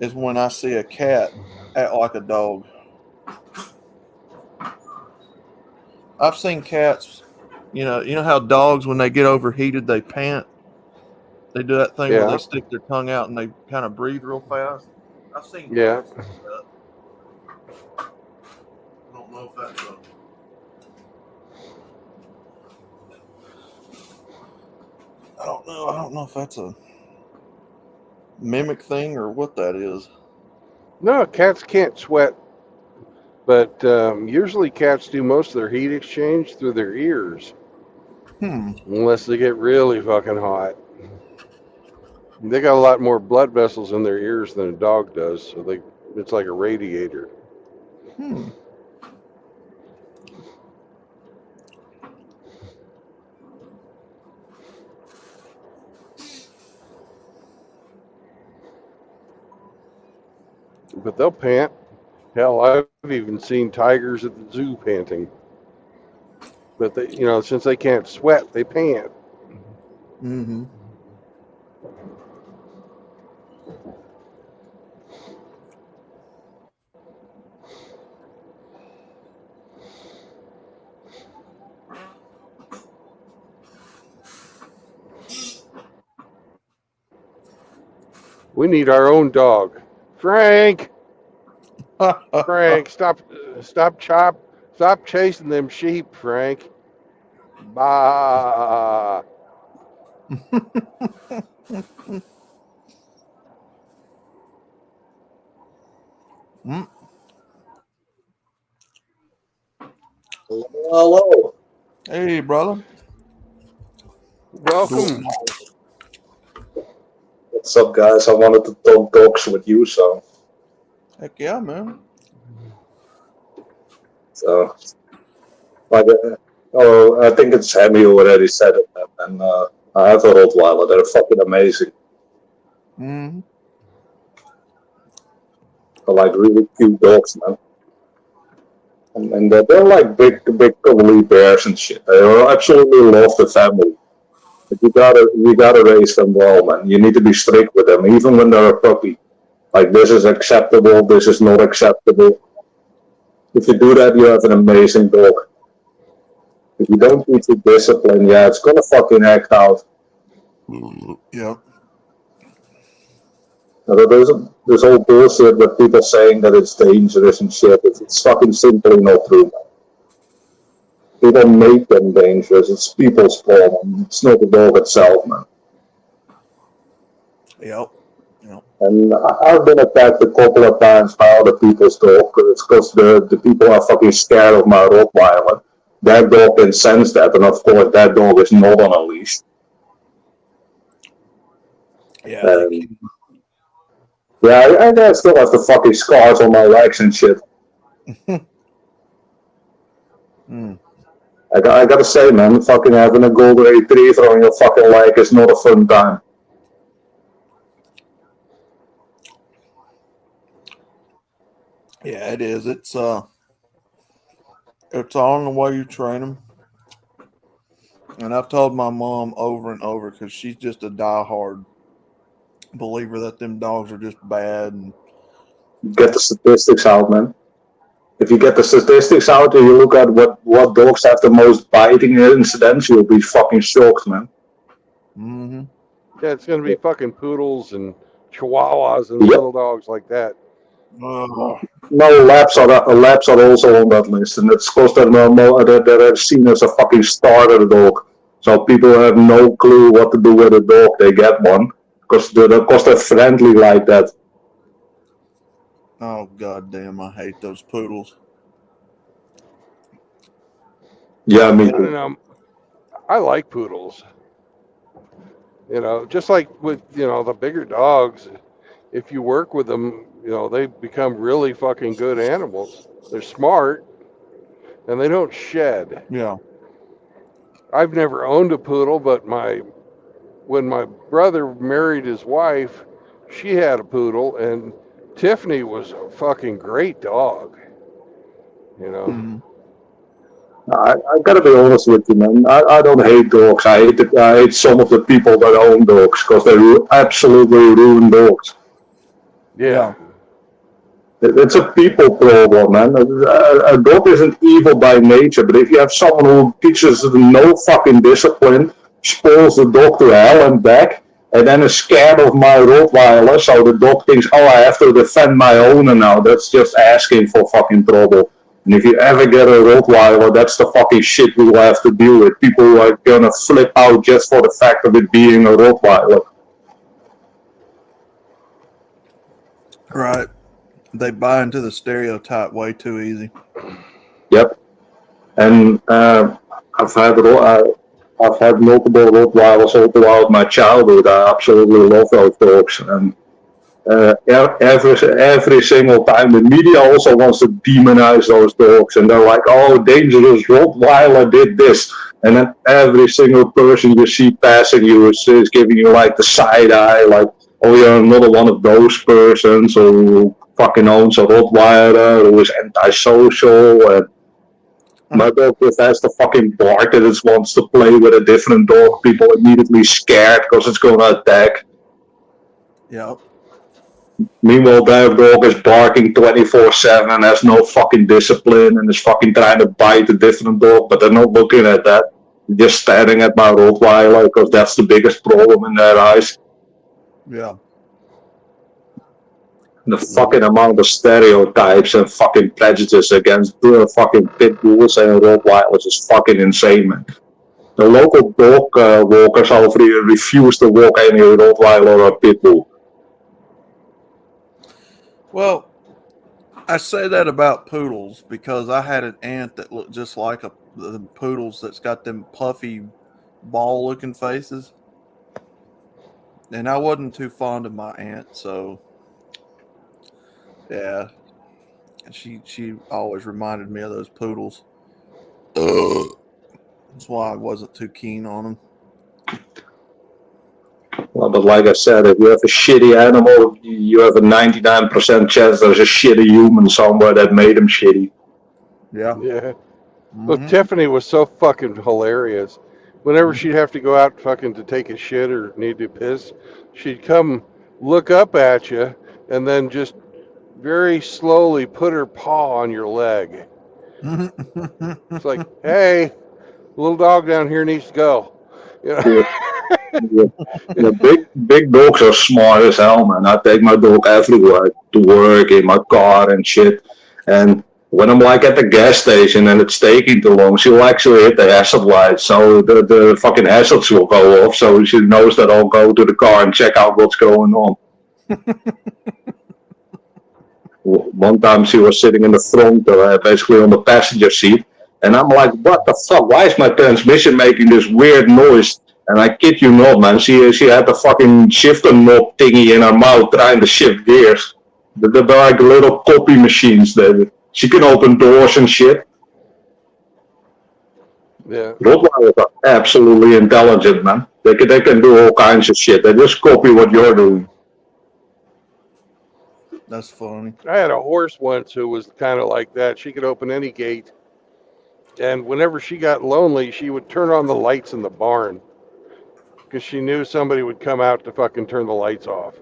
is when I see a cat act like a dog. I've seen cats, you know how dogs, when they get overheated, they pant. They do that thing where they Yeah, stick their tongue out and they kind of breathe real fast. I've seen yeah. cats do that. I don't know if that's a I don't know. I don't know if that's a mimic thing or what that is. No, cats can't sweat, but usually cats do most of their heat exchange through their ears, Hmm. unless they get really fucking hot. They got a lot more blood vessels in their ears than a dog does, so it's like a radiator. Hmm. But they'll pant. Hell, I've even seen tigers at the zoo panting. But since they can't sweat, they pant. Mm-hmm. We need our own dog. Frank, Frank, stop chasing them sheep, Frank. Bah. Mm. Hello. Hey, brother. Welcome. What's up, guys? I wanted to talk dogs with you, Heck yeah, man. so like, oh, I think it's Hammy who already said it, and I have a Rottweiler. They're fucking amazing. Mm. They're like really cute dogs, man. And they're like big cuddly bears and shit. They absolutely love the family. But you gotta raise them well, man. You need to be strict with them, even when they're a puppy. Like, this is acceptable. This is not acceptable. If you do that, you have an amazing dog. If you don't teach it discipline, yeah, it's gonna fucking act out. Yep. There's all bullshit with people saying that it's dangerous and shit. It's fucking simply not true. People make them dangerous. It's people's problem. It's not the dog itself, man. Yep. Yep. And I've been attacked a couple of times by other people's dog. It's because the people are fucking scared of my Rottweiler. That dog can sense that, and of course that dog is not on a leash. Yeah, they And can. yeah, I still have the fucking scars on my legs and shit. Mm. I gotta say, man, fucking having a golden retriever on your fucking leg is not a fun time. Yeah, it is. It's all in the way you train them. And I've told my mom over and over, because she's just a diehard believer that them dogs are just bad. And Get the statistics out, man. If you get the statistics out and you look at what dogs have the most biting incidents, you'll be fucking shocked, man. Mm-hmm. Yeah, it's going to be fucking poodles and chihuahuas and Yep. little dogs like that. No, labs are also on that list, and it's because they're seen as a fucking starter dog. So people have no clue what to do with a dog. They get one because they're friendly like that. Oh goddamn! I hate those poodles. Yeah, me I don't too. know. I like poodles. You know, just like with, you know, the bigger dogs, if you work with them, you know, they become really fucking good animals. They're smart and they don't shed. Yeah. I've never owned a poodle, but when my brother married his wife, she had a poodle, and Tiffany was a fucking great dog. You know, Mm-hmm. I gotta be honest with you, man. I don't hate dogs. I hate some of the people that own dogs because they absolutely ruin dogs. yeah. It's a people problem, man. A dog isn't evil by nature, but if you have someone who teaches no fucking discipline, spoils the dog to hell and back, and then is scared of my Rottweiler, so the dog thinks, oh, I have to defend my owner now. That's just asking for fucking trouble. And if you ever get a Rottweiler, that's the fucking shit we will have to deal with. People who are gonna flip out just for the fact of it being a Rottweiler. Right. They buy into the stereotype way too easy. Yep. And I've had multiple Rottweilers all throughout my childhood. I absolutely love those dogs. And every single time, the media also wants to demonize those dogs. And they're like, oh, dangerous Rottweiler did this. And then every single person you see passing you is giving you like the side eye, like, oh, you're another one of those persons who fucking owns a Rottweiler, who is antisocial. And my dog just has to fucking bark that it wants to play with a different dog. People immediately scared because it's going to attack. Yep. Meanwhile, their dog is barking 24/7 and has no fucking discipline and is fucking trying to bite a different dog, but they're not looking at that. They're just staring at my Rottweiler because that's the biggest problem in their eyes. Yeah. The fucking amount of stereotypes and fucking prejudice against fucking pit bulls and Rottweilers is fucking insane, man. The local dog walkers over here refuse to walk any Rottweiler or pit bull. Well, I say that about poodles because I had an aunt that looked just like the poodles that's got them puffy, ball-looking faces, and I wasn't too fond of my aunt, so yeah, she always reminded me of those poodles. That's why I wasn't too keen on them. Well, but like I said, if you have a shitty animal, you have a 99% chance there's a shitty human somewhere that made him shitty. Yeah. Yeah. Look, Tiffany was so fucking hilarious. Whenever she'd have to go out fucking to take a shit or need to piss, she'd come look up at you and then just very slowly put her paw on your leg. It's like, hey, little dog down here needs to go. You know? Big dogs are smart as hell, man. I take my dog everywhere to work, in my car and shit. And when I'm like at the gas station and it's taking too long, she'll actually hit the hazard light. So the fucking hazards will go off. So she knows that I'll go to the car and check out what's going on. One time she was sitting in the front, basically on the passenger seat. And I'm like, what the fuck? Why is my transmission making this weird noise? And I kid you not, man, she had the fucking shifter knob thingy in her mouth trying to shift gears. They're like little copy machines. She can open doors and shit. Yeah. Rottweilers are absolutely intelligent, man. They can do all kinds of shit. They just copy what you're doing. That's funny. I had a horse once who was kind of like that. She could open any gate. And whenever she got lonely, she would turn on the lights in the barn. Because she knew somebody would come out to fucking turn the lights off.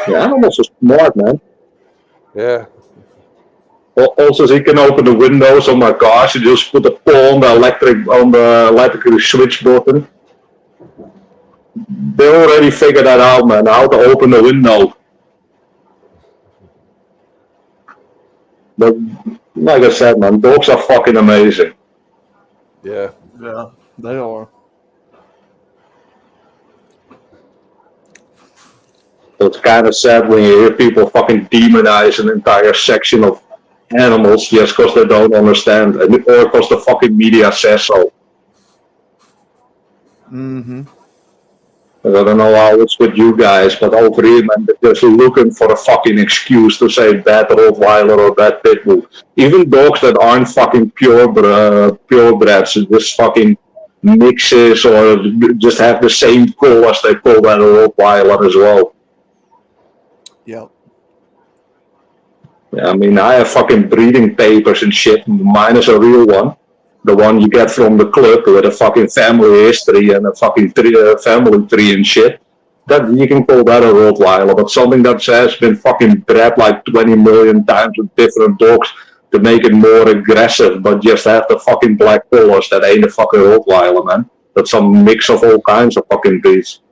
Yeah, animals are smart, man. Yeah. Also, he can open the windows on my car. So just put a pole on the electric switch button. They already figured that out, man. How to open the window. But like I said, man, dogs are fucking amazing. Yeah. Yeah, they are. So it's kind of sad when you hear people fucking demonize an entire section of animals just because they don't understand, or because the fucking media says so. Mm-hmm. I don't know how it's with you guys, but over here, man, they're just looking for a fucking excuse to say bad Rottweiler or bad Pitbull. Even dogs that aren't fucking purebreds, just fucking mixes or just have the same call as they call that a Rottweiler as well. Yep. Yeah, I mean, I have fucking breeding papers and shit. Mine is a real one. The one you get from the club with a fucking family history and a fucking family tree and shit. That you can call that a Rottweiler, but something that has been fucking bred like 20 million times with different dogs to make it more aggressive, but just have the fucking black collars, that ain't a fucking Rottweiler, man. That's some mix of all kinds of fucking breeds.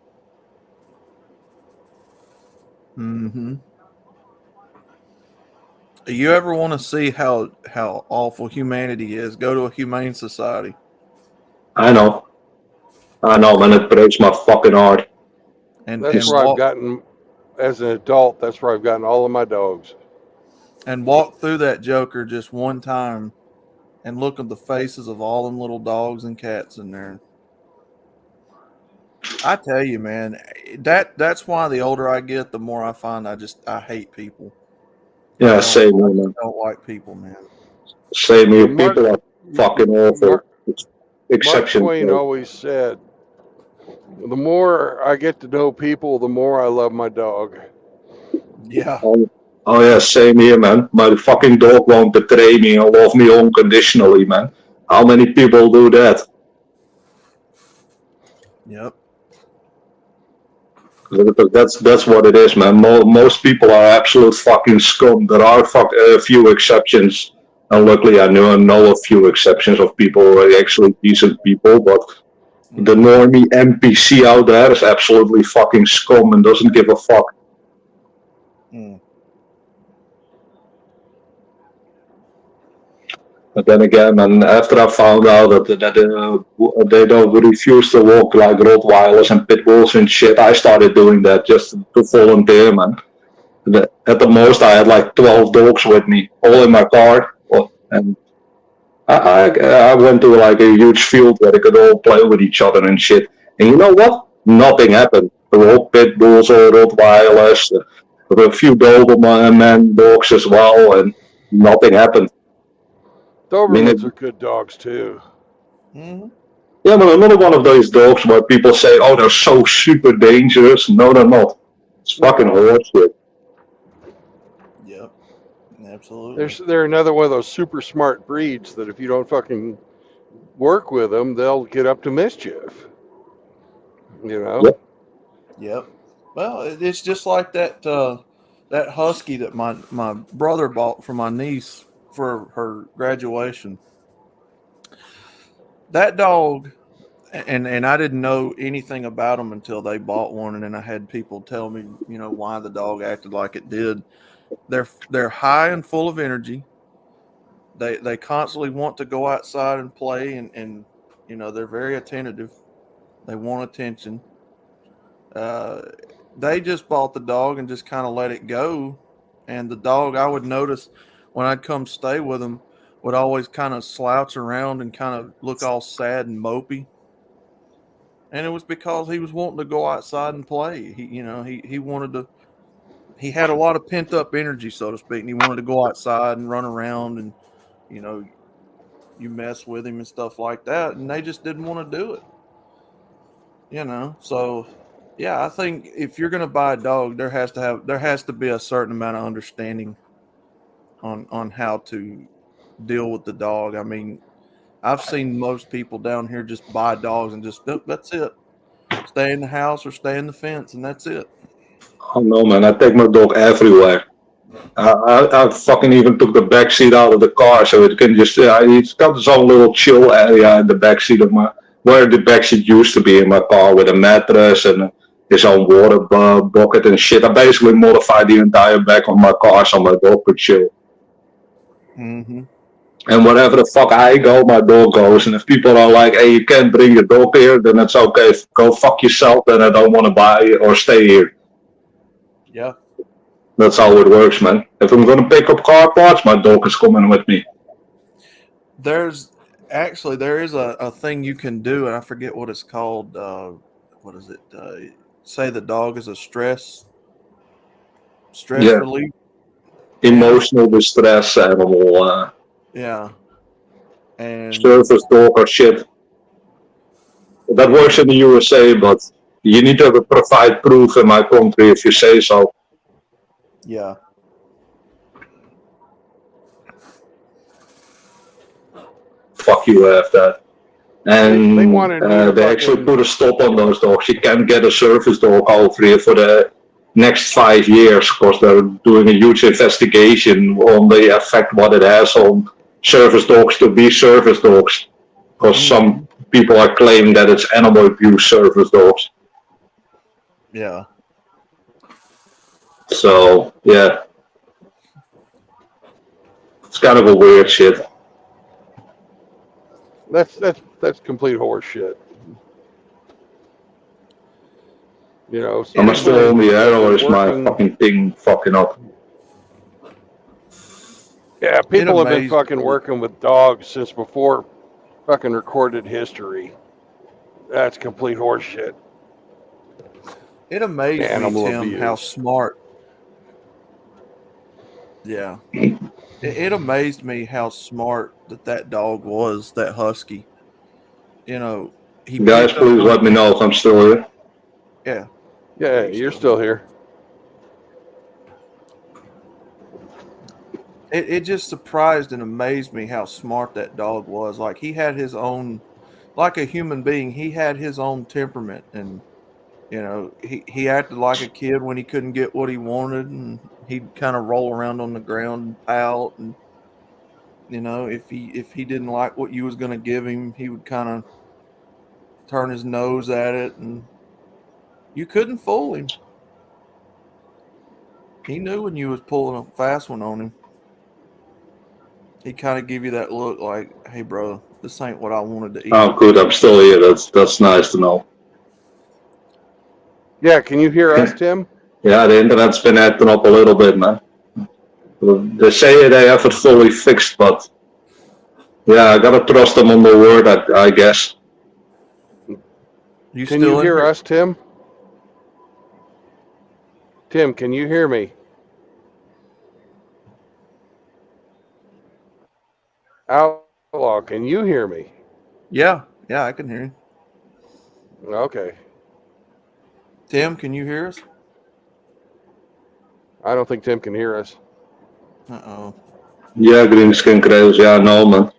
Mm-hmm. You ever want to see how awful humanity is? Go to a humane society. I know, man. It breaks my fucking heart. And That's where I've gotten, as an adult, that's where I've gotten all of my dogs. And walk through that joker just one time and look at the faces of all them little dogs and cats in there. I tell you, man, that's why the older I get, the more I find I hate people. Yeah, same here, man. I don't like people, man. Same here. People are fucking awful. Exception. Mark Twain always said, the more I get to know people, the more I love my dog. Yeah. Oh yeah, same here, man. My fucking dog won't betray me and love me unconditionally, man. How many people do that? Yep. That's what it is, man. Most people are absolute fucking scum. There are a few exceptions, and luckily I know a few exceptions of people who are actually decent people, but the normie NPC out there is absolutely fucking scum and doesn't give a fuck. Mm. But then again, and after I found out that they don't refuse to walk like Rottweilers and pit bulls and shit, I started doing that just to volunteer, man. At the most, I had like 12 dogs with me, all in my car, and I went to like a huge field where they could all play with each other and shit. And you know what? Nothing happened. There were all pit bulls or Rottweilers. There were a few Doberman dogs as well, and nothing happened. Dobermans are good dogs too. Mm-hmm. Yeah, but I'm not one of those dogs where people say, "Oh, they're so super dangerous." No, they're not. It's fucking horseshit. Yep. Absolutely. They're another one of those super smart breeds that if you don't fucking work with them, they'll get up to mischief. You know. Yep. Well, it's just like that that husky that my brother bought for my niece for her graduation. That dog, and I didn't know anything about them until they bought one, and then I had people tell me, why the dog acted like it did. They're high and full of energy. They constantly want to go outside and play, and they're very attentive. They want attention. They just bought the dog and just kind of let it go. And the dog, I would notice when I'd come stay with him, would always kind of slouch around and kind of look all sad and mopey. And it was because he was wanting to go outside and play. He wanted to. He had a lot of pent up energy, so to speak, and he wanted to go outside and run around, and you mess with him and stuff like that, and they just didn't want to do it. So yeah, I think if you're going to buy a dog, there has to be a certain amount of understanding on how to deal with the dog. I mean, I've seen most people down here just buy dogs and just that's it. Stay in the house or stay in the fence, and that's it. Oh no, man! I take my dog everywhere. I fucking even took the back seat out of the car so it can just. It's got its own little chill area in the back seat of my where the back seat used to be in my car with a mattress and his own water bucket and shit. I basically modified the entire back of my car so my dog could chill. Mm-hmm. And wherever the fuck I go, my dog goes. And if people are like, "Hey, you can't bring your dog here," then it's okay. Go fuck yourself. Then I don't want to buy or stay here. Yeah. That's how it works, man. If I'm gonna pick up car parts, my dog is coming with me. There is a thing you can do, and I forget what it's called. What is it? Say the dog is a stress Yeah. relief. Emotional distress animal. Yeah. And Service dog or shit. That works in the USA, but you need to provide proof in my country if you say so. yeah. Fuck you have that. And They wanted me to they actually fucking- put a stop on those dogs. You can't get a service dog over here for the next 5 years because they're doing a huge investigation on the effect what it has on service dogs to be service dogs. Because some people are claiming that it's animal abuse service dogs. Yeah. So yeah, it's kind of a weird shit. That's complete horse shit. You know, Am I still on the air or is my working- fucking thing fucking up? Yeah, people have been amazed fucking me. working with dogs since before fucking recorded history. That's complete horse shit. It amazed Animal me, Tim, abuse. how smart. Yeah. It amazed me how smart that dog was, that husky. You know, he Guys, picked up please on- let me know if I'm still here. Yeah. Yeah, you're still here. It just surprised and amazed me how smart that dog was. Like he had his own, like a human being, he had his own temperament, and you know he acted like a kid when he couldn't get what he wanted, and he'd kind of roll around on the ground and pout, and you know if he didn't like what you was going to give him, he would kind of turn his nose at it, and you couldn't fool him. He knew when you was pulling a fast one on him. He kind of give you that look like, "Hey, bro, this ain't what I wanted to eat." Oh, good. I'm still here. That's nice to know. Yeah, can you hear us, Tim? Yeah, the internet's been acting up a little bit, man. They say they have it fully fixed, but yeah, I gotta trust them on the word, I guess. You Can still you in hear here? us, Tim? Tim, can you hear me? Outlaw, can you hear me? Yeah, I can hear you. Okay. Tim, can you hear us? I don't think Tim can hear us. Uh-oh. Yeah, green skin cradles. Yeah, no, man.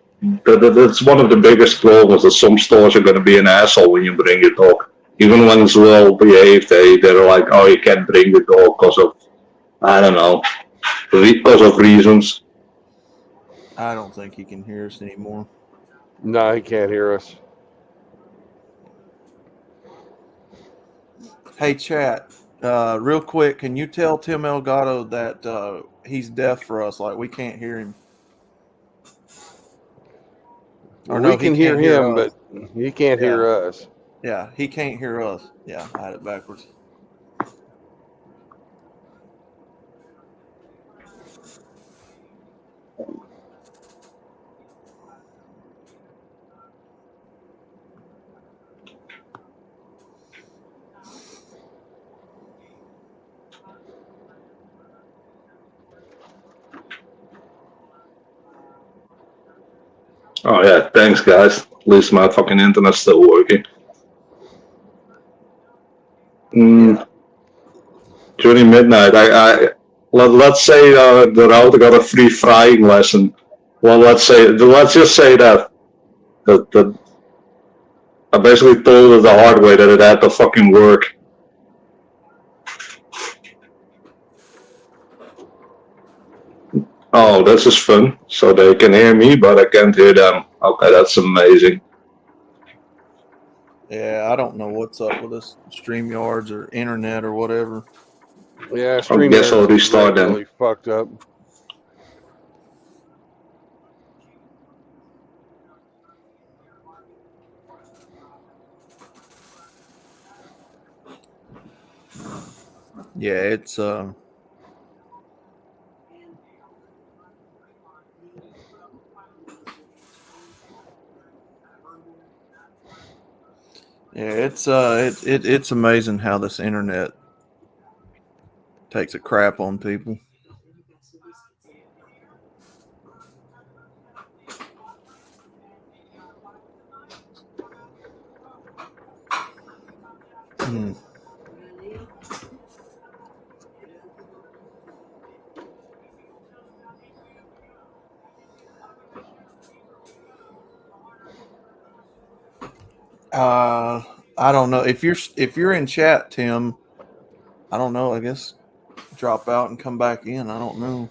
That's one of the biggest problems. That some stores are gonna be an asshole when you bring your dog. Even when it's well behaved, they're like, "Oh, you can't bring your dog because of, I don't know, because of reasons." I don't think he can hear us anymore. No, he can't hear us. Hey, chat, real quick, can you tell Tim Elgato that he's deaf for us? Like, we can't hear him. Or no, We can he hear can't hear him, us. but he can't hear us. Yeah, he can't hear us. Yeah, I had it backwards. Oh yeah, thanks guys. At least my fucking internet's still working. During midnight, let's say the router got a free frying lesson. Well, let's just say that I basically told it the hard way that it had to fucking work. Oh, this is fun. So they can hear me, but I can't hear them. Okay, that's amazing. Yeah, I don't know what's up with this StreamYards or internet or whatever. Yeah, I guess I'll StreamYards is restart then. regularly fucked up. Yeah, it's it's amazing how this internet takes a crap on people. Hmm. I don't know if you're in chat, Tim. I don't know. I guess drop out and come back in. I don't know.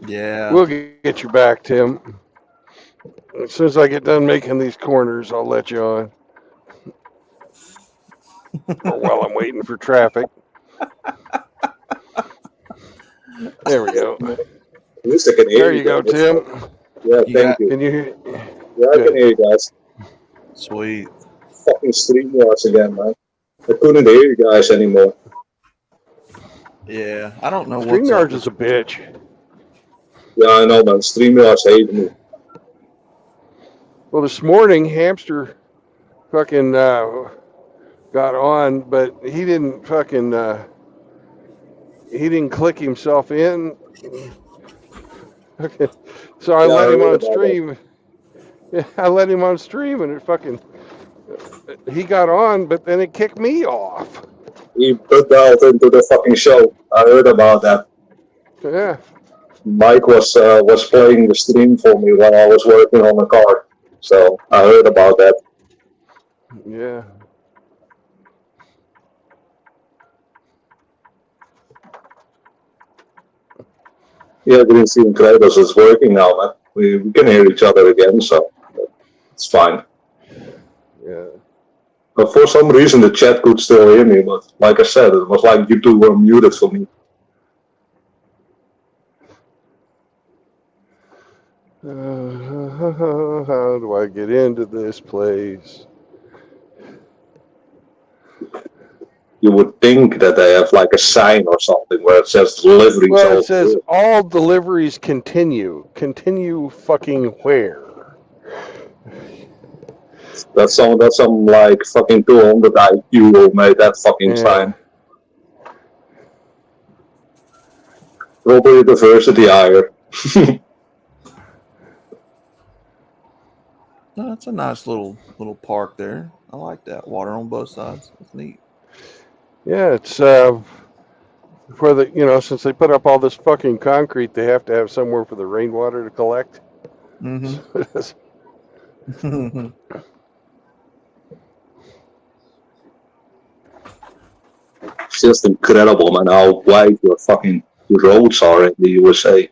Yeah. We'll get you back, Tim. As soon as I get done making these corners, I'll let you on. Or while I'm waiting for traffic. There we go. At least I can hear There you go, guys. Tim. Yeah, You thank you. Can you hear? Yeah, I can Good. hear you guys. Sweet. Fucking StreamYards again, man. I couldn't hear you guys anymore. Yeah, I don't know what's up. StreamYards is a bitch. Yeah, I know, man. StreamYards hate me. Well, this morning, Hamster fucking got on, but he didn't fucking he didn't click himself in. Okay. So I Yeah, let I him heard on about stream. Yeah, I let him on stream, and it fucking he got on, but then it kicked me off. He put out into the fucking show. I heard about that. Yeah. Mike was playing the stream for me while I was working on the car. So I heard about that. Yeah. Yeah, Green Screen Kratos is working now, man. We can hear each other again, so it's fine. Yeah. But for some reason the chat could still hear me, but like I said, it was like you two were muted for me. How do I get into this place? You would think that they have like a sign or something where it says deliveries. Well, it says all deliveries continue. Continue fucking where? That's some like fucking 200 IQ who made that fucking sign. Probably diversity higher. No, that's a nice little park there. I like that. Water on both sides. It's neat. Yeah, it's for the since they put up all this fucking concrete, they have to have somewhere for the rainwater to collect. Mm-hmm. It's just incredible, man, how wide your fucking roads are in the USA.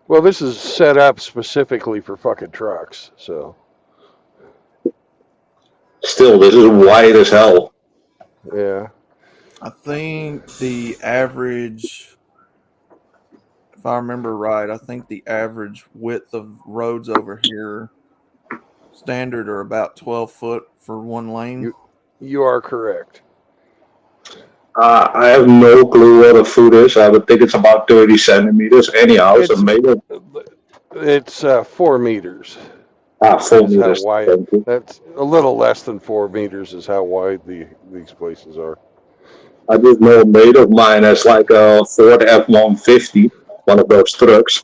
Well, this is set up specifically for fucking trucks, so. Still, this is wide as hell. Yeah. I think the average, if I remember right, I think the average width of roads over here standard are about 12 foot for one lane. You are correct. I have no clue what a foot is. I would think it's about 30 centimeters. Anyhow, it's made of. It's 4 meters. 4 is how meters. wide. Thank you. That's a little less than 4 meters is how wide these places are. I just know a mate of mine has like a Ford F-150, one of those trucks.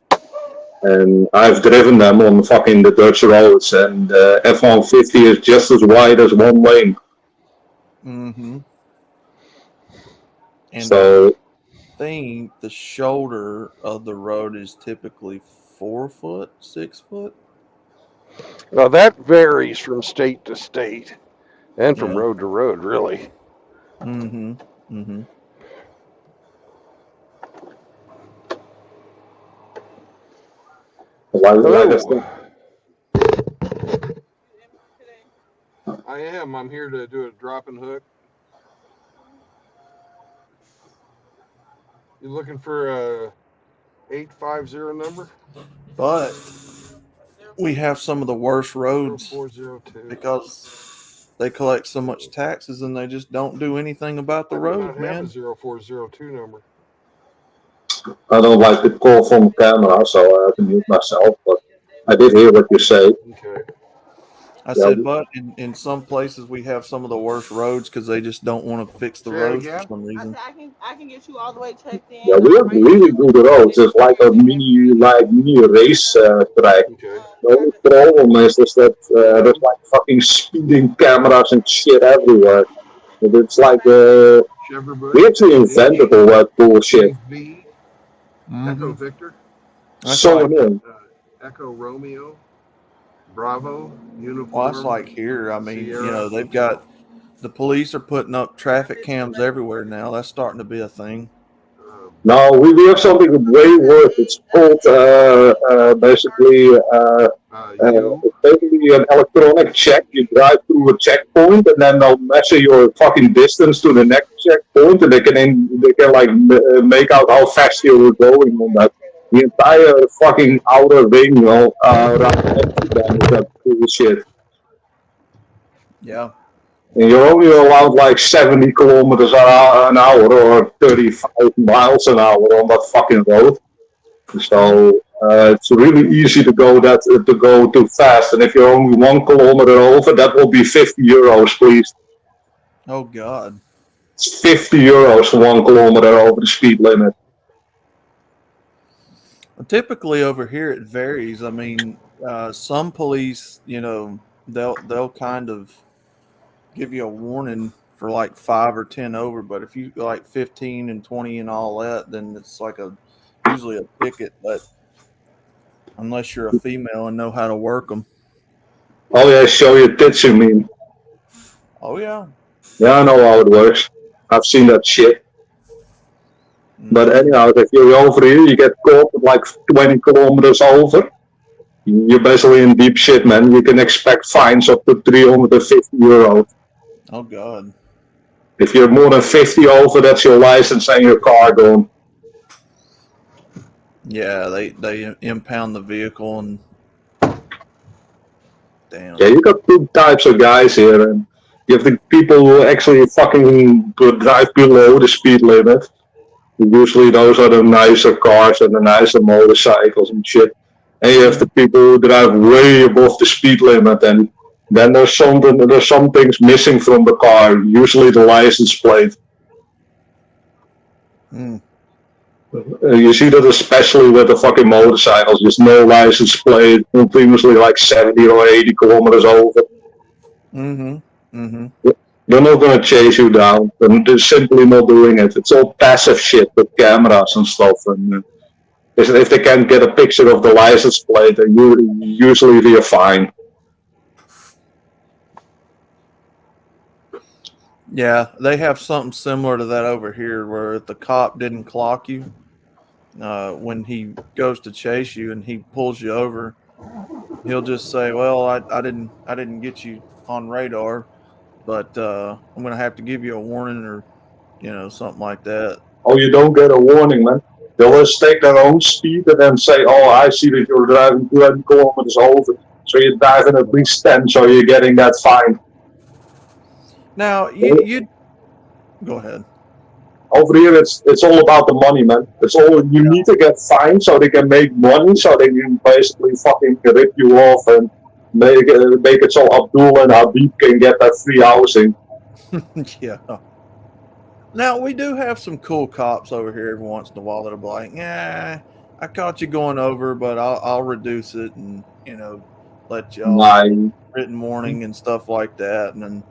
And I've driven them on fucking the Dutch roads, and F-150 is just as wide as one lane. Mm-hmm. And So I think the shoulder of the road is typically 4 foot, 6 foot. Now that varies from state to state and from Yeah. road to road, really. Mm-hmm. Mm-hmm. like I said, I am. I'm here to do a drop and hook. You looking for a 850 number? But we have some of the worst roads 0402. because they collect so much taxes and they just don't do anything about the I do not road, have a man. 0402 number. I don't like the call from camera, so I have to mute myself. But I did hear what you say. Okay. I Yeah, said, but in some places we have some of the worst roads because they just don't want to fix the Say it roads for again? some I reason. said I can get you all the way checked in. yeah, we have really good roads. It's like a mini race track. Okay. The only problem is that there's like fucking speeding cameras and shit everywhere. And it's like Chevrolet Bush. we actually invented all that bullshit. Steve B. Mm-hmm. Echo Victor. That's So like annoying. Echo Romeo. Bravo. Uniform. well, that's like here. I mean, Sierra. you know, they've got the police are putting up traffic cams everywhere now. That's starting to be a thing. Now we have something way worse. It's called basically You. basically an electronic check. You drive through a checkpoint, and then they'll measure your fucking distance to the next checkpoint, and they can like make out how fast you were going on that. The entire fucking outer ring around Amsterdam is that bullshit. Yeah. And you're only allowed like 70 kilometers an hour or 35 miles an hour on that fucking road. So it's really easy to go too fast. And if you're only 1 kilometer over, that will be 50 euros, please. Oh God. It's 50 euros for 1 kilometer over the speed limit. Well, typically over here it varies. I mean, some police, you know, they'll kind of give you a warning for like 5 or 10 over, but if you go like 15 and 20 and all that, then it's like usually a ticket. But unless you're a female and know how to work them. Oh yeah, show your tits, you mean? Oh yeah. Yeah, I know how it works. I've seen that shit. But anyhow, if you're over here, you get caught at like 20 kilometers over. You're basically in deep shit, man. You can expect fines up to 350 euros. Oh God. If you're more than 50 over, that's your license and your car gone. Yeah, they impound the vehicle and damn. Yeah, you got two types of guys here, and you have the people who actually fucking drive below the speed limit. Usually those are the nicer cars and the nicer motorcycles and shit. And you have the people who drive way above the speed limit, and then there's some things missing from the car, usually the license plate. You see that especially with the fucking motorcycles, there's no license plate, continuously like 70 or 80 kilometers over. They're not going to chase you down. They're simply not doing it. It's all passive shit with cameras and stuff. And if they can't get a picture of the license plate, then usually they're fine. Yeah, they have something similar to that over here, where if the cop didn't clock you when he goes to chase you and he pulls you over, he'll just say, "Well, I didn't get you on radar, but I'm gonna have to give you a warning," or something like that. Oh, you don't get a warning, man. They'll just take their own speed and then say, "Oh, I see that you're driving 20 kilometers over, so you're driving at least 10, so you're getting that fine." Now, you go ahead. Over here, it's all about the money, man. It's all you need to get fined so they can make money, so they can basically fucking rip you off and make it so Abdul and Habib can get that free housing. Yeah. Now we do have some cool cops over here every once in a while that'll be like, "Yeah, I caught you going over, but I'll reduce it and let y'all My, written warning and stuff like that." And then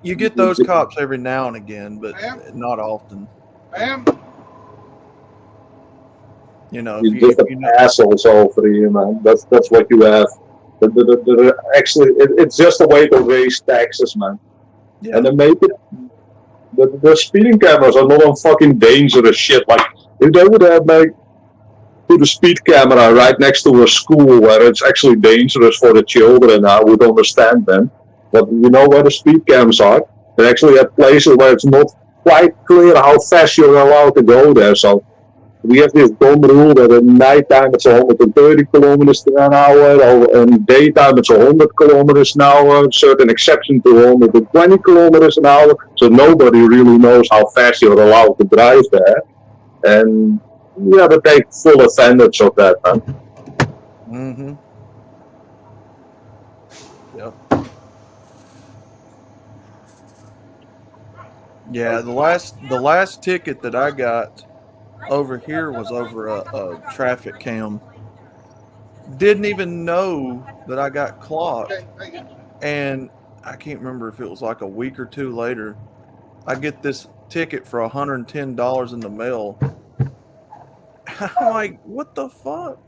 you get those cops every now and again, but not often. Ma'am? you just have If you know, assholes over here, man. That's what you have. Actually, it's just a way to raise taxes, man. yeah, And then make it. The speeding cameras are not on fucking dangerous shit. Like if they would have like put a speed camera right next to a school where it's actually dangerous for the children, I would understand them. But you know where the speed cams are? They're actually at places where it's not quite clear how fast you're allowed to go there. So we have this dumb rule that at nighttime it's 130 kilometers an hour, or in daytime it's 100 kilometers an hour, certain exception to 120 kilometers an hour, so nobody really knows how fast you're allowed to drive there. And we have to take full advantage of that, man. mm-hmm, yep, yeah. The last ticket that I got over here was over a traffic cam. Didn't even know that I got clocked, Okay, thank you. and I can't remember if it was like a week or two later. I get this ticket for $110 in the mail. I'm like, what the fuck?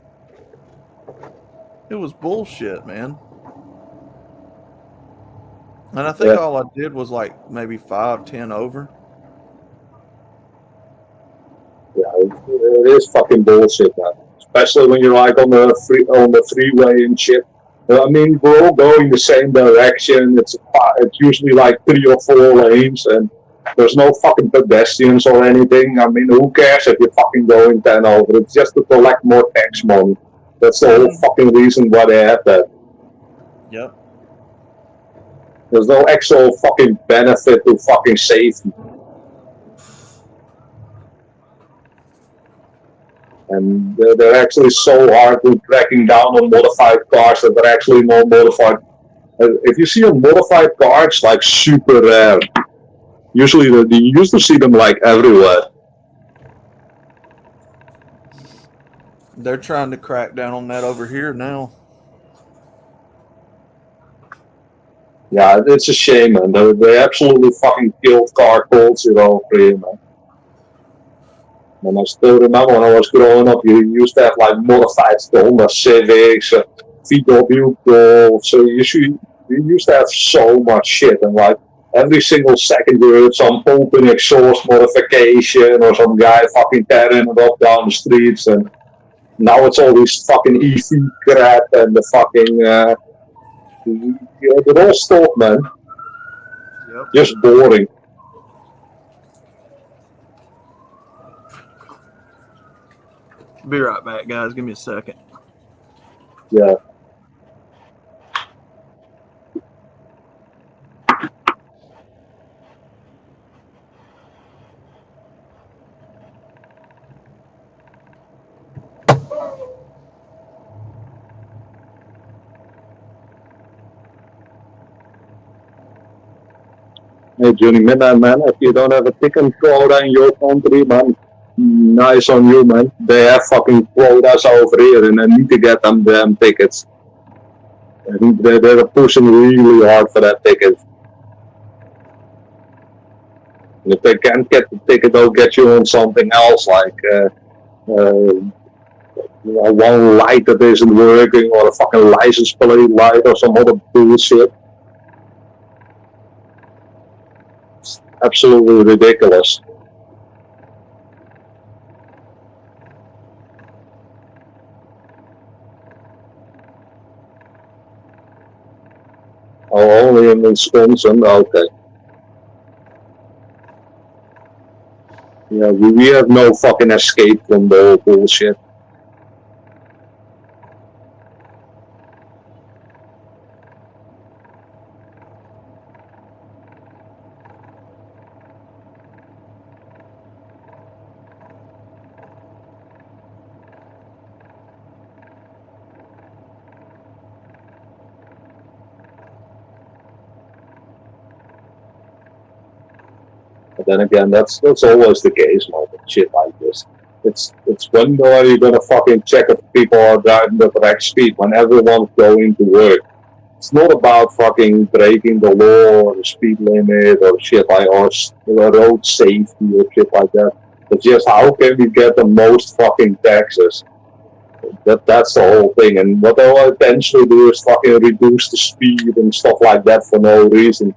It was bullshit, man. And I think Yeah, all I did was like maybe 5, 10 over. yeah, it is fucking bullshit, man. Especially when you're like on the freeway and shit. I mean, we're all going the same direction. It's usually like 3 or 4 lanes, and there's no fucking pedestrians or anything. I mean, who cares if you're fucking going 10 over? It's just to collect more tax money. That's the whole fucking reason why they have that. Yep. There's no actual fucking benefit to fucking safety. And they're actually so hard to cracking down on modified cars that they're actually not modified. If you see a modified car, it's like super rare. Usually, you used to see them like everywhere. They're trying to crack down on that over here now. Yeah, it's a shame, man. They absolutely fucking killed car culture over here, man. And I still remember when I was growing up, you used to have like modified Honda Civics, VW Golf. So you used to have so much shit, and like every single second you heard some open exhaust modification or some guy fucking tearing it up down the streets. And now it's all this fucking EV crap and the fucking it all stopped, man. Yep. Just boring. Be right back, guys. Give me a second. Yeah. Hey, Johnny Midnight, man, if you don't have a ticket quota in your country, man, nice on you, man. They have fucking quotas over here, and I need to get them damn tickets. I think they're pushing really hard for that ticket. And if they can't get the ticket, they'll get you on something else, like one light that isn't working, or a fucking license plate light, or some other bullshit. It's absolutely ridiculous. Oh, only in Wisconsin? Okay. Yeah, we have no fucking escape from the whole bullshit. But then again, that's always the case, man, with shit like this. It's when are you gonna fucking check if people are driving the correct speed when everyone's going to work? It's not about fucking breaking the law or the speed limit or shit like or road safety or shit like that. It's just how can we get the most fucking taxes? That's the whole thing. And what they'll eventually do is fucking reduce the speed and stuff like that for no reason.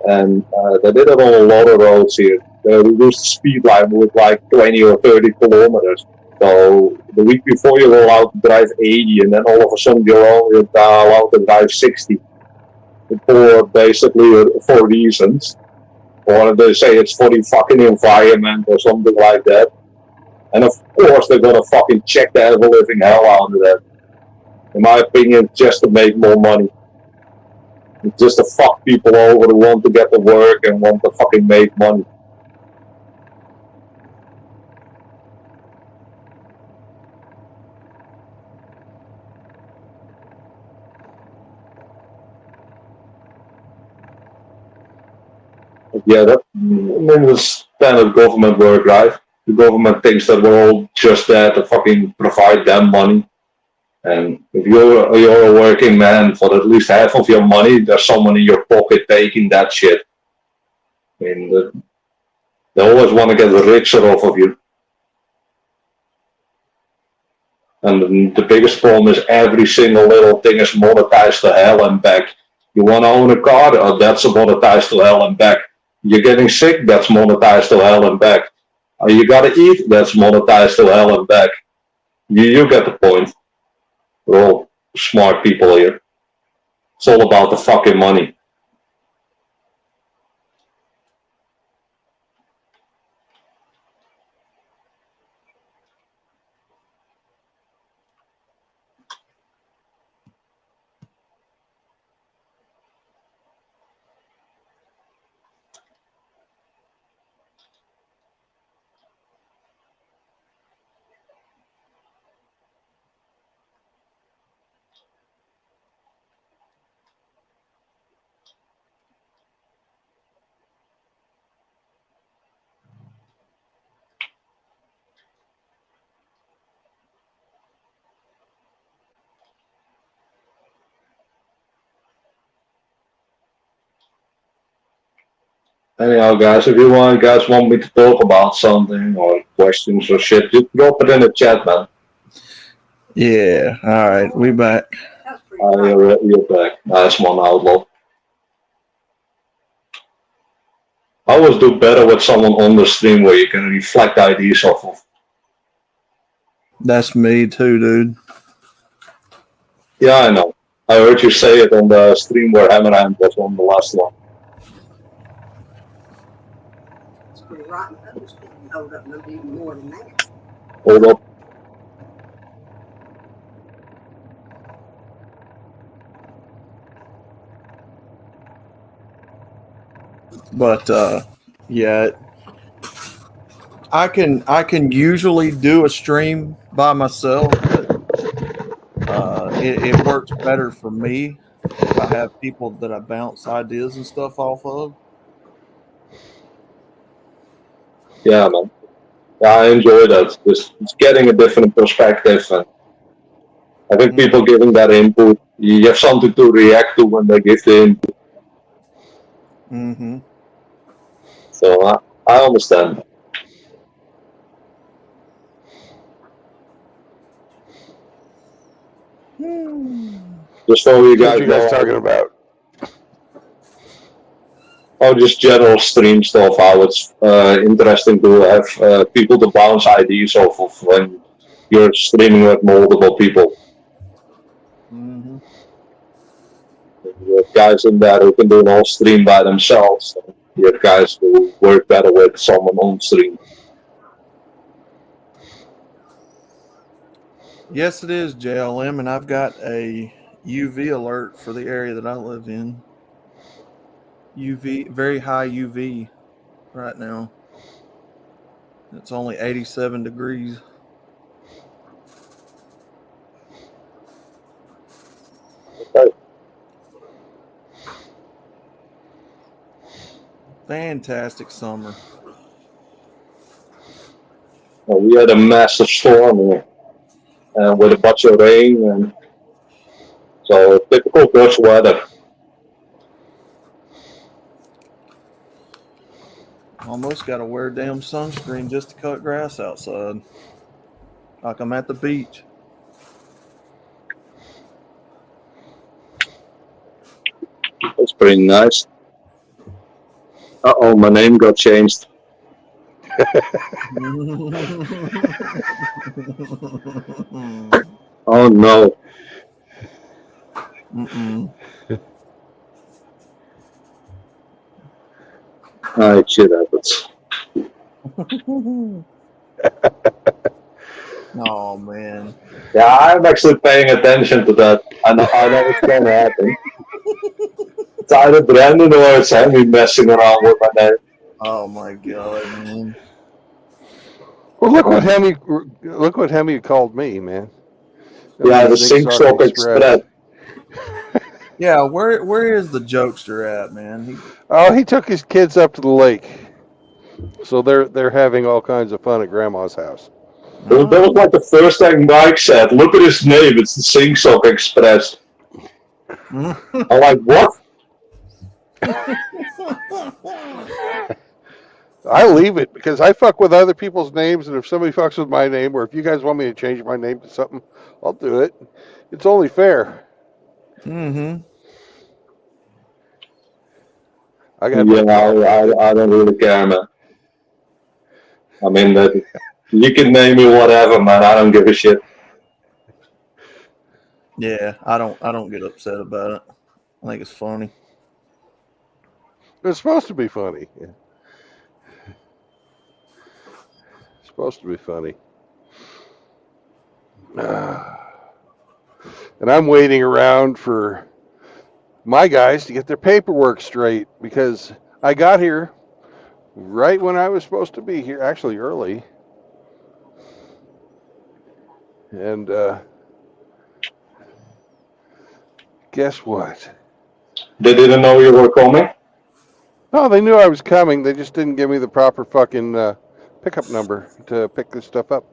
And they did it on a lot of roads here. They reduced the speed limit with like 20 or 30 kilometers. So the week before you were allowed to drive 80, and then all of a sudden you're only allowed to drive 60 for basically for reasons. Or they say it's for the fucking environment or something like that. And of course they're gonna fucking check the ever living hell out of that. In my opinion, just to make more money. Just to fuck people over who want to get to work and want to fucking make money. But yeah, that's standard government work, right? The government thinks that we're all just there to fucking provide them money. And if you're a working man, for at least half of your money, there's someone in your pocket taking that shit. I mean, they always want to get richer off of you. And the biggest problem is every single little thing is monetized to hell and back. You want to own a car? Oh, that's monetized to hell and back. You're getting sick? That's monetized to hell and back. You gotta eat? That's monetized to hell and back. You get the point. We're all smart people here. It's all about the fucking money. Anyhow, guys, if you guys want me to talk about something or questions or shit, just drop it in the chat, man. Yeah. All right. We back. You're back. Nice one, Outlaw. I always do better with someone on the stream where you can reflect ideas off of. That's me too, dude. Yeah, I know. I heard you say it on the stream where Hammerhand was on the last one. Hold up. But yeah, I can usually do a stream by myself, but it works better for me if I have people that I bounce ideas and stuff off of. Yeah, man. Yeah, I enjoy that. Just getting a different perspective, and I think people giving that input, you have something to react to when they give the input. Mm-hmm. So I understand. Just so you What guys you guys know, talking about? just general stream stuff, how it's interesting to have people to bounce ideas off of when you're streaming with multiple people. Mm-hmm. You have guys in there who can do an whole stream by themselves. You have guys who work better with someone on stream. Yes, it is JLM, and I've got a UV alert for the area that I live in. UV, very high UV right now. It's only 87 degrees. Okay. Fantastic summer. Well, we had a massive storm here, with a bunch of rain, and so typical Dutch weather. Almost got to wear damn sunscreen just to cut grass outside. Like I'm at the beach. That's pretty nice. Uh-oh, my name got changed. Oh no. Shit happens. Oh man. Yeah, I'm actually paying attention to that. I know what's going to happen. It's either Brandon or it's Henry messing around with my name. Oh my god, man. Well, look what Hemi called me, man. Yeah, the Sink Sock Express. Yeah, where is the jokester at, man? He took his kids up to the lake, so they're having all kinds of fun at Grandma's house. That was like the first thing Mike said. Look at his name. It's the Sink Sock Express. I'm like, what? I leave it because I fuck with other people's names, and if somebody fucks with my name, or if you guys want me to change my name to something, I'll do it. It's only fair. Mm-hmm. I don't really care, man. I mean, you can name me whatever, man. I don't give a shit. Yeah, I don't get upset about it. I think it's funny. It's supposed to be funny. Yeah. It's supposed to be funny. And I'm waiting around for my guys to get their paperwork straight because I got here right when I was supposed to be here, actually early. And guess what? They didn't know you were coming? No, they knew I was coming. They just didn't give me the proper fucking pickup number to pick this stuff up.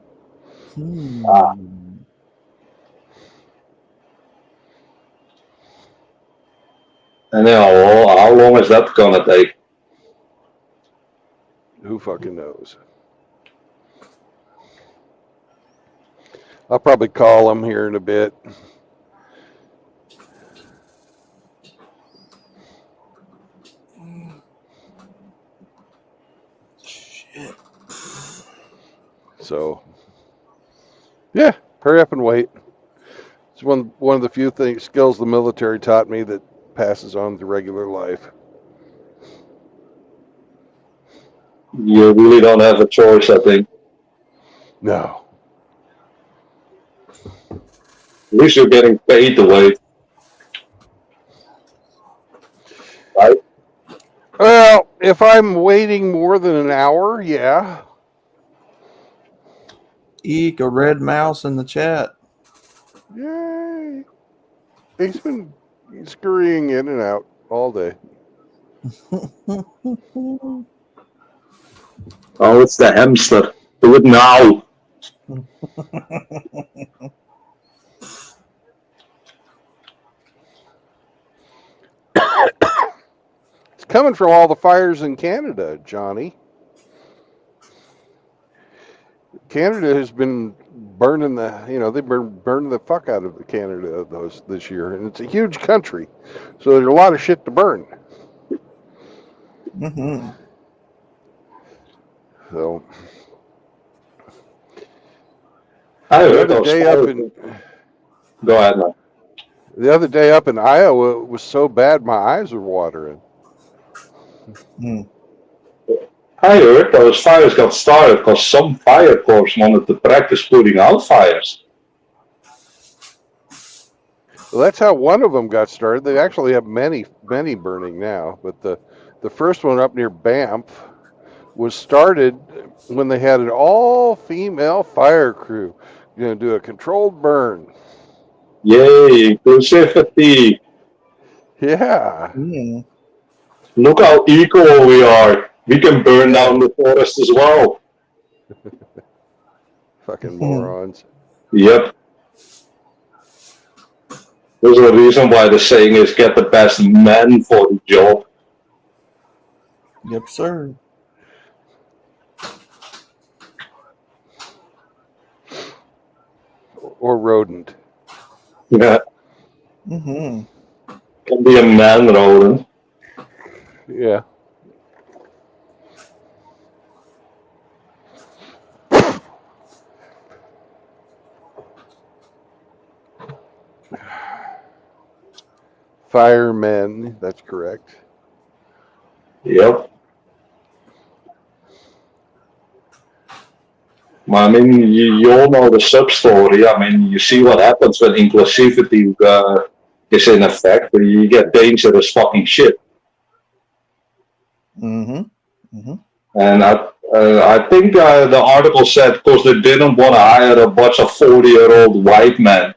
And how long is that gonna take? Who fucking knows? I'll probably call them here in a bit. Shit. So, yeah, hurry up and wait. It's one of the few skills the military taught me that passes on to regular life. You really don't have a choice, I think. No. At least you're getting paid to wait. Right? Well, if I'm waiting more than an hour, yeah. Eek, a red mouse in the chat. Yay. He's been scurrying in and out all day. Oh, it's the hamster. Do it now. It's coming from all the fires in Canada, Johnny. Canada has been burning they've been burning the fuck out of Canada this year, and it's a huge country, so there's a lot of shit to burn. Mm-hmm. So The other day up in Iowa, it was so bad my eyes were watering. I heard those fires got started because some fire corps wanted to practice putting out fires. Well, that's how one of them got started. They actually have many burning now, but the first one up near Banff was started when they had an all-female fire crew going to do a controlled burn. Yay, inclusivity. Yeah. Look how equal we are. We can burn down the forest as well. Fucking morons. Yep. There's a reason why the saying is get the best men for the job. Yep, sir. Or rodent. Yeah. Mm-hmm. Can be a man rodent. Yeah. Firemen, that's correct. Yep. I mean, you all know the sub story. I mean, you see what happens when inclusivity is in effect. You get dangerous fucking shit. Mm-hmm. Mm-hmm. And I think the article said because they didn't want to hire a bunch of 40-year-old white men.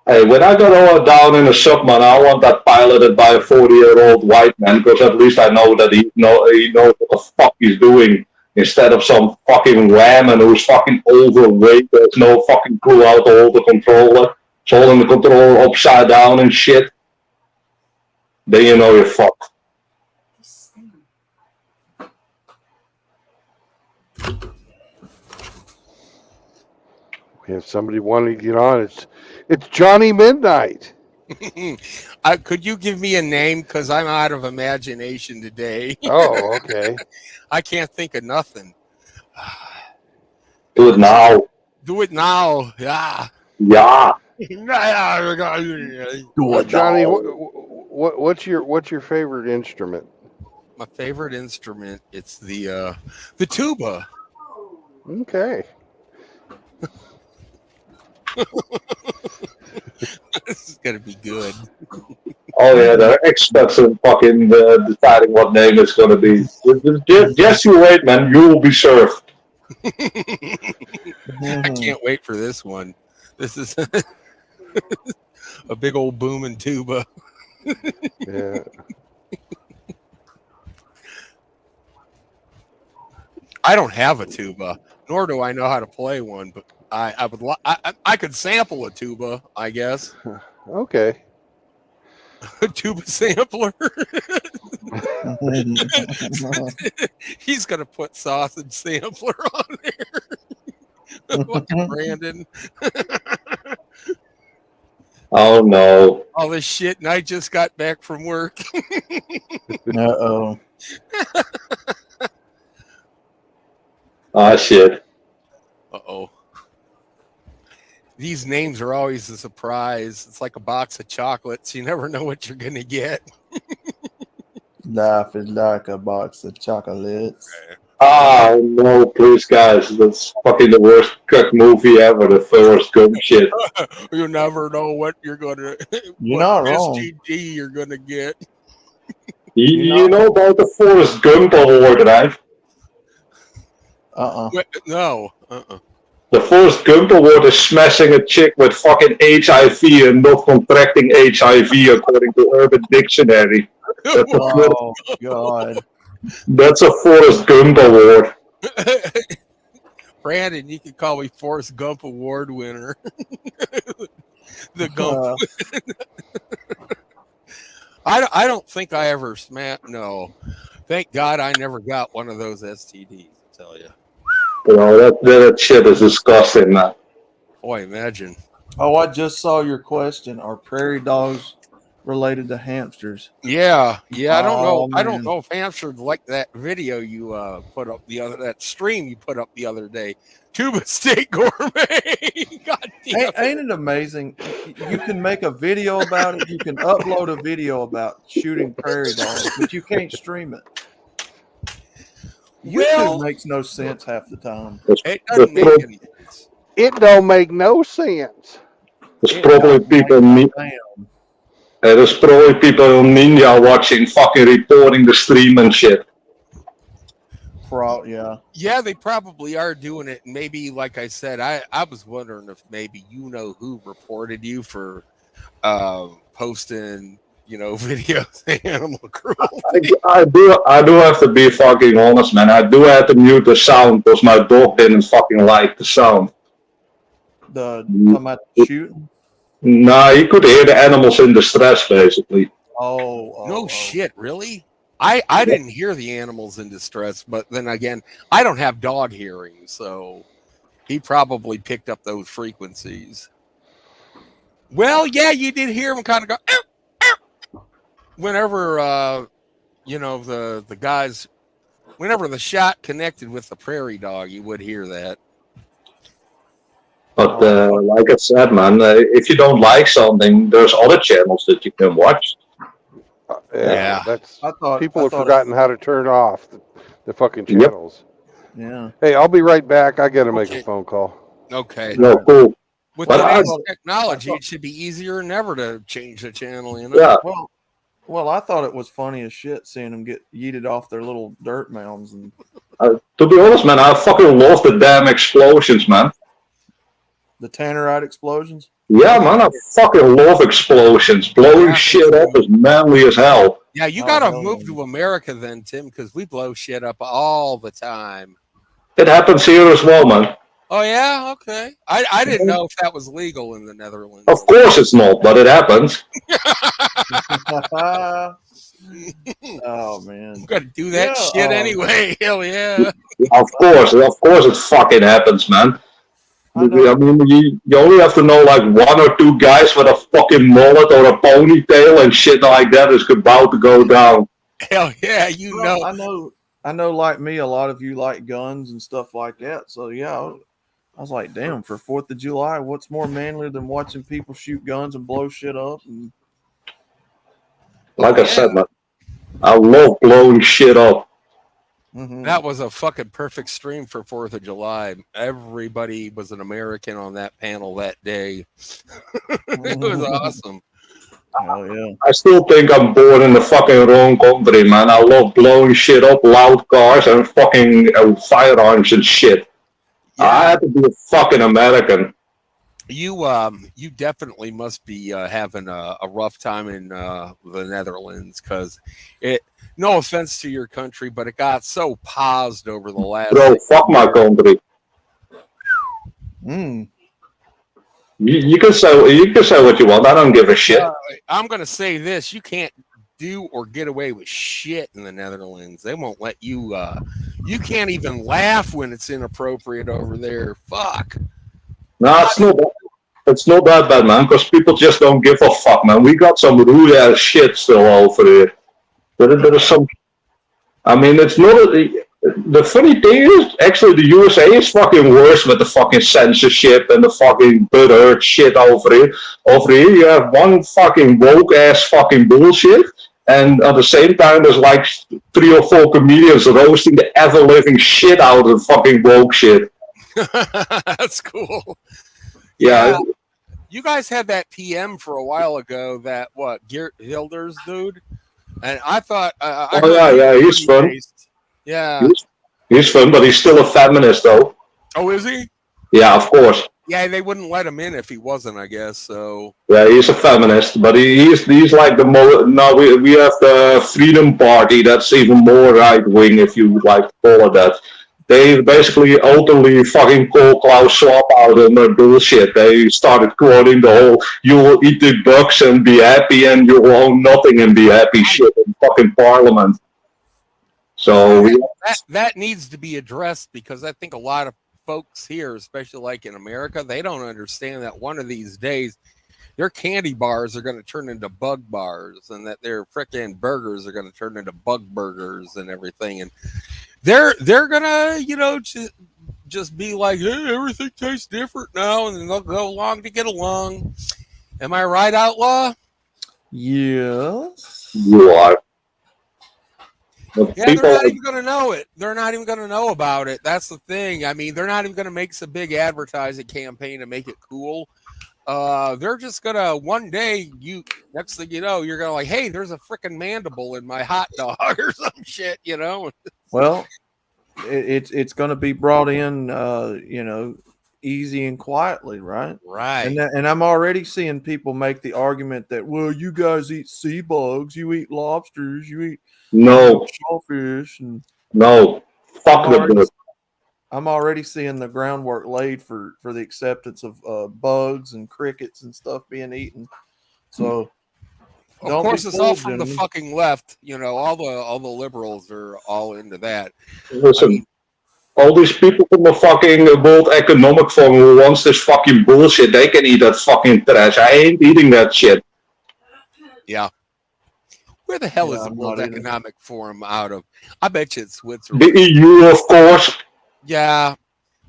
Hey, when I go down in a sub, man, I want that piloted by a 40-year-old white man because at least I know that he knows what the fuck he's doing instead of some fucking whammon who's fucking overweight. There's no fucking clue how to hold the controller. It's holding the controller upside down and shit. Then you know you're fucked. We have somebody wanting to get on. It's Johnny Midnight. Could you give me a name? Because I'm out of imagination today. Oh, okay. I can't think of nothing. Do it now. Do it now. Yeah. Yeah. Johnny, what's your favorite instrument? My favorite instrument, it's the tuba. Okay. This is gonna be good. Oh yeah, they're experts in fucking deciding what name it's gonna be. Just you wait, man. You will be served. I can't wait for this one. This is a big old booming tuba. Yeah. I don't have a tuba, nor do I know how to play one. But I could sample a tuba, I guess. Okay. A tuba sampler. He's gonna put sausage sampler on there. Fucking Brandon. Oh no. All this shit, and I just got back from work. Uh-oh. Ah shit. Uh-oh. These names are always a surprise. It's like a box of chocolates. You never know what you're gonna get. Life is like a box of chocolates. Ah no, please guys, that's fucking the worst cook movie ever, the Forrest Gump shit. You never know what you're gonna You're what not wrong. STD you're gonna get. You know about the Forrest Gump award, right? No. The Forrest Gump award is smashing a chick with fucking HIV and not contracting HIV according to Urban Dictionary. Oh God. That's a Forrest Gump award. Brandon, you could call me Forrest Gump Award winner. The Gump. I don't think I ever smacked. No, thank God I never got one of those STDs. I tell you. You know that shit is disgusting, man. Boy, imagine. Oh, I just saw your question. Are prairie dogs related to hamsters? Yeah. I don't know. Oh, I don't man. know if hamsters like that video you put up that stream you put up the other day. Tuba Steak Gourmet. God damn. Ain't it amazing? You can make a video about it. You can upload a video about shooting prairie dogs, but you can't stream it. YouTube makes no sense half the time. It doesn't make any sense. It don't make no sense. There's probably people there's probably people in Ninja watching, fucking reporting the stream and shit. Yeah, they probably are doing it. Maybe, like I said, I was wondering if maybe you know who reported you for posting videos of animal cruelty. I do have to be fucking honest, man. I do have to mute the sound because my dog didn't fucking like the sound. Talking about the shooting. Nah, he could hear the animals in distress, basically. No shit, really? I didn't hear the animals in distress, but then again, I don't have dog hearing, so he probably picked up those frequencies. Well, yeah, you did hear him kind of go "Ow, ow," whenever the guys, whenever the shot connected with the prairie dog, you would hear that. But like I said, man, if you don't like something, there's other channels that you can watch. Yeah. That's I thought people I have thought it- forgotten how to turn off the fucking Yep. channels. Yeah. Hey, I'll be right back. I gotta make Okay. a phone call. Okay. No, cool. With But today's I- technology, it should be easier than ever to change the channel, Yeah. Well, I thought it was funny as shit seeing them get yeeted off their little dirt mounds and To be honest, man, I fucking love the damn explosions, man. the tannerite explosions. Yeah, man, I fucking love explosions. Blowing Yeah, shit up is manly as hell. Yeah, you Oh, gotta hell move yeah. to America then, Tim, because we blow shit up all the time. It happens here as well, man. Oh yeah, okay. I didn't know if that was legal in the Netherlands. Of course it's not, but it happens. Oh man. You gotta do that Yeah, shit anyway. Hell yeah. Of course it fucking happens, man. I know. I mean, you only have to know like one or two guys with a fucking mullet or a ponytail and shit like that is about to go down. Hell yeah, Well, I know. Like me, a lot of you like guns and stuff like that. So yeah, I was like, damn, for 4th of July, what's more manly than watching people shoot guns and blow shit up? And Like I said, man, I love blowing shit up. That was a fucking perfect stream for 4th of July. Everybody was an American on that panel that day. It was awesome. Hell yeah. I still think I'm born in the fucking wrong country, man. I love blowing shit up, loud cars, and fucking firearms and shit. Yeah. I have to be a fucking American. You definitely must be having a rough time in the Netherlands because it. No offense to your country, but it got so paused over the last. Bro, fuck my country. You can say what you want. I don't give a shit. I'm gonna say this: you can't do or get away with shit in the Netherlands. They won't let you. You can't even laugh when it's inappropriate over there. Fuck. No, it's not that bad, man. Because people just don't give a fuck, man. We got some rude ass shit still over here. There is some. I mean, it's not. The funny thing is, actually, the USA is fucking worse with the fucking censorship and the fucking butthurt shit over here. Over here, you have one fucking woke ass fucking bullshit, and at the same time, there's like 3 or 4 comedians roasting the ever living shit out of fucking woke shit. That's cool. Yeah. You guys had that PM for a while ago. That Geert Hilders dude, and I thought. He's fun. Yeah. He's fun, but he's still a feminist, though. Oh, is he? Yeah, of course. Yeah, they wouldn't let him in if he wasn't, I guess. So. Yeah, he's a feminist, but he's like the more. Now we have the Freedom Party. That's even more right wing, if you would like to call it that. They basically openly fucking call Klaus Schwab out on their bullshit. They started quoting the whole "you will eat the bucks and be happy, and you will own nothing and be happy" shit in fucking Parliament. So that needs to be addressed because I think a lot of folks here, especially like in America, they don't understand that one of these days their candy bars are going to turn into bug bars, and that their frickin' burgers are going to turn into bug burgers and everything, and they're gonna just be like, hey, everything tastes different now, and then they'll go along to get along. Am I right, Outlaw? Yes. You are. Yeah, they're not even going to know it. They're not even going to know about it. That's the thing. I mean, they're not even going to make some big advertising campaign to make it cool. They're just going to, one day, next thing you know, you're going to like, hey, there's a freaking mandible in my hot dog or some shit, you know? Well, it's going to be brought in, easy and quietly, right? Right. And I'm already seeing people make the argument that, well, you guys eat sea bugs, you eat lobsters, you eat No, shellfish, and no. Fuck I'm the already bird. I'm already seeing the groundwork laid for the acceptance of bugs and crickets and stuff being eaten. So Of don't course, be it's all fooled, from the gentlemen. fucking left. You know, all the liberals are all into that. I Listen, mean, all these people from the fucking World Economic Forum who wants this fucking bullshit, they can eat that fucking trash. I ain't eating that shit. yeah. Where the hell Yeah, is the I'm World not either. Economic Forum out of? I bet you it's The Switzerland. EU, of course. Yeah.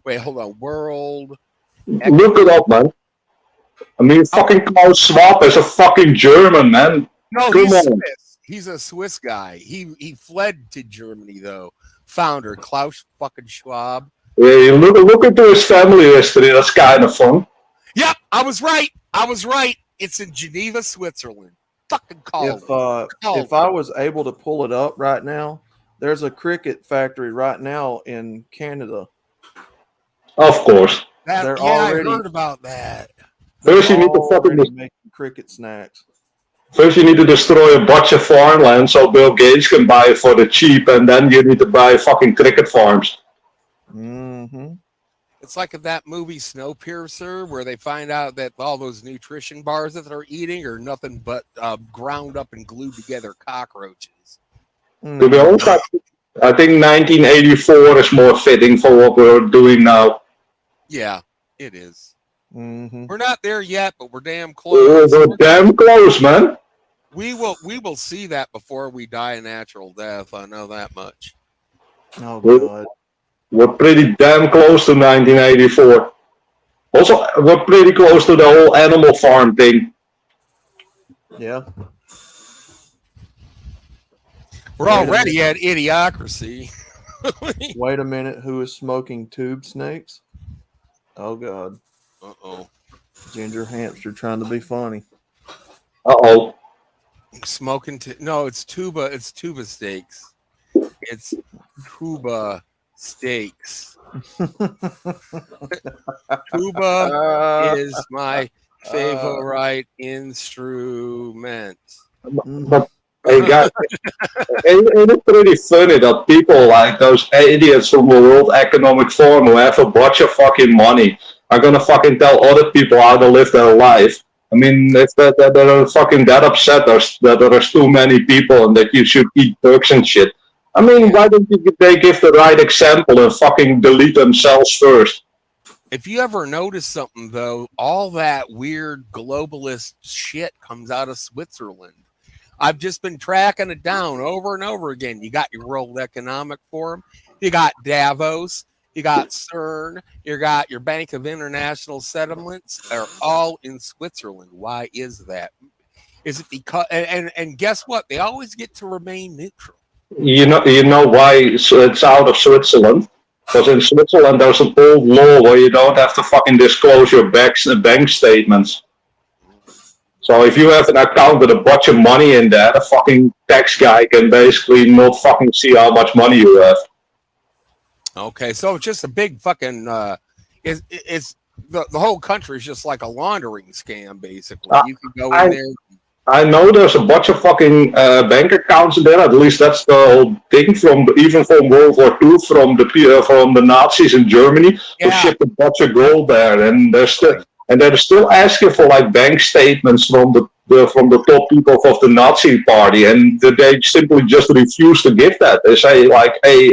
Wait, hold on. World Look it up, man. I mean, Oh, fucking Klaus Schwab is a fucking German, man. no, Come he's on. Swiss. He's a Swiss guy. He fled to Germany though. Founder Klaus fucking Schwab. Yeah, look into his family history. That's kind of fun. Yep, I was right. I was right. It's in Geneva, Switzerland. Fucking called If I was able to pull it up right now, there's a cricket factory right now in Canada. Of course. They're I already heard about that. they're First, you need to already fucking making cricket snacks. first you need to destroy a bunch of farmland so Bill Gates can buy it for the cheap, and then you need to buy fucking cricket farms. Mm-hmm. It's like that movie Snowpiercer, where they find out that all those nutrition bars that they're eating are nothing but ground up and glued together cockroaches. To be honest, I think 1984 is more fitting for what we're doing now. Yeah, it is. Mm-hmm. We're not there yet, but we're damn close. We're damn close, man. We will see that before we die a natural death. I know that much. Oh God. We're pretty damn close to 1984. Also, we're pretty close to the whole animal farm thing. Yeah. We're already at idiocracy. Wait a minute. Who is smoking tube snakes? Oh God. Uh-oh. Ginger hamster trying to be funny. Uh-oh. Smoking no, it's tuba steaks. It's tuba steaks. Tuba is my favorite instrument. But hey guys, ain't it pretty funny that people like those idiots from the World Economic Forum who have a bunch of fucking money are gonna fucking tell other people how to live their life? I mean, if they're fucking that upset that there's too many people and that you should eat bugs and shit. I mean, why don't they give the right example and fucking delete themselves first? If you ever notice something, though, all that weird globalist shit comes out of Switzerland. I've just been tracking it down over and over again. You got your World Economic Forum, you got Davos, you got CERN, you got your Bank of International Settlements. They're all in Switzerland. Why is that? Is it because and guess what? They always get to remain neutral. You know why it's out of Switzerland? Because in Switzerland there's an old law where you don't have to fucking disclose your bank statements. So if you have an account with a bunch of money in there, the fucking tax guy can basically not fucking see how much money you have. Okay, so it's just a big fucking it's the whole country is just like a laundering scam, basically. You can go in there. I know there's a bunch of fucking bank accounts in there. At least that's the whole thing even from World War II, from the Nazis in Germany who shipped a bunch of gold there, and they're still asking for like bank statements from the top people of the Nazi party, and they simply just refuse to give that. They say like, hey,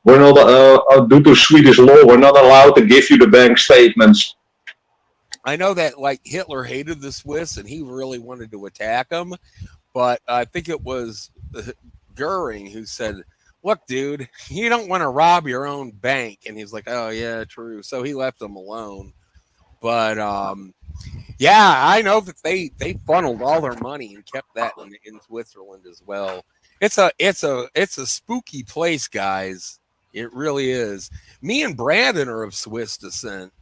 we're not due to Swedish law, we're not allowed to give you the bank statements. I know that like Hitler hated the Swiss and he really wanted to attack them, but I think it was Goering who said, look, dude, you don't want to rob your own bank. And he's like, oh, yeah, true. So he left them alone. But yeah, I know that they funneled all their money and kept that in Switzerland as well. It's a spooky place, guys. It really is. Me and Brandon are of Swiss descent.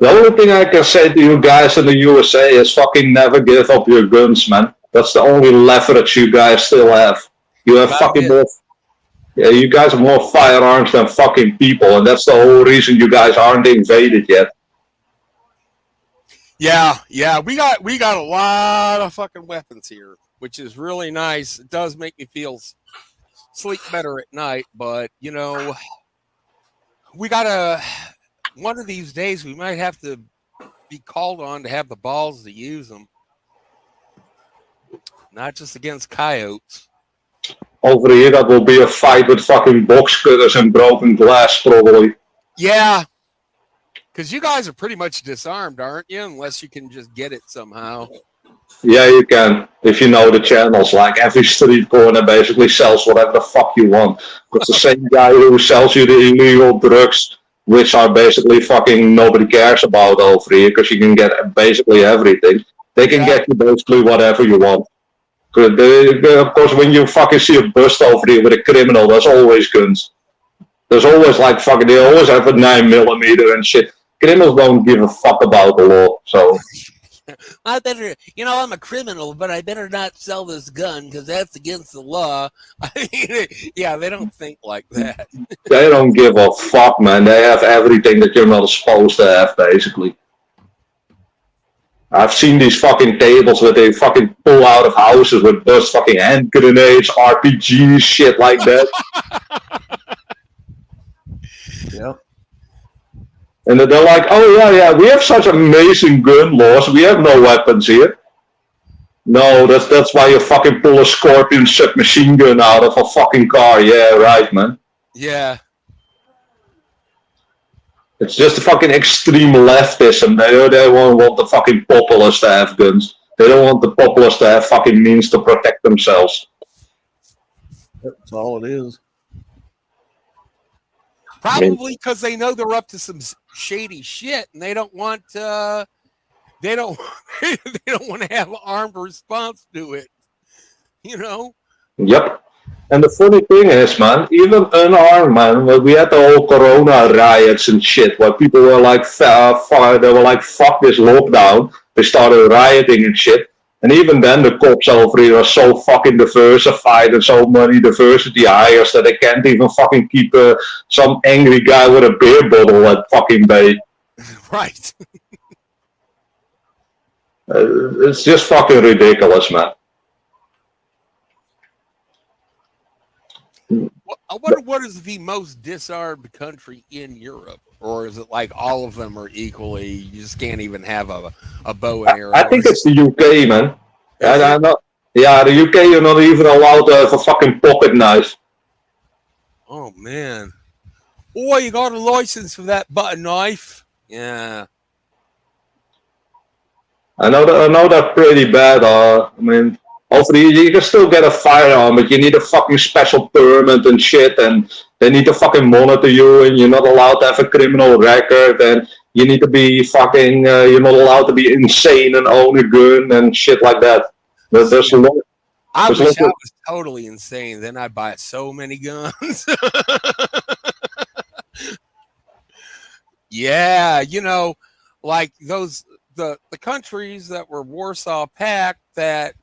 The only thing I can say to you guys in the USA is fucking never give up your guns, man. That's the only leverage you guys still have. You have fucking more. Yeah, you guys have more firearms than fucking people, and that's the whole reason you guys aren't invaded yet. Yeah, we got a lot of fucking weapons here, which is really nice. It does make me feel sleep better at night, but you know, we gotta one of these days we might have to be called on to have the balls to use them, not just against coyotes. Over here, that will be a fight with fucking box cutters and broken glass, probably. Yeah, because you guys are pretty much disarmed, aren't you? Unless you can just get it somehow. Yeah, you can. If you know the channels, like every street corner basically sells whatever the fuck you want. Because the same guy who sells you the illegal drugs, which are basically fucking nobody cares about over here, because you can get basically everything. They can get you basically whatever you want. Of course, when you fucking see a bust over here with a criminal, there's always guns. There's always like fucking, they always have a 9mm and shit. Criminals don't give a fuck about the law, so. I better, you know, I'm a criminal, but I better not sell this gun because that's against the law. I mean, yeah, they don't think like that. They don't give a fuck, man. They have everything that you're not supposed to have, basically. I've seen these fucking tables where they fucking pull out of houses with just fucking hand grenades, RPGs, shit like that. Yep. And they're like, oh yeah, we have such amazing gun laws. We have no weapons here. No, that's why you fucking pull a Scorpion submachine gun out of a fucking car. Yeah, right, man. Yeah. It's just a fucking extreme leftism. They won't want the fucking populace to have guns. They don't want the populace to have fucking means to protect themselves. That's all it is. Probably because they know they're up to some shady shit, and they don't want they don't want to have an armed response to it. You know. Yep. And the funny thing is, man, even unarmed, man, we had the whole Corona riots and shit, where people were like, they were like, fuck this lockdown. They started rioting and shit. And even then, the cops over here are so fucking diversified and so many diversity hires that they can't even fucking keep some angry guy with a beer bottle at fucking bay. Right. It's just fucking ridiculous, man. I wonder what is the most disarmed country in Europe, or is it like all of them are equally? You just can't even have a bow and arrow. I think it's the UK, man. Yeah, the UK, you're not even allowed to have a fucking pocket knife. Oh man! Oh, you got a license for that butter knife? Yeah. I know that's pretty bad. I mean. Hopefully you can still get a firearm, but you need a fucking special permit and shit, and they need to fucking monitor you, and you're not allowed to have a criminal record, and you need to be fucking, you're not allowed to be insane and own a gun and shit like that. There's a lot. I wish I was totally insane. Then I'd buy so many guns. Yeah, you know, like those the countries that were Warsaw Pact that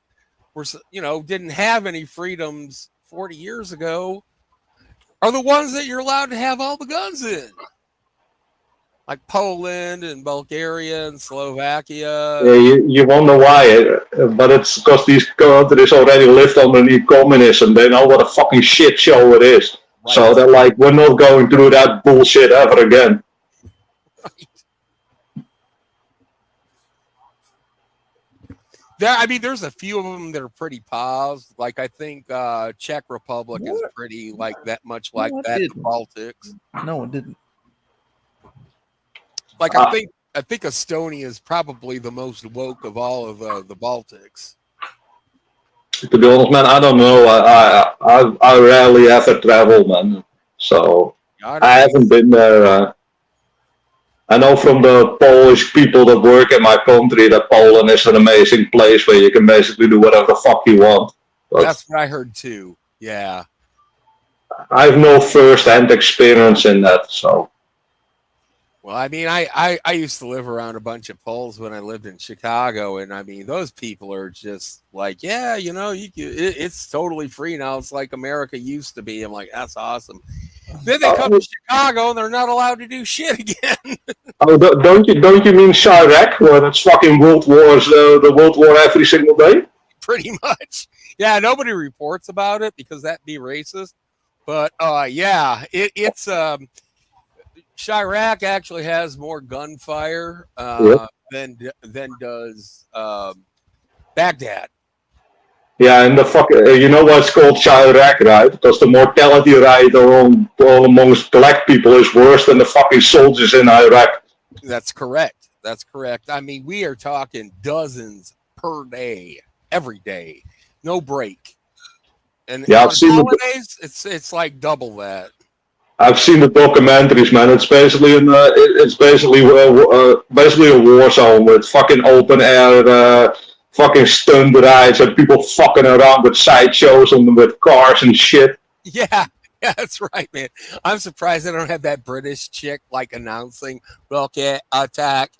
were, you know, didn't have any freedoms 40 years ago are the ones that you're allowed to have all the guns in. Like Poland and Bulgaria and Slovakia. Yeah, you wonder why, but it's because these countries already lived underneath communism. They know what a fucking shit show it is. Right. So they're like, we're not going through that bullshit ever again. Right. I mean, there's a few of them that are pretty paused. Like I think Czech Republic is pretty like that much like that. The Baltics. No, it didn't. Like I think Estonia is probably the most woke of all of the Baltics. To be honest, man, I don't know. I rarely ever travel, man. So I haven't been there. I know from the Polish people that work in my country that Poland is an amazing place where you can basically do whatever the fuck you want. But that's what I heard too. Yeah. I have no first-hand experience in that, so. Well, I mean, I used to live around a bunch of Poles when I lived in Chicago, and I mean, those people are just like, yeah, you know, it's totally free now. It's like America used to be. I'm like, that's awesome. Then they come to Chicago and they're not allowed to do shit again. Don't you mean Chirac, where it's fucking World Wars, the World War every single day? Pretty much. Yeah, nobody reports about it because that'd be racist. But yeah, it's Chirac actually has more gunfire Yep. than does Baghdad. Yeah, and the fuck, you know what's called Chirac, right? Because the mortality rate all amongst black people is worse than the fucking soldiers in Iraq. That's correct. That's correct. I mean, we are talking dozens per day, every day, no break. And Yeah, on holidays, it's like double that. I've seen the documentaries, man. It's basically basically a war zone with fucking open air, fucking stunt rides and people fucking around with sideshows and with cars and shit. Yeah, yeah, that's right, man. I'm surprised they don't have that British chick like announcing rocket attack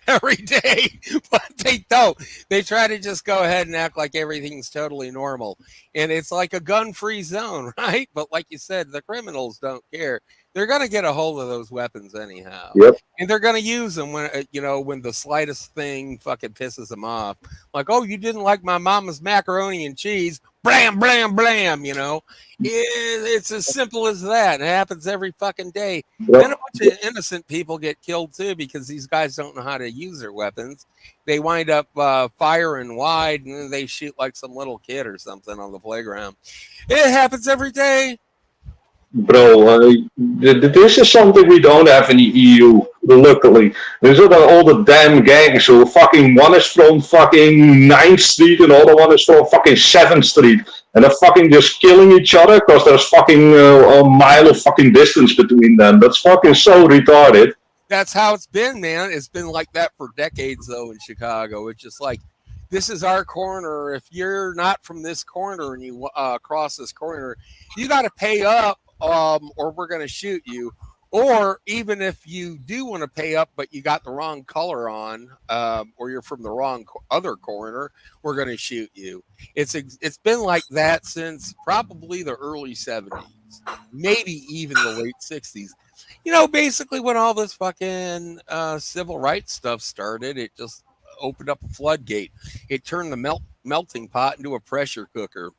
every day, but they don't. They try to just go ahead and act like everything's totally normal. And it's like a gun-free zone, right? But like you said, the criminals don't care. They're going to get a hold of those weapons anyhow. Yep. And they're going to use them when, when the slightest thing fucking pisses them off. Like, oh, you didn't like my mama's macaroni and cheese. Blam, blam, blam, It's as simple as that. It happens every fucking day. Yep. Then a bunch of innocent people get killed too because these guys don't know how to use their weapons. They wind up firing wide and then they shoot like some little kid or something on the playground. It happens every day. Bro, this is something we don't have in the EU, luckily. These are all the damn gangs who fucking one is from fucking 9th Street and the other one is from fucking 7th Street. And they're fucking just killing each other because there's fucking a mile of fucking distance between them. That's fucking so retarded. That's how it's been, man. It's been like that for decades, though, in Chicago. It's just like, this is our corner. If you're not from this corner and you cross this corner, you got to pay up. Or we're going to shoot you. Or even if you do want to pay up, but you got the wrong color on, or you're from the wrong other corner, we're going to shoot you. It's been like that since probably the early 70s, maybe even the late 60s. Basically when all this fucking civil rights stuff started, it just opened up a floodgate. It turned the melting pot into a pressure cooker.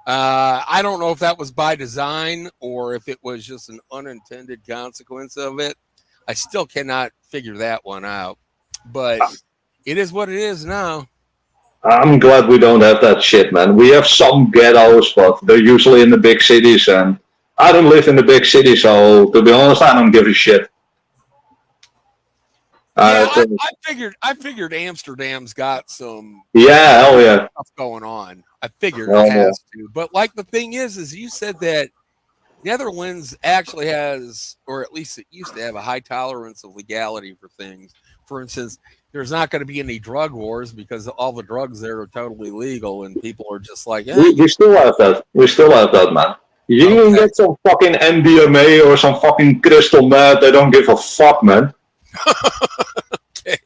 I don't know if that was by design or if it was just an unintended consequence of it. I still cannot figure that one out, but it is what it is now. I'm glad we don't have that shit, man. We have some ghettos, but they're usually in the big cities, and I don't live in the big city, so to be honest, I don't give a shit. Yeah, I figured Amsterdam's got some hell yeah stuff going on. I figured it has to. But like the thing is you said that Netherlands actually has, or at least it used to have, a high tolerance of legality for things. For instance, there's not going to be any drug wars because all the drugs there are totally legal, and people are just like, we still have that. We still have that, man. You can get some fucking MDMA or some fucking crystal meth. They don't give a fuck, man. Okay.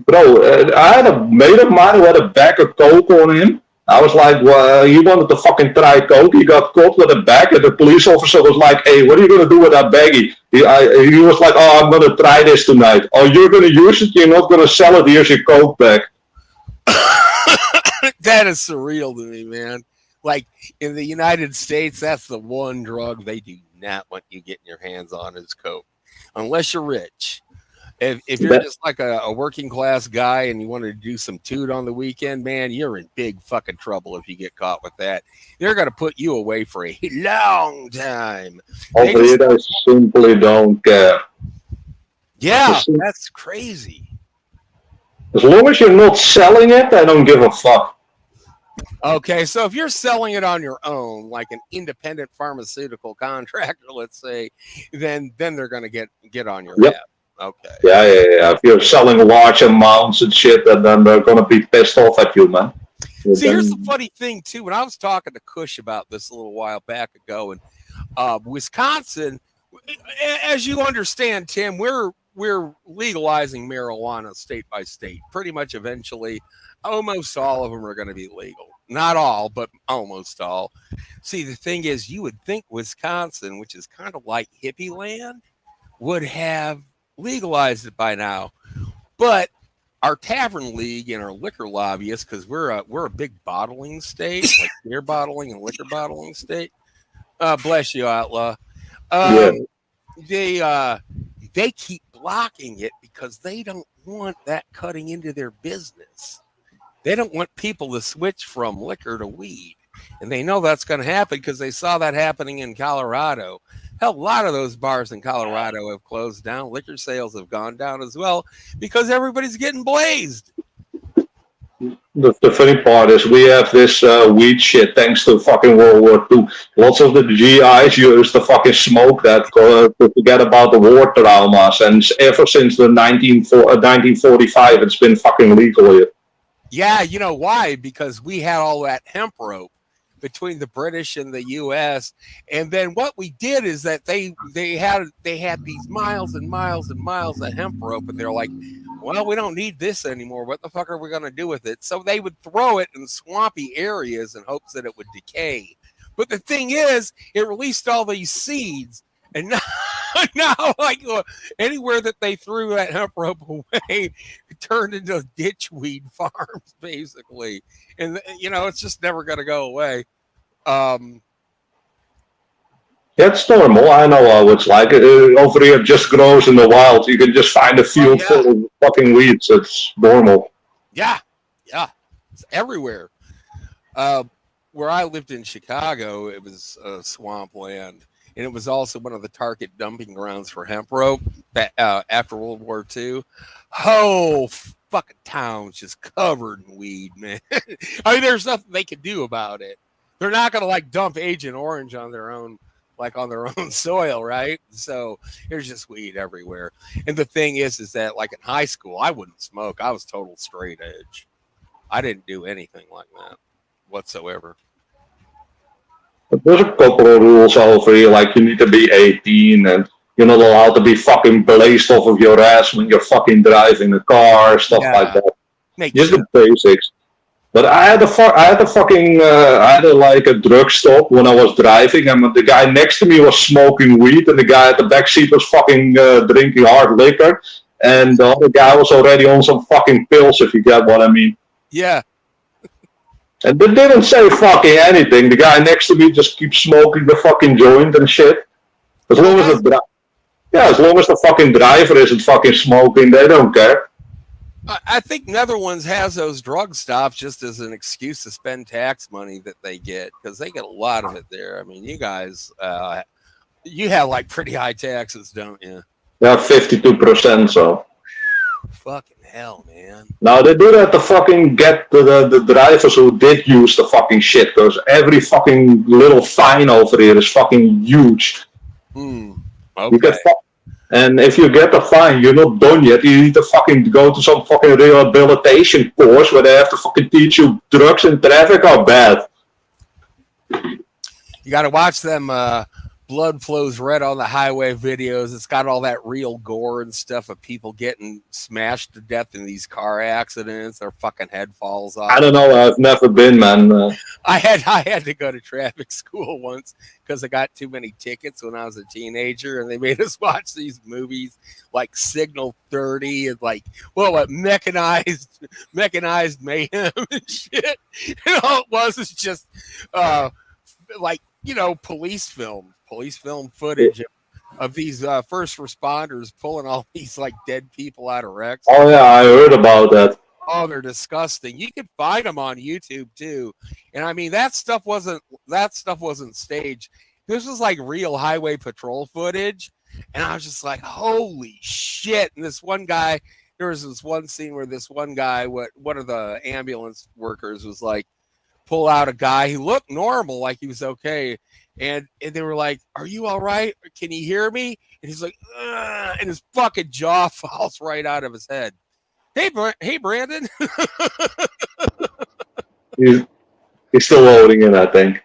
Bro, I had a mate of mine who had a bag of coke on him. I was like, well, he wanted to fucking try coke. He got caught with a bag, and the police officer was like, hey, what are you going to do with that baggie? He was like, oh, I'm going to try this tonight. Oh, you're going to use it? You're not going to sell it? Here's your coke bag. That is surreal to me, man. Like, in the United States, that's the one drug they do not want you getting your hands on is coke. Unless you're rich. If you're just like a working class guy and you want to do some toot on the weekend, man, you're in big fucking trouble if you get caught with that. They're going to put you away for a long time. Over here, they simply don't care. Yeah, that's crazy. As long as you're not selling it, I don't give a fuck. Okay, so if you're selling it on your own, like an independent pharmaceutical contractor, let's say, then they're going to get on your head. Okay. Yeah. If you're selling large amounts and shit, then they're going to be pissed off at you, man. See, here's the funny thing, too. When I was talking to Kush about this a little while back ago, and Wisconsin, As you understand, Tim, we're legalizing marijuana state by state. Pretty much eventually, almost all of them are going to be legal. Not all, but almost all. See, the thing is, you would think Wisconsin, which is kind of like hippie land, would have legalized it by now. But our tavern league and our liquor lobbyists, because we're a big bottling state, like beer bottling and liquor bottling state. Bless you, Outlaw. Yeah. They keep blocking it because they don't want that cutting into their business. They don't want people to switch from liquor to weed. And they know that's going to happen because they saw that happening in Colorado. Hell, a lot of those bars in Colorado have closed down. Liquor sales have gone down as well because everybody's getting blazed. The funny part is we have this weed shit thanks to fucking World War II. Lots of the GIs used to fucking smoke that to forget about the war traumas. And ever since the 1945, it's been fucking legal here. Yeah, you know why? Because we had all that hemp rope between the British and the U.S. And then what we did is that they had these miles and miles and miles of hemp rope, and they're like, well, we don't need this anymore. What the fuck are we going to do with it? So they would throw it in swampy areas in hopes that it would decay. But the thing is, it released all these seeds. And now like anywhere that they threw that hemp rope away, it turned into ditchweed farms, basically. And, it's just never going to go away. Yeah, it's normal. I know how it's like. Over here, it just grows in the wild. You can just find a field full of fucking weeds. It's normal. Yeah. It's everywhere. Where I lived in Chicago, it was swampland. And it was also one of the target dumping grounds for hemp rope after World War II. Oh, fucking town's just covered in weed, man. I mean, there's nothing they can do about it. They're not going to dump Agent Orange on their own, on their own soil, right? So there's just weed everywhere. And the thing is that in high school, I wouldn't smoke. I was total straight edge. I didn't do anything like that whatsoever. But there's a couple of rules over here, like you need to be 18 and you're not allowed to be fucking blazed off of your ass when you're fucking driving a car, stuff like that. Just the basics. But I had a drug stop when I was driving, and the guy next to me was smoking weed, and the guy at the back seat was fucking drinking hard liquor, and the other guy was already on some fucking pills, if you get what I mean. Yeah. And they didn't say fucking anything. The guy next to me just keeps smoking the fucking joint and shit. As long as the fucking driver isn't fucking smoking, they don't care. I think Netherlands has those drug stops just as an excuse to spend tax money that they get, because they get a lot of it there. I mean, you guys, you have pretty high taxes, don't you? Yeah, 52%. So. Fucking hell, man. Now they do that to fucking get the drivers who did use the fucking shit, because every fucking little fine over here is fucking huge. Okay. And if you get a fine, you're not done yet. You need to fucking go to some fucking rehabilitation course where they have to fucking teach you drugs and traffic are bad. You got to watch them blood flows red on the highway videos. It's got all that real gore and stuff of people getting smashed to death in these car accidents. Their fucking head falls off. I don't know. I've never been, man. I had to go to traffic school once because I got too many tickets when I was a teenager, and they made us watch these movies like Signal 30 and mechanized mayhem and shit. And all it was just police film footage of these first responders pulling all these dead people out of wrecks. Oh yeah, I heard about that. Oh, they're disgusting. You can find them on YouTube too. And I mean, that stuff wasn't staged. This was real highway patrol footage. And I was just like, holy shit. And this one guy, there was this one scene where this one guy, one of the ambulance workers was pull out a guy. He looked normal, like he was okay. And they were like, are you all right? Can you hear me? And he's like, ugh, and his fucking jaw falls right out of his head. Hey, Brandon. He's still loading in, I think.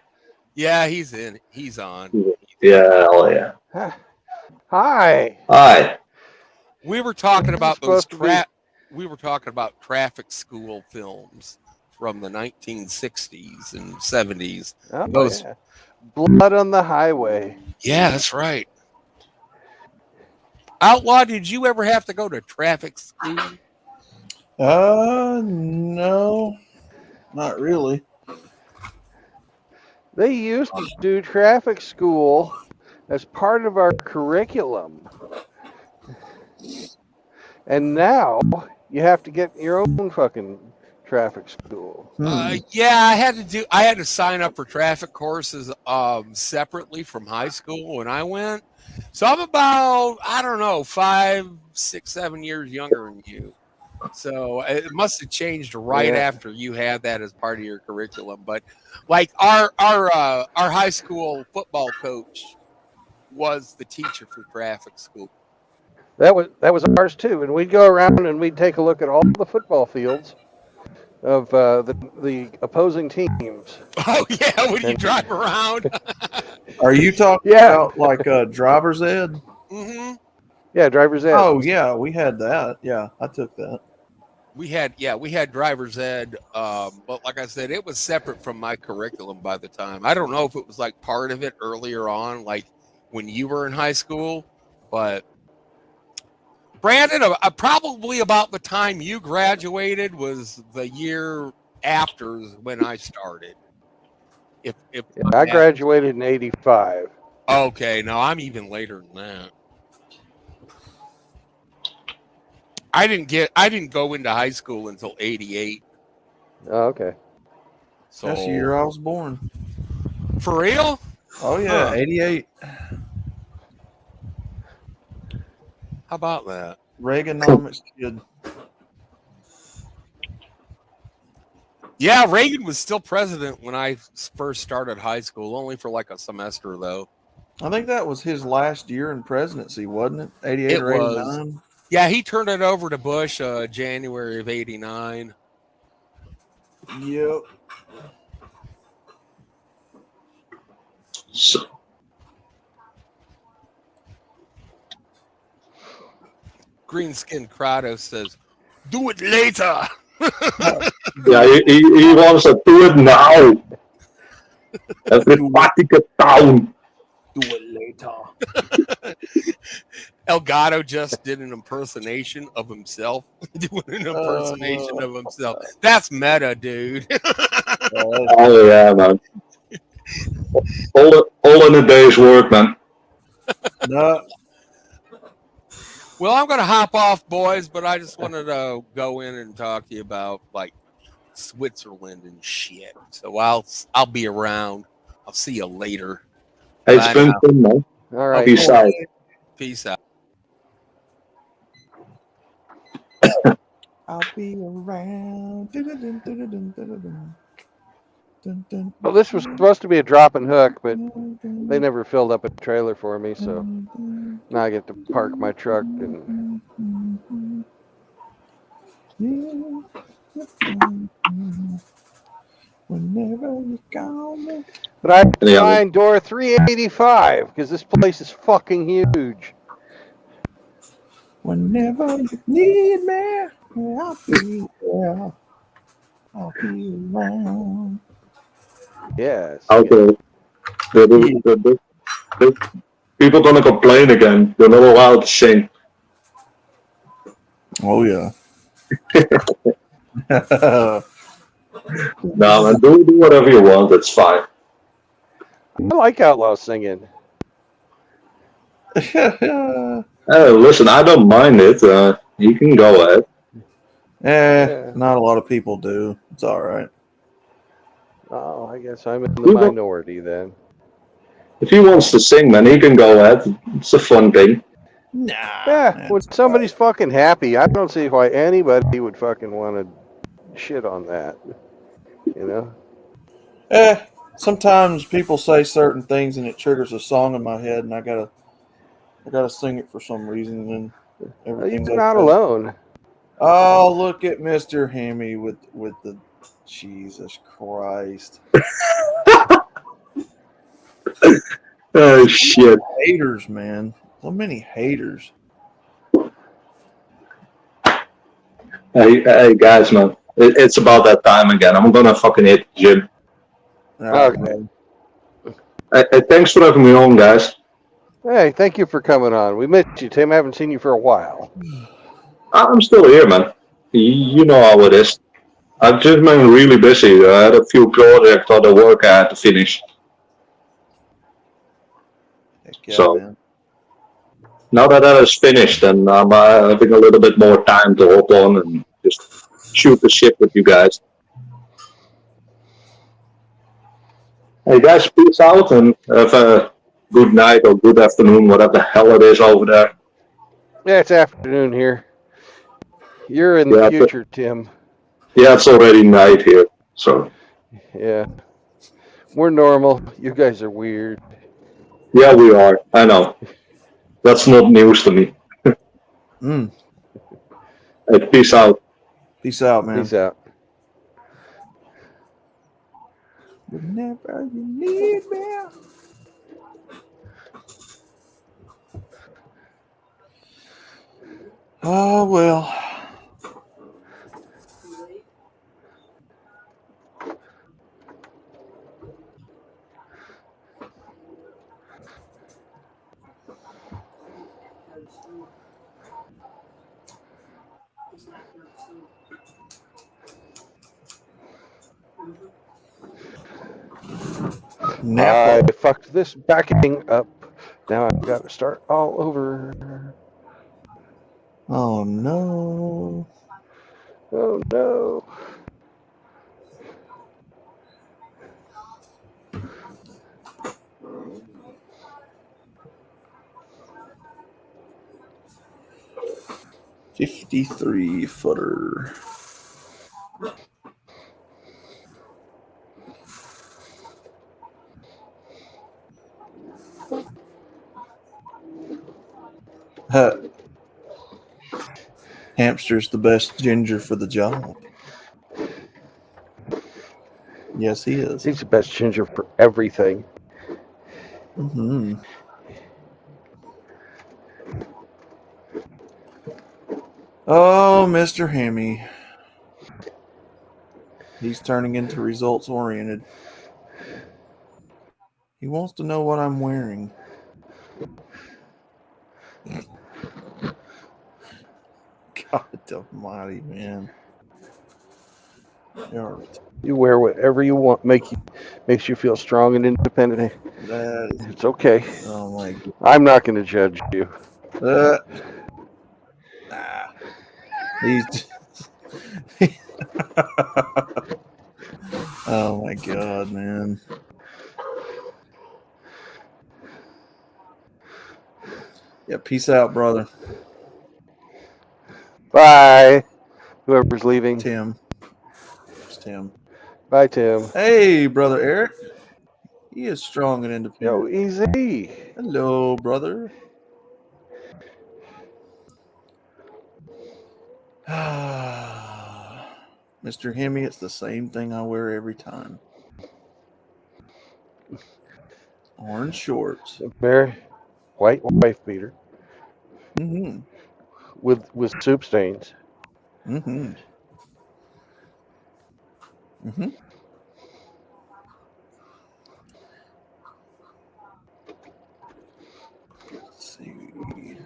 Yeah, he's in. He's on. Yeah, hell yeah. Hi. Hi. We were talking This is about those supposed to be. we were talking about traffic school films from the 1960s and 70s. Oh Those, yeah. Blood on the Highway. yeah, that's right. Outlaw, did you ever have to go to traffic school? No, not really. They used to do traffic school as part of our curriculum. And now you have to get your own fucking traffic school. Yeah, I had to sign up for traffic courses separately from high school when I went. So I'm about, I don't know, 5, 6, 7 years younger than you. So it must have changed right Yeah. after you had that as part of your curriculum. But like our high school football coach was the teacher for traffic school. That was ours too. And we'd go around and we'd take a look at all the football fields of the opposing teams. Oh yeah, when you And drive around. Are you talking yeah, about like driver's ed? hmm yeah, driver's ed. Oh yeah, we had that. Yeah, I took that. we had driver's ed, but like I said, it was separate from my curriculum by the time. I don't know if it was like part of it earlier on, like when you were in high school, but Brandon, probably about the time you graduated was the year after when I started. If Yeah, I that, graduated in '85. okay, no, I'm even later than that. I didn't go into high school until '88. Oh, okay. So That's the year I was born. for real? Oh yeah, Huh. 88. How about that? Reaganomics kid. Yeah, Reagan was still president when I first started high school, only for like a semester though. I think that was his last year in presidency, wasn't it? 88 It or was. 89. Yeah, he turned it over to Bush January of '89. Yep. So, Greenskin Crowdo says, "Do it later." yeah, he wants to do it now. Everybody get down. Do it later. Elgato just did an impersonation of himself. Doing an impersonation of himself. That's meta, dude. Oh yeah, man. All in a day's work, man. No, Well, I'm gonna hop off, boys, but I just wanted to go in and talk to you about like Switzerland and shit. So I'll be around. I'll see you later. Hey, it's Bye been now. fun, man. All right. Peace out. Peace out. I'll be around. Well, this was supposed to be a drop and hook, but they never filled up a trailer for me, so now I get to park my truck and. Whenever you call me. But I have to Yeah. find door 385 because this place is fucking huge. Whenever you need me, I'll be there. I'll be around. Yes. Okay. The people gonna complain again. They're not allowed to sing. Oh yeah. No, man, do whatever you want. It's fine. I like Outlaw singing. Listen, I don't mind it. You can go ahead. Yeah. Not a lot of people do. It's all right. Oh, I guess I'm in the minority then. If he wants to sing, man, he can go ahead. It's a fun thing. Nah. Yeah, when somebody's fucking happy, I don't see why anybody would fucking want to shit on that. You know? Sometimes people say certain things and it triggers a song in my head, and I gotta sing it for some reason, and everything's You're not okay. alone. Oh, look at Mr. Hammy with the Jesus Christ. Oh shit! Haters, man. So many haters. Hey guys, man, it's about that time again. I'm gonna fucking hit the gym. All right, Okay. brother. Thanks for having me on, guys. Hey, thank you for coming on. We missed you, Tim. I haven't seen you for a while. I'm still here, man. You know how it is. I've just been really busy. I had a few projects, other work I had to finish. Heck yeah, So man. now that that is finished, and I'm having a little bit more time to hop on and just shoot the shit with you guys. Hey guys, peace out and have a good night or good afternoon, whatever the hell it is over there. Yeah, it's afternoon here. You're in the Yeah, future, Tim. yeah, it's already night here. So Yeah. We're normal. You guys are weird. yeah, we are. I know. That's not news to me. Mm. Hey, peace out. Peace out, man. Peace out. Whenever you need me. Oh, well. I Napa. fucked this backing up. Now I've got to start all over. Oh, no. Oh no. $53 footer. Hamster's the best ginger for the job. Yes, he is. He's the best ginger for everything. Mm-hmm. Oh, Mr. Hammy. He's turning into results oriented. He wants to know what I'm wearing. God almighty, man. You wear whatever you want. Makes you feel strong and independent. That is, It's okay. oh my God. I'm not going to judge you. Nah. He's oh my God, man. Yeah, peace out, brother. Bye. Whoever's leaving. Tim. It's Tim. Bye, Tim. Hey, brother Eric. He is strong and Yo, independent. easy. Hello, brother. Mr. Hemi, it's the same thing I wear every time. Orange shorts. Very white wife beater Mm-hmm. with soup stains. Mm-hmm. Mm-hmm. Let's see.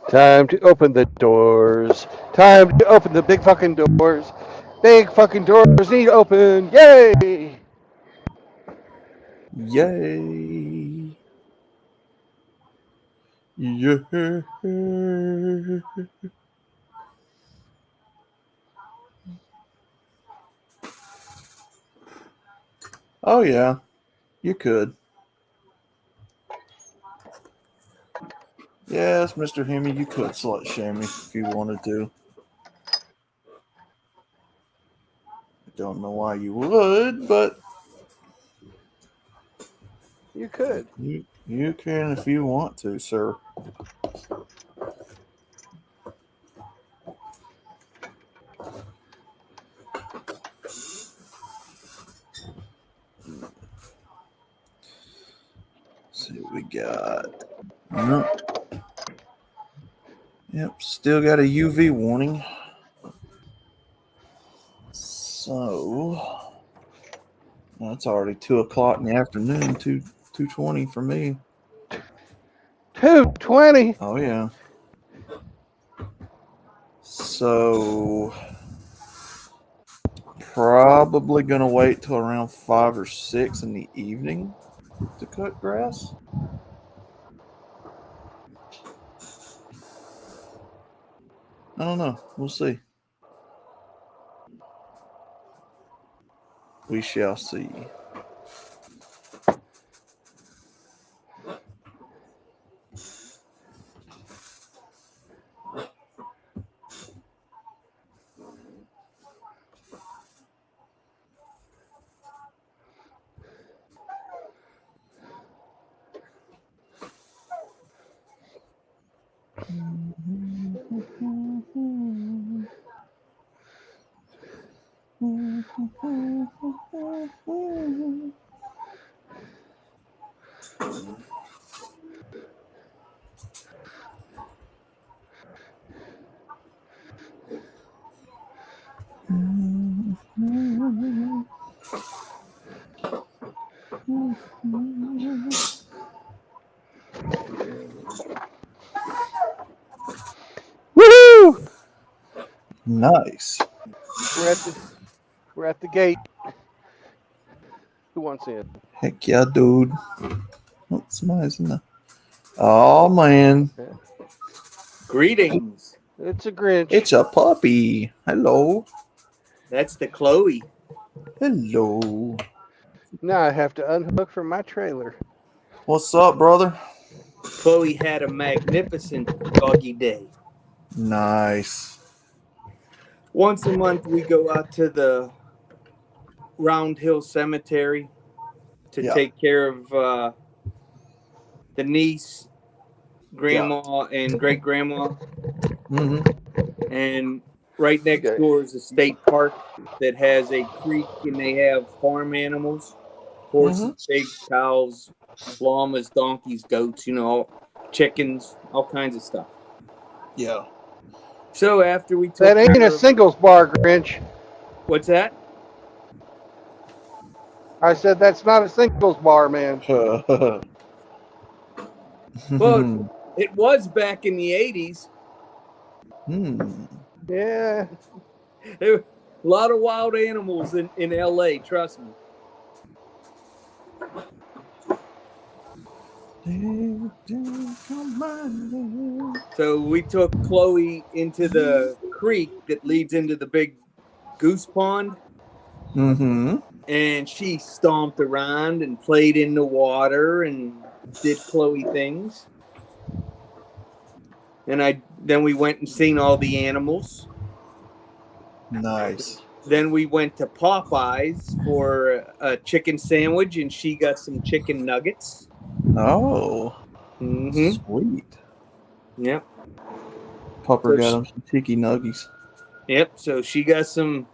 Time to open the doors. Time to open the big fucking doors. Big fucking doors need open. Yay! Yay! Yeah. Oh yeah, you could. Yes, Mr. Hemi, you could slut shame me if you wanted to. I don't know why you would, but You could. you can if you want to, sir. see what we got. Yep, still got a UV warning. So it's already 2:00 in the afternoon. 2:20 for me. 2:20. Oh yeah. So probably gonna wait till around 5 or 6 in the evening to cut grass. I don't know. We'll see. We shall see. Woohoo! Nice. We're at the gate. Who wants in? Heck yeah, dude. Oh, somebody's in the. Oh man, Greetings. It's a Grinch. it's a puppy. Hello. That's the Chloe. Hello. Now I have to unhook from my trailer. What's up, brother? Chloe had a magnificent doggy day. Nice. Once a month, we go out to the Round Hill Cemetery to take care of the niece, grandma, and great grandma. Mm-hmm. And right next Okay. door is a state park that has a creek, and they have farm animals: horses, pigs, cows, llamas, donkeys, goats, chickens, all kinds of stuff. Yeah. So after we took That ain't care a of, singles bar, Grinch. what's that? I said that's not a singles bar, man. Well, it was back in the 80s. Yeah. There were a lot of wild animals in LA, trust me. So we took Chloe into the creek that leads into the big goose pond. Mm-hmm. And she stomped around and played in the water and did Chloe things. And then we went and seen all the animals. Nice. Then we went to Popeyes for a chicken sandwich, and she got some chicken nuggets. Oh. Mm-hmm. Sweet. Yep. Pupper got him some chicky nuggies. Yep. So she got some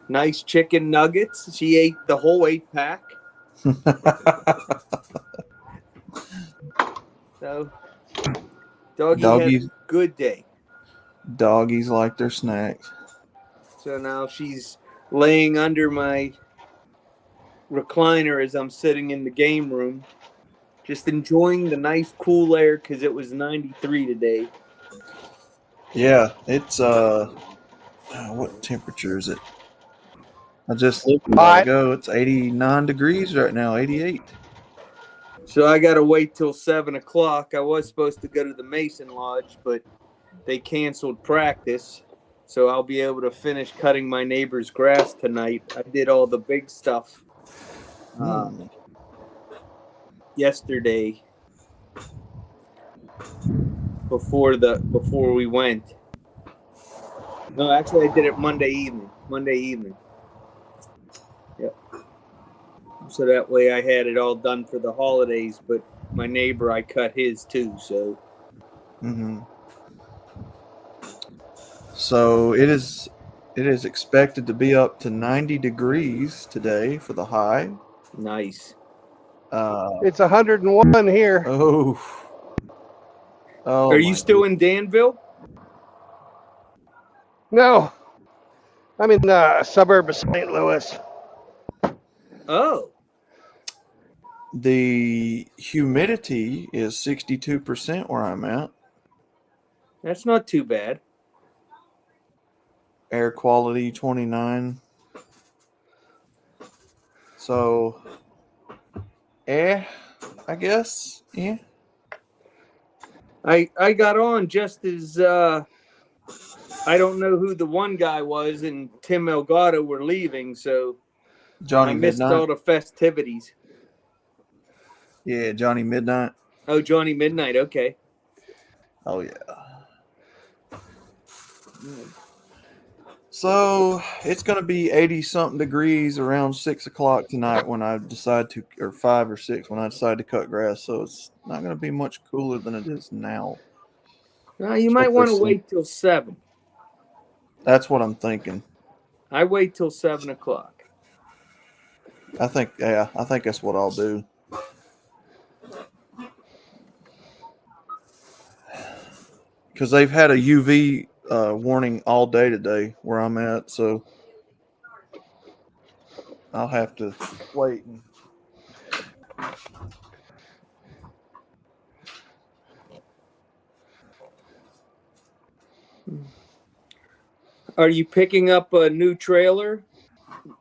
nice chicken nuggets. She ate the whole 8-pack. So doggy had a good day. Doggies like their snacks. So now she's laying under my recliner as I'm sitting in the game room, just enjoying the nice cool air because it was 93 today. Yeah, it's what temperature is it? I just looked a while ago. It's 89 degrees right now, 88. So I got to wait till 7 o'clock. I was supposed to go to the Mason Lodge, but they canceled practice. So I'll be able to finish cutting my neighbor's grass tonight. I did all the big stuff yesterday before we went. No, actually I did it Monday evening. Yep. So that way I had it all done for the holidays, but my neighbor, I cut his too, so. Mm-hmm. So it is expected to be up to 90 degrees today for the high. Nice. It's 101 here. Oh. Oh. Are you still in Danville? No, I'm in the suburb of St. Louis. Oh. The humidity is 62% where I'm at. That's not too bad. Air quality 29. So, I guess. Yeah. I got on just as I don't know who the one guy was and Tim Elgato were leaving, so Johnny I missed Midnight. all the festivities. Yeah, Johnny Midnight. Oh, Johnny Midnight. Okay. Oh, yeah. So it's going to be 80 something degrees around 6 o'clock tonight when I decide to, or 5 or 6 when I decide to cut grass. So it's not going to be much cooler than it is now. You might want to wait till 7. That's what I'm thinking. I wait till 7 o'clock. I think that's what I'll do. Because they've had a UV warning all day today where I'm at, so I'll have to wait. Are you picking up a new trailer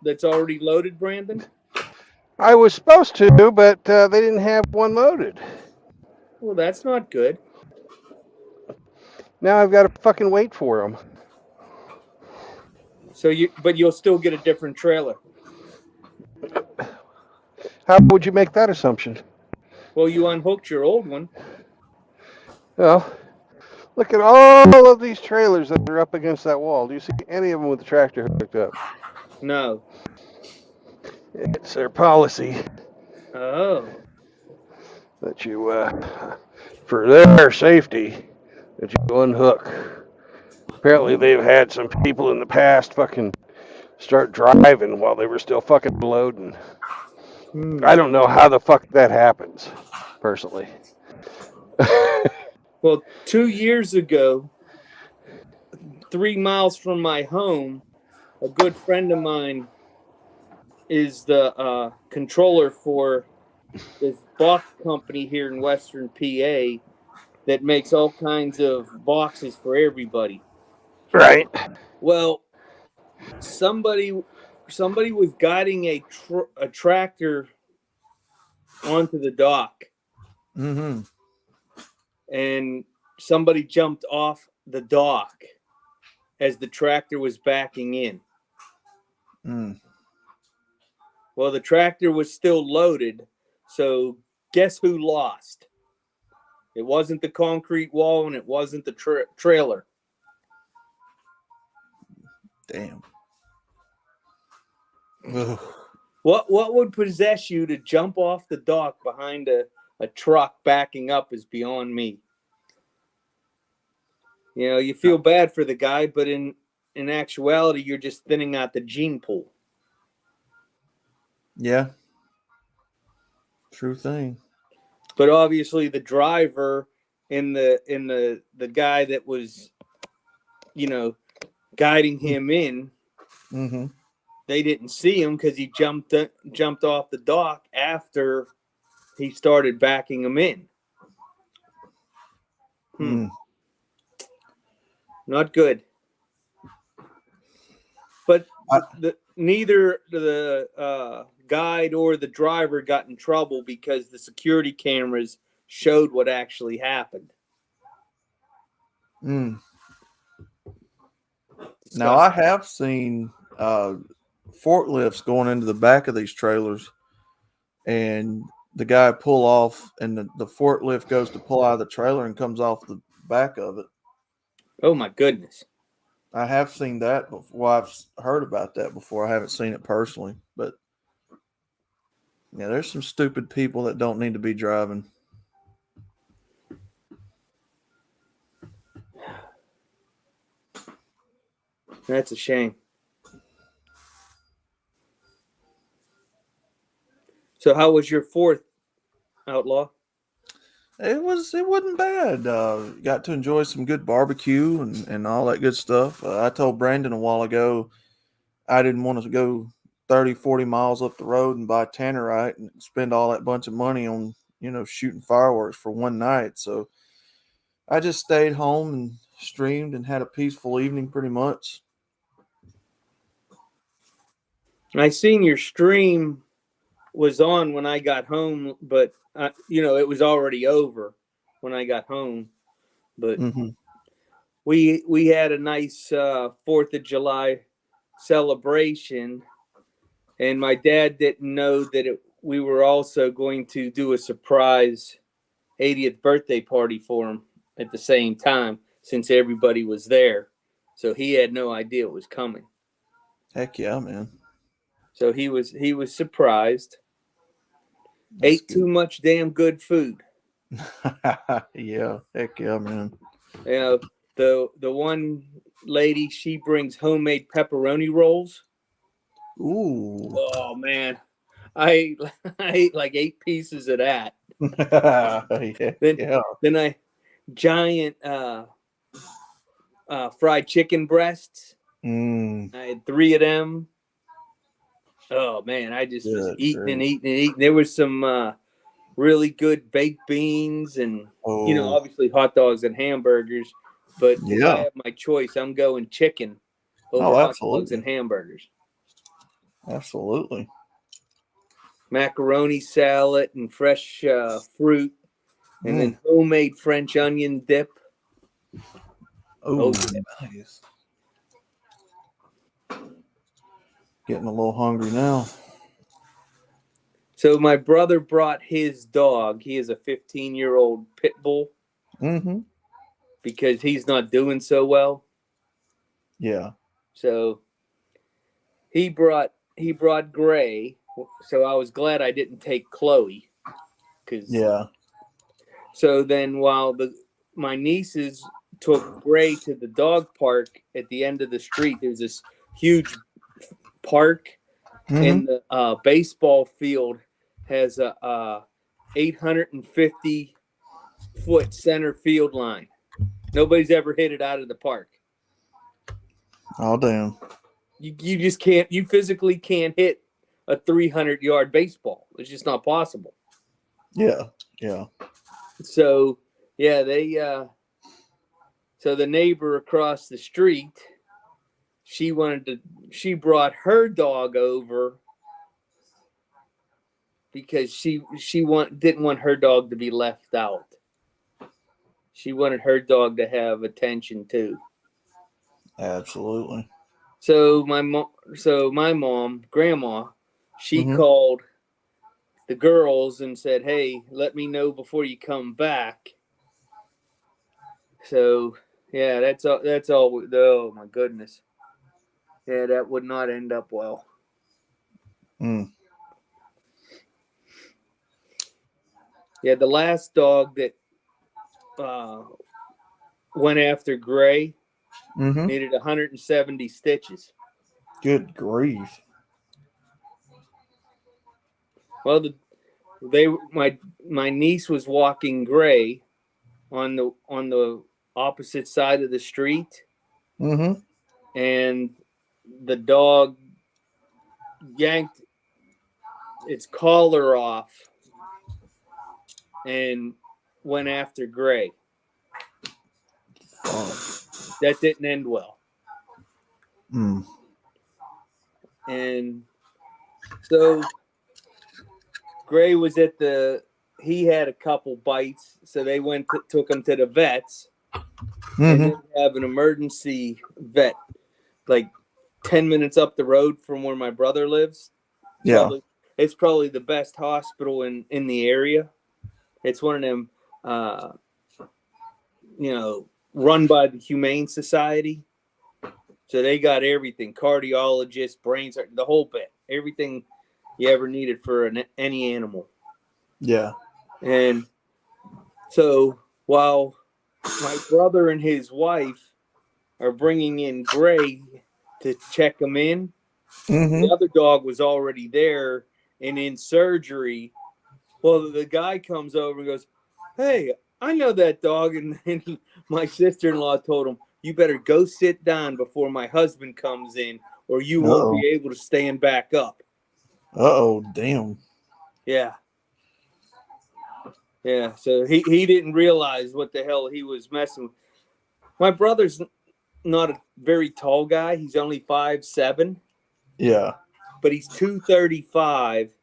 that's already loaded, Brandon? I was supposed to, but they didn't have one loaded. Well, that's not good. Now I've got to fucking wait for them. So but you'll still get a different trailer. How would you make that assumption? Well, you unhooked your old one. Well, look at all of these trailers that are up against that wall. Do you see any of them with the tractor hooked up? No. It's their policy Oh. that you, for their safety, that you unhook. Apparently they've had some people in the past fucking start driving while they were still fucking loading. I don't know how the fuck that happens, personally. Well, 2 years ago, 3 miles from my home, a good friend of mine is the controller for this box company here in Western PA that makes all kinds of boxes for everybody. Right. Well, somebody was guiding a tractor onto the dock. Mm-hmm. And somebody jumped off the dock as the tractor was backing in. Mm. Well, the tractor was still loaded, so guess who lost? It wasn't the concrete wall and it wasn't the trailer. Damn. What would possess you to jump off the dock behind a truck backing up is beyond me. You know, you feel bad for the guy, but in actuality, you're just thinning out the gene pool. Yeah. True thing. But obviously the driver and the guy that was, guiding him in, Mm-hmm. they didn't see him because he jumped off the dock after he started backing him in. Not good. But neither the guide or the driver got in trouble because the security cameras showed what actually happened. Now, I have seen forklifts going into the back of these trailers, and the guy pull off, and the forklift goes to pull out of the trailer and comes off the back of it. Oh, my goodness. I have seen that before. Well, I've heard about that before. I haven't seen it personally, but yeah, there's some stupid people that don't need to be driving. That's a shame. So how was your 4th Outlaw? It wasn't bad. Got to enjoy some good barbecue and all that good stuff. I told Brandon a while ago I didn't want to go 30, 40 miles up the road and buy Tannerite and spend all that bunch of money on, shooting fireworks for one night. So I just stayed home and streamed and had a peaceful evening pretty much. I seen your stream was on when I got home, but it was already over when I got home. But we had a nice 4th of July celebration, and my dad didn't know that we were also going to do a surprise 80th birthday party for him at the same time, since everybody was there. So he had no idea it was coming. Heck yeah, man. So he was surprised. Ate Good. too much damn good food. Yeah, heck yeah, man. The one lady, she brings homemade pepperoni rolls. Ooh. Oh man, I ate like 8 pieces of that. Then I giant fried chicken breasts. I had 3 of them. Oh man, I just was eating and eating and eating. There was some really good baked beans and obviously hot dogs and hamburgers. But if I have my choice, I'm going chicken over hot dogs and hamburgers. Absolutely. Macaroni salad and fresh fruit, and then homemade French onion dip. Oh, nice. Getting a little hungry now. So my brother brought his dog. He is a 15-year-old pit bull. Because he's not doing so well. Yeah. So he brought Gray. So I was glad I didn't take Chloe. So then while my nieces took Gray to the dog park at the end of the street, there's this huge park, and the baseball field has a 850-foot center field line. Nobody's ever hit it out of the park. Oh, damn. You just can't. You physically can't hit a 300-yard baseball. It's just not possible. Yeah. So, yeah, so the neighbor across the street, she brought her dog over because she didn't want her dog to be left out. She wanted her dog to have attention too. Absolutely. So my mom, grandma, she called the girls and said, "Hey, let me know before you come back." So yeah, that's all. Oh my goodness. Yeah, that would not end up well. Yeah, the last dog that went after Gray needed 170 stitches. Good grief. Well, my niece was walking Gray on the opposite side of the street, and the dog yanked its collar off and went after Gray. That didn't end well. And so Gray was he had a couple bites, so they took him to the vets, and they have an emergency vet like 10 minutes up the road from where my brother lives. It's probably the best hospital in the area. It's one of them, run by the Humane Society. So they got everything: cardiologist, brain surgeon, the whole bit, everything you ever needed for any animal. Yeah. And so while my brother and his wife are bringing in Gray to check him in, the other dog was already there and in surgery Well, the guy comes over and goes, "Hey, I know that dog," and my sister-in-law told him, "You better go sit down before my husband comes in, or you won't be able to stand back up." Oh, damn. Yeah. Yeah, so he didn't realize what the hell he was messing with. My brother's not a very tall guy. He's only 5'7". Yeah. But he's 235,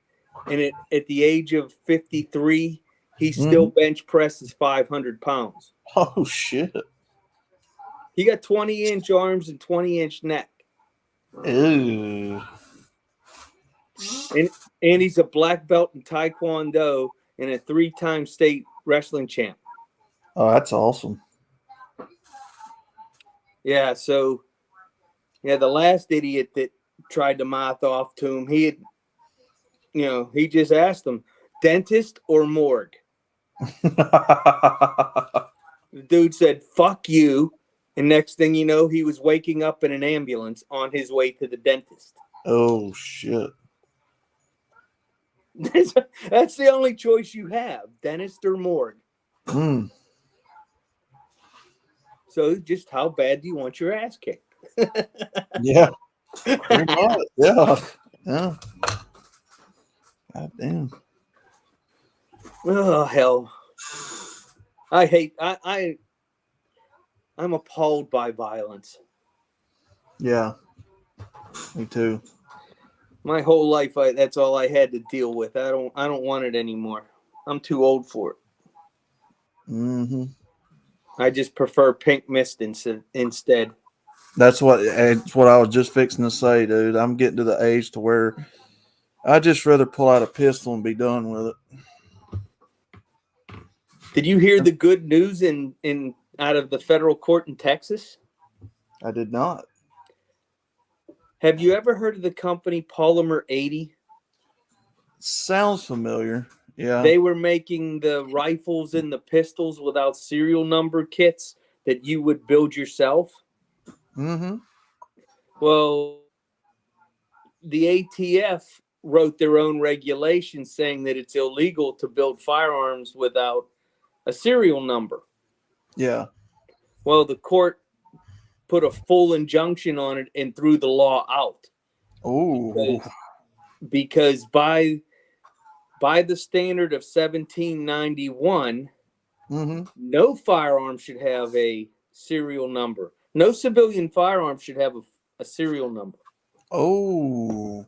and at the age of 53, he still bench presses 500 pounds. Oh, shit. He got 20-inch arms and 20-inch neck. Ew. And he's a black belt in Taekwondo and a 3-time state wrestling champ. Oh, that's awesome. Yeah, so the last idiot that tried to mouth off to him, he just asked him, dentist or morgue? The dude said, "Fuck you." And next thing you know, he was waking up in an ambulance on his way to the dentist. Oh, shit. That's the only choice you have, dentist or morgue. Mm. So just how bad do you want your ass kicked? Yeah. Pretty much. Yeah. Yeah. God damn. Oh, hell. I'm appalled by violence. Yeah. Me too. My whole life, that's all I had to deal with. I don't want it anymore. I'm too old for it. Mm-hmm. I just prefer pink mist instead. That's what I was just fixing to say, dude. I'm getting to the age to where I'd just rather pull out a pistol and be done with it. Did you hear the good news in out of the federal court in Texas? I did not. Have you ever heard of the company Polymer 80? Sounds familiar. Yeah. They were making the rifles and the pistols without serial number kits that you would build yourself. Mm-hmm. Well, the ATF wrote their own regulations saying that it's illegal to build firearms without a serial number. Yeah. Well, the court put a full injunction on it and threw the law out. Oh. Because by the standard of 1791, no firearm should have a serial number. No civilian firearm should have a serial number. Oh.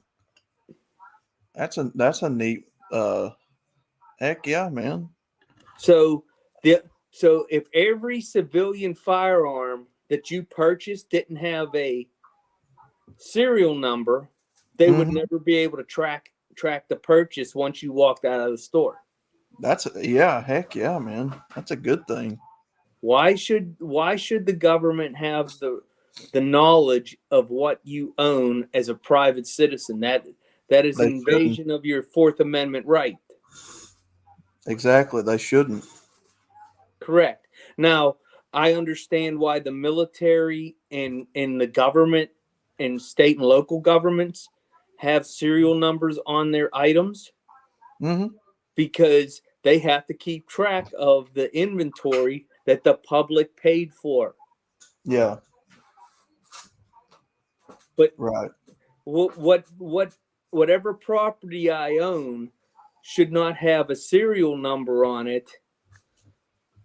That's a neat heck yeah, man. So if every civilian firearm that you purchased didn't have a serial number, they would never be able to track the purchase once you walked out of the store. Heck yeah, man. That's a good thing. Why should the government have the knowledge of what you own as a private citizen? That is an invasion of your Fourth Amendment right. Exactly. They shouldn't. Correct. Now, I understand why the military and the government and state and local governments have serial numbers on their items because they have to keep track of the inventory that the public paid for. Yeah. But right. Whatever property I own should not have a serial number on it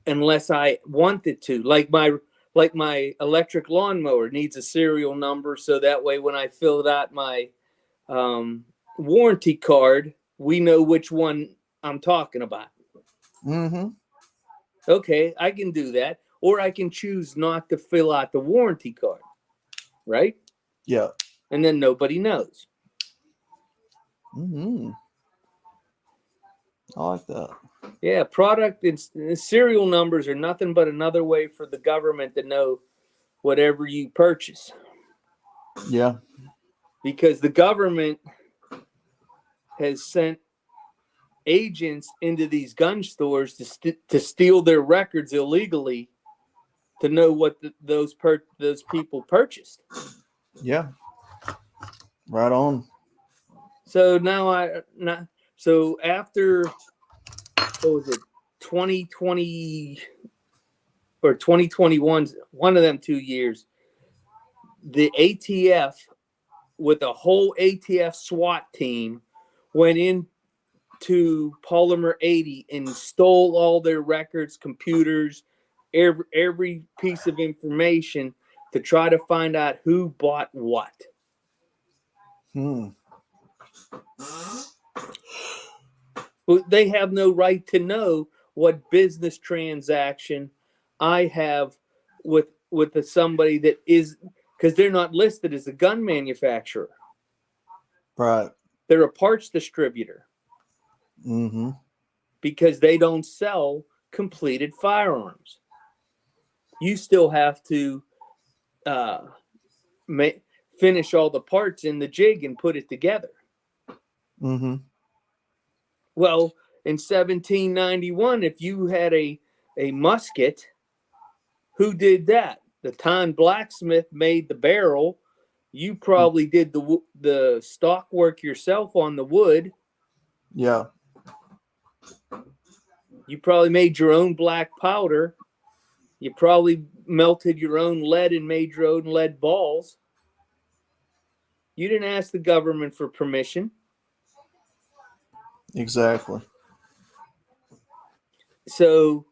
unless I want it to. Like my electric lawnmower needs a serial number, so that way when I fill out my warranty card, we know which one I'm talking about. Okay, I can do that. Or I can choose not to fill out the warranty card. Right? Yeah. And then nobody knows. I like that. Yeah, product and serial numbers are nothing but another way for the government to know whatever you purchase. Yeah. Because the government has sent agents into these gun stores to steal their records illegally to know what those people purchased. Yeah. Right on. So so after what was it, 2020 or 2021, one of them 2 years, the ATF with a whole ATF SWAT team went into Polymer 80 and stole all their records, computers, every piece of information to try to find out who bought what. They have no right to know what business transaction I have with somebody that is, because they're not listed as a gun manufacturer. Right. They're a parts distributor. Mm-hmm. Because they don't sell completed firearms. You still have to finish all the parts in the jig and put it together. Mm-hmm. Well, in 1791, if you had a musket, who did that? The town blacksmith made the barrel. You probably did the stock work yourself on the wood. Yeah. You probably made your own black powder. You probably melted your own lead and made your own lead balls. You didn't ask the government for permission. Exactly. So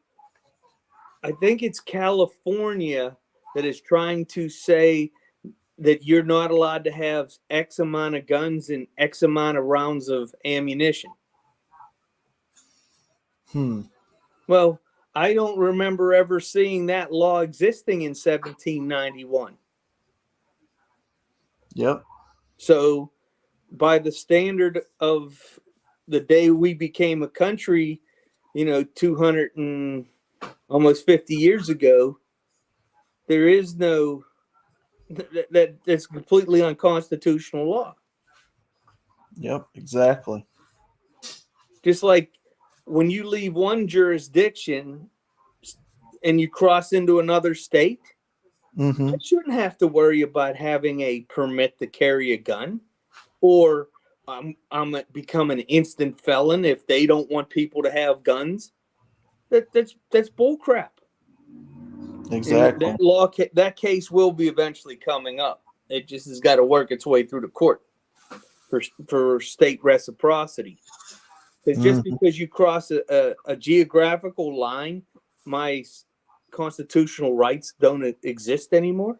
I think it's California that is trying to say that you're not allowed to have X amount of guns and X amount of rounds of ammunition. Well, I don't remember ever seeing that law existing in 1791. Yep. So by the standard of the day we became a country, 200 and almost 50 years ago, there is no that's completely unconstitutional law. Yep, exactly. Just like when you leave one jurisdiction and you cross into another state, you shouldn't have to worry about having a permit to carry a gun, or I'm become an instant felon if they don't want people to have guns. That's bull crap. Exactly. And that case will be eventually coming up. It just has got to work its way through the court for state reciprocity. Because just because you cross a geographical line, my constitutional rights don't exist anymore.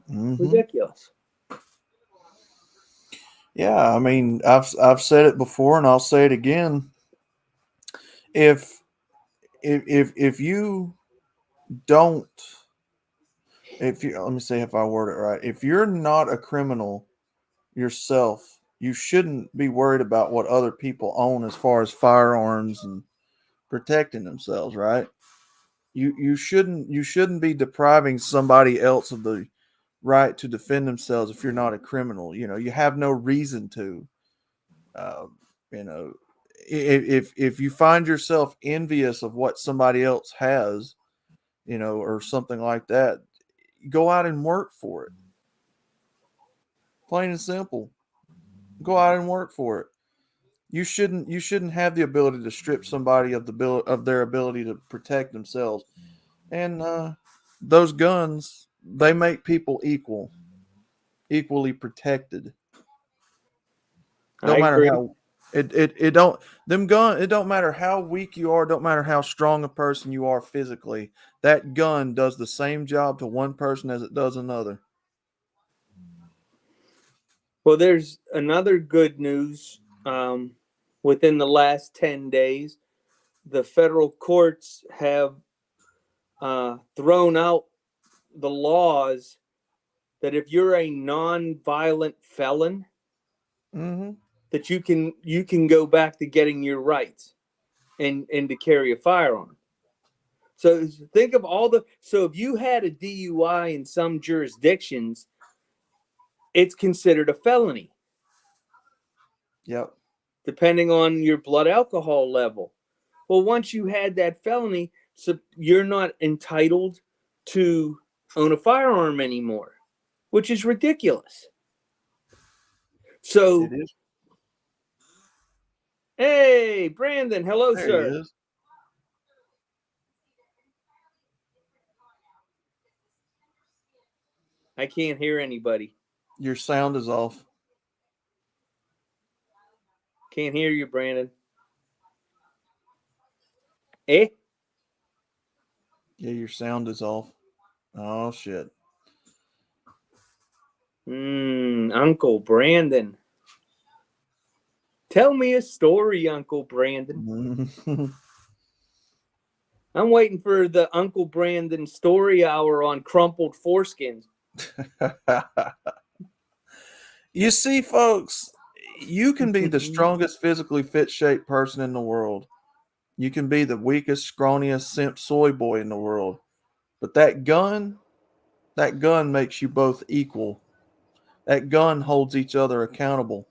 Ridiculous. Yeah, I mean, I've said it before, and I'll say it again. If you don't, let me see if I word it right. If you're not a criminal yourself, you shouldn't be worried about what other people own as far as firearms and protecting themselves, right? You shouldn't be depriving somebody else of the right to defend themselves if you're not a criminal. You have no reason to. If you find yourself envious of what somebody else has, or something like that, go out and work for it. Plain and simple. Go out and work for it. You shouldn't have the ability to strip somebody of their ability to protect themselves. And those guns, they make people equally protected. No matter how it don't matter how weak you are, don't matter how strong a person you are physically. That gun does the same job to one person as it does another. Well, there's another good news. Within the last 10 days, the federal courts have thrown out the laws that if you're a non-violent felon, that you can go back to getting your rights and to carry a firearm. So think of so if you had a DUI in some jurisdictions, it's considered a felony. Yep. Depending on your blood alcohol level. Well, once you had that felony, so you're not entitled to own a firearm anymore, which is ridiculous. So it is. Hey, Brandon. Hello, There sir. he is. I can't hear anybody. Your sound is off. Can't hear you, Brandon. Eh? Yeah, your sound is off. Oh shit. Uncle Brandon. Tell me a story, Uncle Brandon. I'm waiting for the Uncle Brandon story hour on crumpled foreskins. You see, folks, you can be the strongest physically fit shaped person in the world. You can be the weakest, scrawniest simp soy boy in the world. But that gun makes you both equal. That gun holds each other accountable.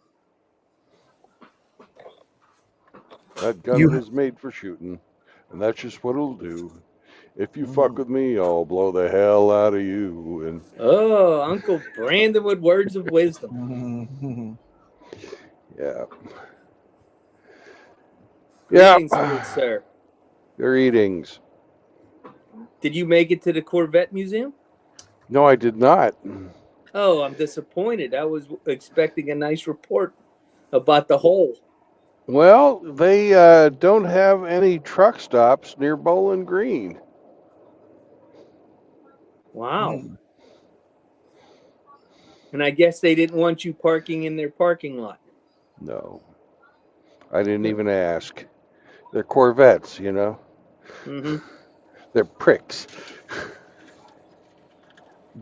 That gun was made for shooting, and that's just what it'll do. If you fuck with me, I'll blow the hell out of you. And oh, Uncle Brandon with words of wisdom. Yeah. Greetings, good sir. Greetings. Did you make it to the Corvette Museum? No, I did not. Oh, I'm disappointed. I was expecting a nice report about the hole. Well, they don't have any truck stops near Bowling Green. Wow. And I guess they didn't want you parking in their parking lot. No. I didn't even ask. They're Corvettes, you know? Mm-hmm. They're pricks.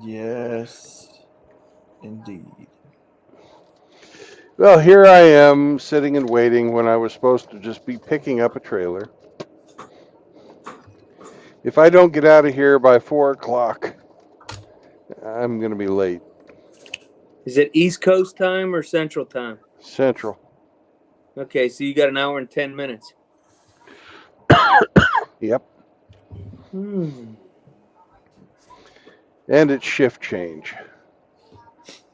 Yes, indeed. Well, here I am sitting and waiting when I was supposed to just be picking up a trailer. If I don't get out of here by 4 o'clock, I'm going to be late. Is it East Coast time or Central time? Central. Okay, so you got an hour and 10 minutes. Yep. Hmm. And it's shift change.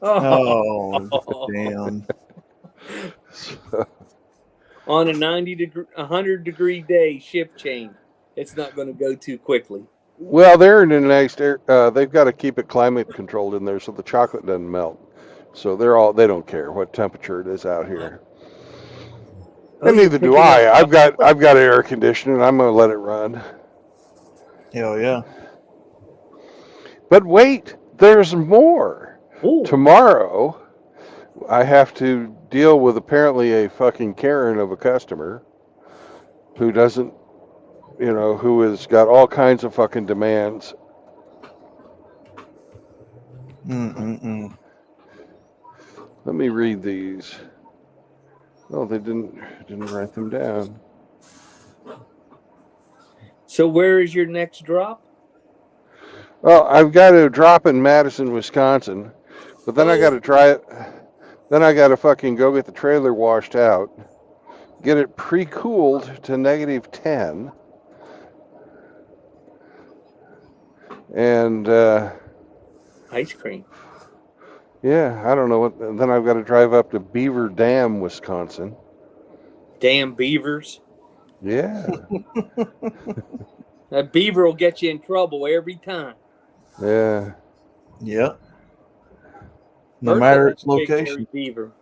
Oh, damn. On a 100-degree day, shift change. It's not going to go too quickly. Well, they're in a nice. They've got to keep it climate controlled in there so the chocolate doesn't melt. So they don't care what temperature it is out here. Oh, And neither do I. I've got air conditioning. I'm going to let it run. Hell yeah. But wait, there's more. Ooh. Tomorrow, I have to deal with apparently a fucking Karen of a customer who doesn't, who has got all kinds of fucking demands. Mm-mm-mm. Let me read these. Oh, they didn't write them down. So where is your next drop? Well, I've got to drop in Madison, Wisconsin, but then I got to try it. Then I got to fucking go get the trailer washed out, get it pre-cooled to -10, and ice cream. Yeah, I don't know what. Then I've got to drive up to Beaver Dam, Wisconsin. Damn beavers. Yeah. That beaver will get you in trouble every time. Yeah. Yep. No matter its Big hairy location. beaver.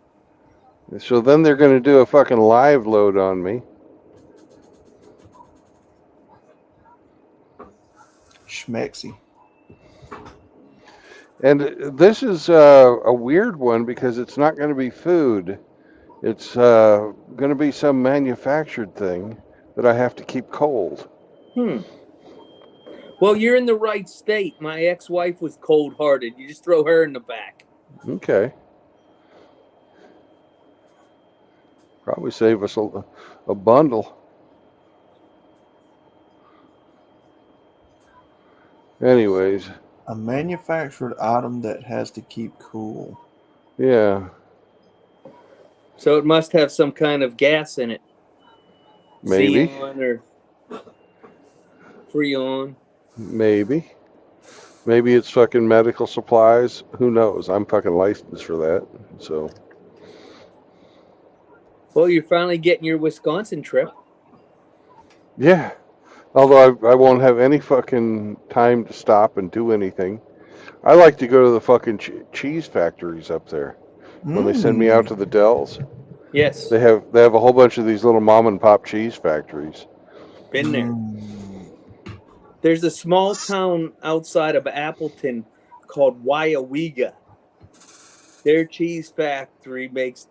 So then they're going to do a fucking live load on me. Schmexy. And this is a weird one because it's not going to be food. It's going to be some manufactured thing that I have to keep cold. Well, you're in the right state. My ex-wife was cold-hearted. You just throw her in the back. Okay. Probably save us a bundle. Anyways. A manufactured item that has to keep cool. Yeah. So it must have some kind of gas in it. Maybe. Xeon or Freon. Maybe. Maybe it's fucking medical supplies. Who knows? I'm fucking licensed for that. So. Well, you're finally getting your Wisconsin trip. Yeah. Although I won't have any fucking time to stop and do anything. I like to go to the fucking cheese factories up there when they send me out to the Dells. Yes, They have a whole bunch of these little mom and pop cheese factories. been there. There's a small town outside of Appleton called Wyawega. Their cheese factory makes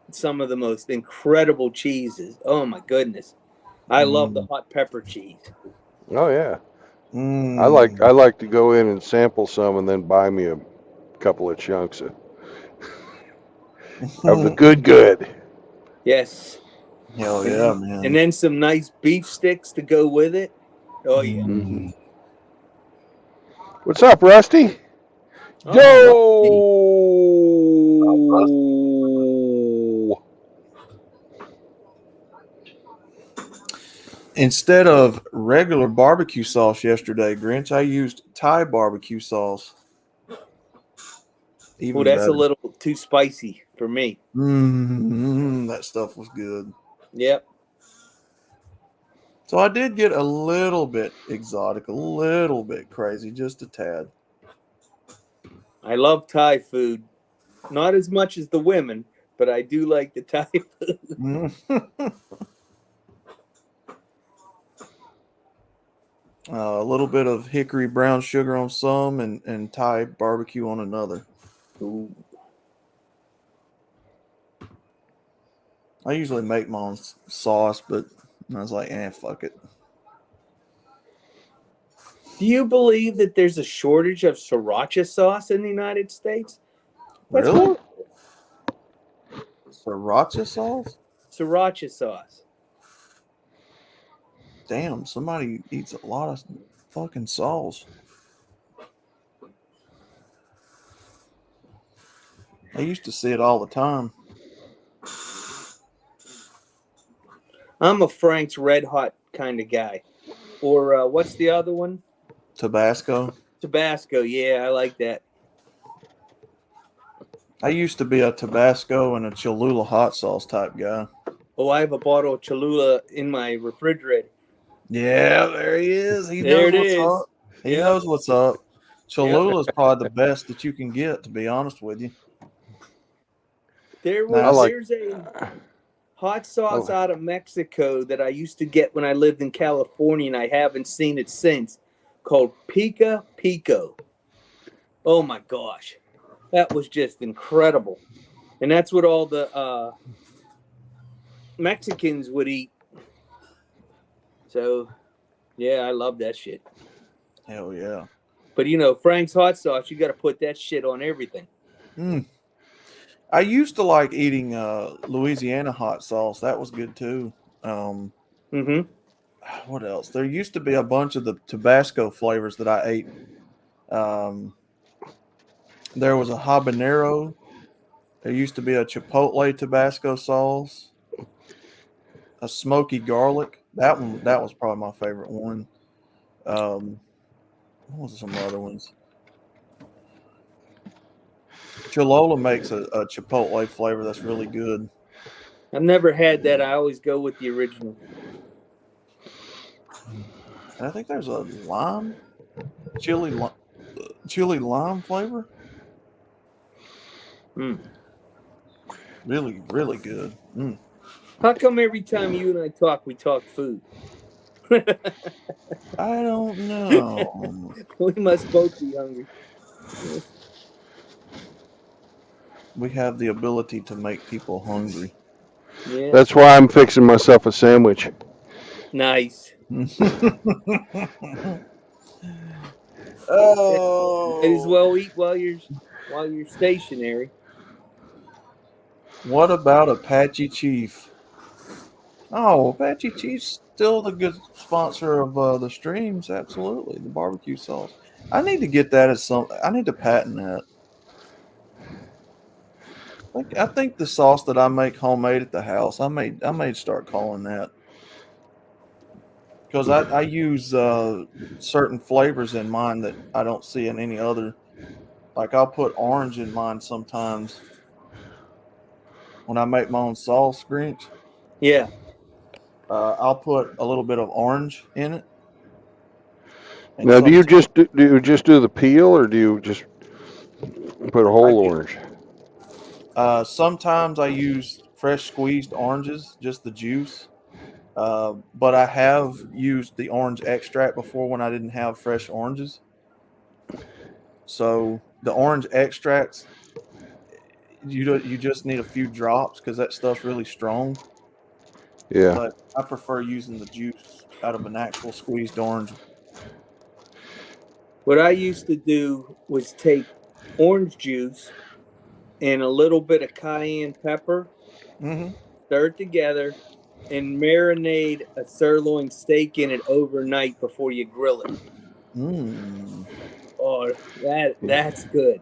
some of the most incredible cheeses. Oh my goodness. I love the hot pepper cheese. Oh yeah. I like to go in and sample some and then buy me a couple of chunks of the good. Yes. Hell And yeah, then, man. and then some nice beef sticks to go with it. Oh yeah. Mm-hmm. What's up, Rusty? Oh, Yo! Instead of regular barbecue sauce yesterday, Grinch, I used Thai barbecue sauce. Well, that's a little too spicy for me. That stuff was good. Yep. So I did get a little bit exotic, a little bit crazy, just a tad. I love Thai food. Not as much as the women, but I do like the Thai food. A little bit of hickory brown sugar on some and Thai barbecue on another. Ooh. I usually make my own sauce, but I was like, fuck it. Do you believe that there's a shortage of sriracha sauce in the United States? That's Really? horrible. Sriracha sauce? Sriracha sauce. Damn, somebody eats a lot of fucking sauce. I used to see it all the time. I'm a Frank's Red Hot kind of guy. Or what's the other one? Tabasco. Tabasco. Yeah, I like that. I used to be a Tabasco and a Cholula hot sauce type guy. Oh, I have a bottle of Cholula in my refrigerator. Yeah, there he is. He There knows it what's is. up. He knows what's up. Cholula is probably the best that you can get, to be honest with you. There's a hot sauce out of Mexico that I used to get when I lived in California, and I haven't seen it since, called Pica Pico. Oh my gosh. That was just incredible. And that's what all the Mexicans would eat. So, yeah, I love that shit. Hell yeah. But, you know, Frank's hot sauce, you got to put that shit on everything. I used to like eating Louisiana hot sauce. That was good too. What else? There used to be a bunch of the Tabasco flavors that I ate. There was a habanero. There used to be a chipotle Tabasco sauce. A smoky garlic. That was probably my favorite one. What was some other ones? Cholula makes a chipotle flavor that's really good. I've never had that. I always go with the original. And I think there's a chili lime flavor. Really, really good. How come every time you and I talk, we talk food? I don't know. We must both be hungry. We have the ability to make people hungry. Yeah. That's why I'm fixing myself a sandwich. Nice. Oh. Might as well eat while you're stationary. What about Apache Chief? Oh, Apache Chief's still the good sponsor of the streams. Absolutely, the barbecue sauce. I need to get that as something. I need to patent that. I think the sauce that I make homemade at the house, I may start calling that, because I use certain flavors in mine that I don't see in any other. Like I'll put orange in mine sometimes when I make my own sauce, Grinch. Yeah. I'll put a little bit of orange in it. And Now, do you sometimes, just do the peel, or do you just put a I whole do, orange? sometimes I use fresh squeezed oranges, just the juice. But I have used the orange extract before when I didn't have fresh oranges. So the orange extracts, you just need a few drops because that stuff's really strong. Yeah. But I prefer using the juice out of an actual squeezed orange. What I used to do was take orange juice and a little bit of cayenne pepper, Mm-hmm. stir it together, and marinate a sirloin steak in it overnight before you grill it. Mm. Oh, that's good.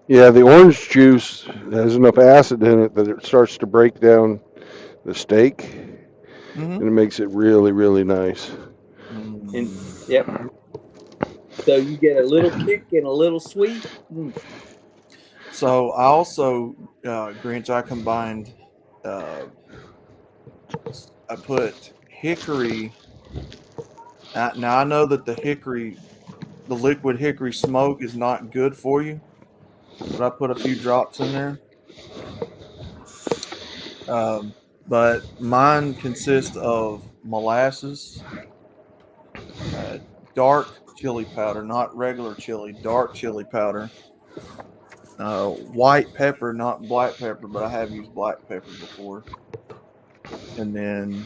Yeah, the orange juice has enough acid in it that it starts to break down the steak, Mm-hmm. and it makes it really, really nice. And Mm. yep. So you get a little kick and a little sweet. So I also, Grinch, I combined, uh, I put hickory. Now I know that the liquid hickory smoke is not good for you, but I put a few drops in there. Um, but mine consists of molasses, uh, dark chili powder, not regular chili, dark chili powder, white pepper, not black pepper, but I have used black pepper before, and then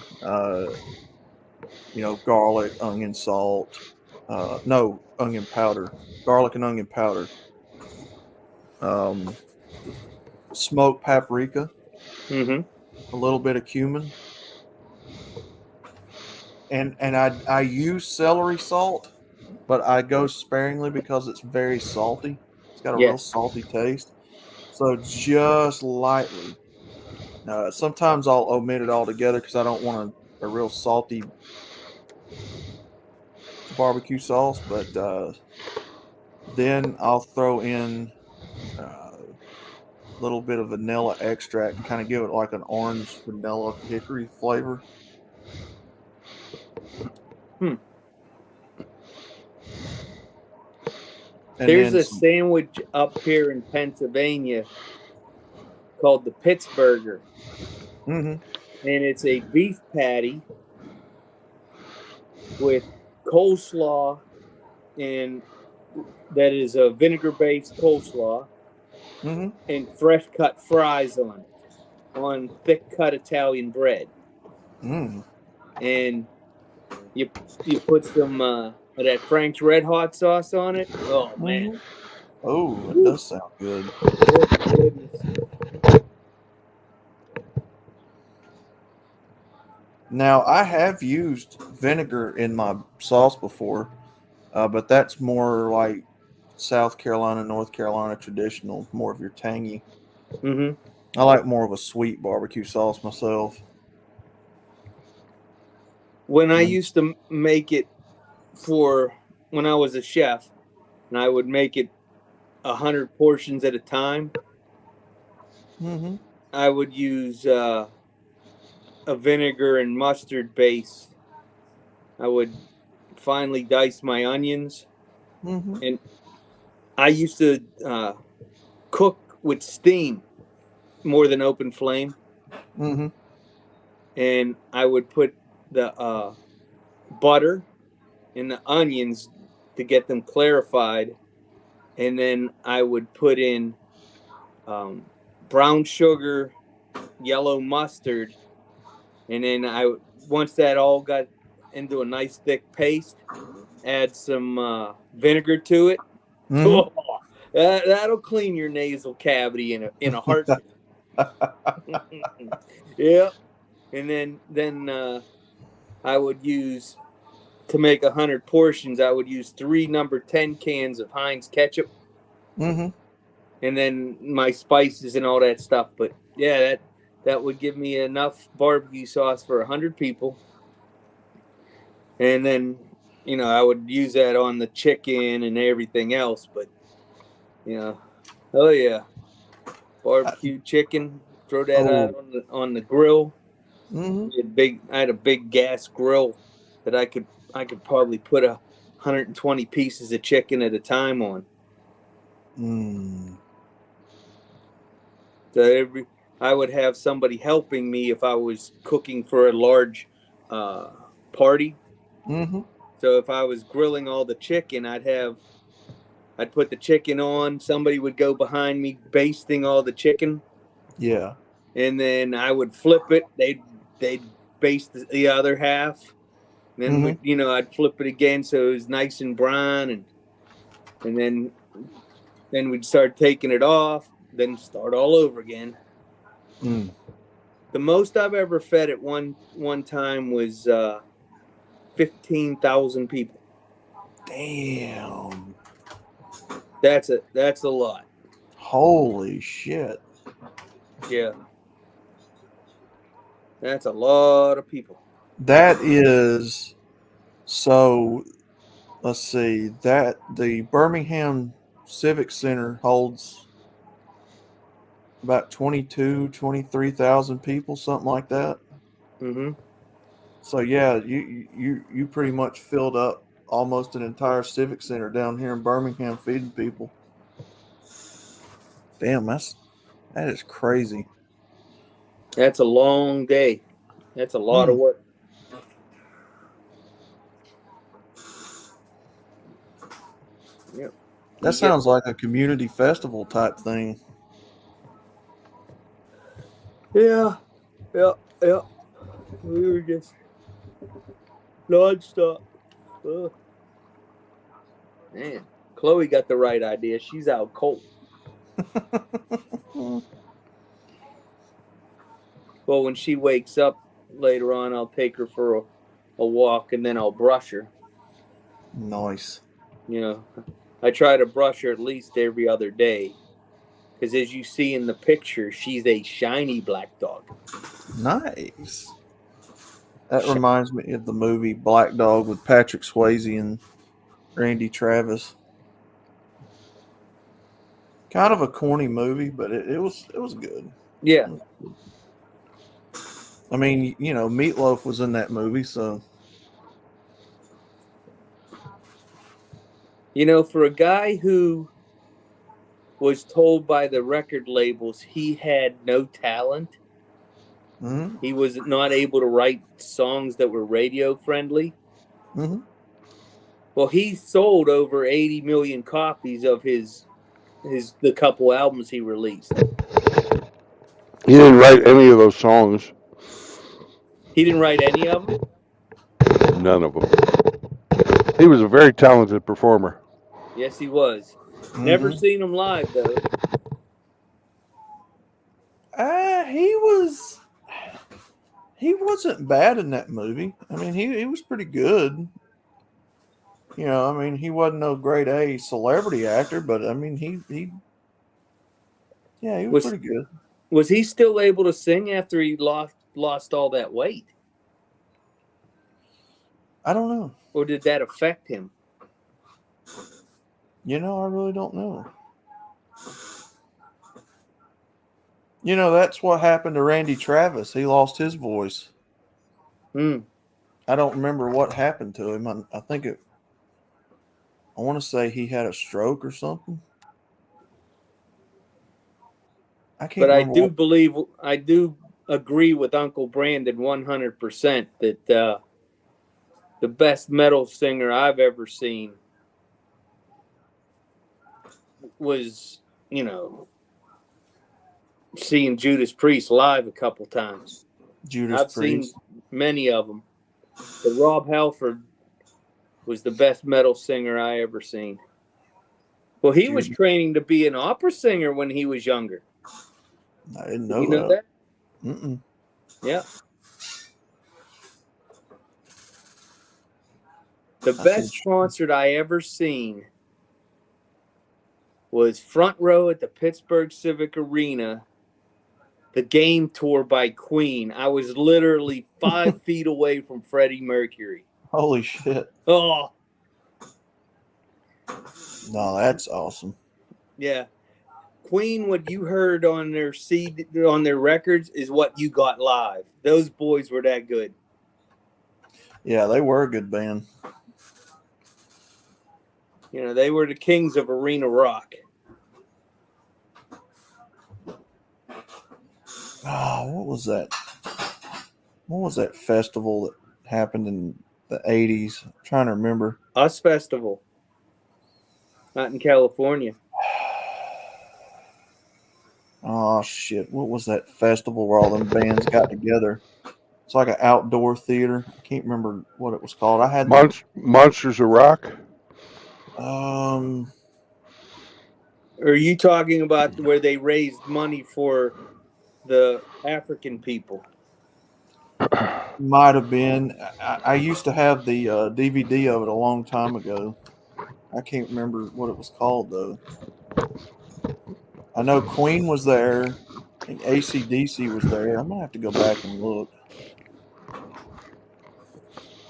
garlic, onion, salt, no, onion powder, garlic and onion powder, um, smoked paprika, Mm-hmm. a little bit of cumin, and I use celery salt, but I go sparingly because it's very salty. It's got a real Yes. salty taste. So just lightly. Sometimes I'll omit it altogether because I don't want a real salty barbecue sauce. But then I'll throw in a little bit of vanilla extract to kind of give it like an orange vanilla hickory flavor. Hmm. And There's then a some. sandwich up here in Pennsylvania called the Pittsburgher, Mm-hmm, and it's a beef patty with coleslaw, and that is a vinegar based coleslaw, mm-hmm, and fresh cut fries on thick cut Italian bread. mm, And you you put some of that Frank's Red Hot sauce on it. Oh man. mm-hmm. Oh, it Woo. does sound good. Oh my goodness. Now, I have used vinegar in my sauce before, but that's more like South Carolina, North Carolina traditional, more of your tangy. Mm-hmm. I like more of a sweet barbecue sauce myself. When I And used to make it for when I was a chef, and I would make it 100 portions at a time, mm-hmm, I would use a vinegar and mustard base. I would finely dice my onions, mm-hmm, and I used to cook with steam more than open flame, mm-hmm, and I would put the butter and the onions to get them clarified, and then I would put in um, brown sugar, yellow mustard, and then once that all got into a nice thick paste, add some vinegar to it. mm-hmm. Oh, that'll clean your nasal cavity in a heartbeat. Yep. And then I would use to make 100 portions. I would use 3 No. 10 cans of Heinz ketchup, Mm-hmm. and then my spices and all that stuff. But yeah, that would give me enough barbecue sauce for 100 people, and then I would use that on the chicken and everything else. But oh yeah, Uh, barbecue chicken, throw that out oh, on the grill. Mm-hmm. I had a big gas grill that I could probably put 120 pieces of chicken at a time on. Mm. So I would have somebody helping me if I was cooking for a large party. Mm-hmm. So if I was grilling all the chicken, I'd put the chicken on. Somebody would go behind me basting all the chicken. Yeah. And then I would flip it. They'd baste the other half. And then Mm-hmm. I'd flip it again so it was nice and brown, and then we'd start taking it off, then start all over again. Mm. The most I've ever fed at one time was 15,000 people. Damn. That's a lot. Holy shit. Yeah. That's a lot of people. That is so. Let's see. That the Birmingham Civic Center holds about 23,000 people, something like that. Mm-hmm. So yeah, you pretty much filled up almost an entire Civic Center down here in Birmingham feeding people. Damn, that is crazy. That's a long day. That's a lot of work. Yep. That sounds like a community festival type thing. Yeah. We were just nonstop. Man, Chloe got the right idea. She's out cold. Well, when she wakes up later on, I'll take her for a walk, and then I'll brush her. Nice. I try to brush her at least every other day, because as you see in the picture, she's a shiny black dog. Nice. That reminds me of the movie Black Dog with Patrick Swayze and Randy Travis. Kind of a corny movie, but it was good. Yeah. I mean, Meatloaf was in that movie, so. For a guy who was told by the record labels he had no talent, Mm-hmm. he was not able to write songs that were radio friendly. Mm-hmm. Well, he sold over 80 million copies of the couple albums he released. He didn't write any of those songs. He didn't write any of them? None of them. He was a very talented performer. Yes, he was. Mm-hmm. Never seen him live, though. He wasn't bad in that movie. I mean, he was pretty good. I mean, he wasn't no grade A celebrity actor, but I mean, he was pretty good. Was he still able to sing after he lost all that weight? I don't know. Or did that affect him? I really don't know. That's what happened to Randy Travis. He lost his voice. I don't remember what happened to him. I think I want to say he had a stroke or something. I can't. But I do agree with Uncle Brandon 100% that the best metal singer I've ever seen was, seeing Judas Priest live a couple times. I've seen many of them. But Rob Halford was the best metal singer I ever seen. Well, he was training to be an opera singer when he was younger. I didn't know you know that. Mm-mm. Yeah. The best concert I ever seen was front row at the Pittsburgh Civic Arena, the Game Tour by Queen. I was literally 5 feet away from Freddie Mercury. Holy shit. Oh. No, that's awesome. Yeah. Queen, what you heard on their CD, on their records, is what you got live. Those boys were that good. Yeah, they were a good band. You know, they were the kings of arena rock. Oh, what was that? What was that festival that happened in the 80s? I'm trying to remember. Us Festival. Not in California. Oh, shit. What was that festival where all them bands got together? It's like an outdoor theater. I can't remember what it was called. I had the Monsters of Rock. um Are you talking about where they raised money for the African people? might have been. I used to have the DVD of it a long time ago. I can't remember what it was called though. I know Queen was there. I think AC/DC was there. I'm gonna have to go back and look.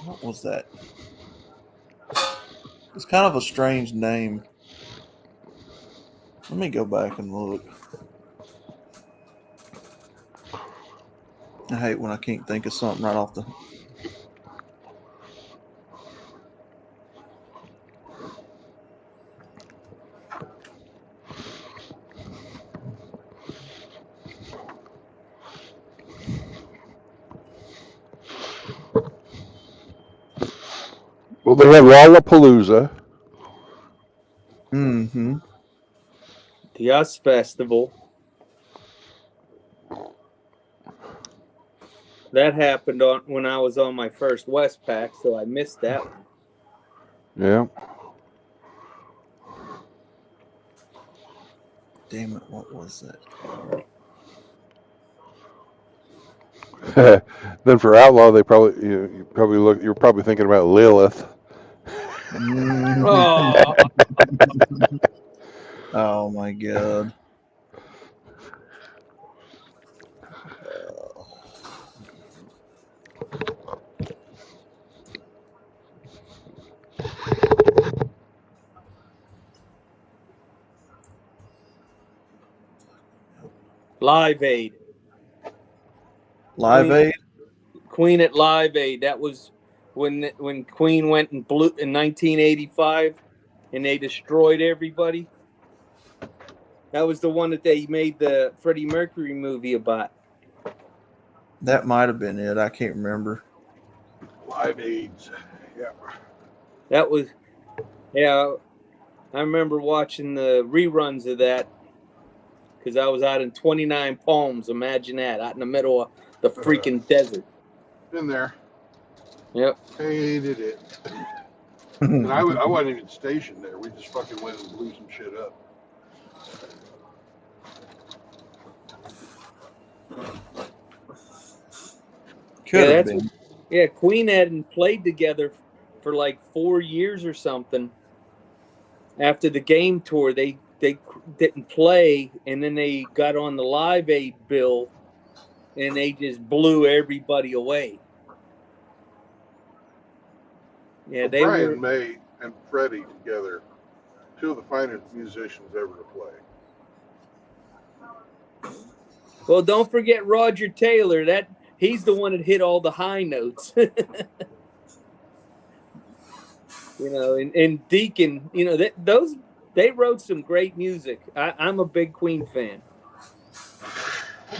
What was that? It's kind of a strange name. Let me go back and look. I hate when I can't think of something right off the. Well, they had Lollapalooza. Mm-hmm. The Us Festival. That happened when I was on my first Westpac, so I missed that one. Yeah. Damn it! What was that called? Then for Outlaw, they probably you probably look. You're probably thinking about Lilith. Oh, Oh my god. Live Aid. Live Aid? Queen at Live Aid. That was when Queen went and blew in 1985, and they destroyed everybody. That was the one that they made the Freddie Mercury movie about. That might have been it. I can't remember. Live Aids. Yeah. That was, yeah. I remember watching the reruns of that because I was out in 29 Palms. Imagine that, out in the middle of the freaking desert. Been there. Yep. Hated it. And I wasn't even stationed there. We just fucking went and blew some shit up. Could have been. Yeah, Queen hadn't played together for like 4 years or something. After the game tour, they didn't play, and then they got on the Live Aid bill, and they just blew everybody away. Yeah, Well, they Brian were. May and Freddie together, two of the finest musicians ever to play. Well, don't forget Roger Taylor. He's the one that hit all the high notes. You know, and Deacon, you know, they wrote some great music. I'm a big Queen fan.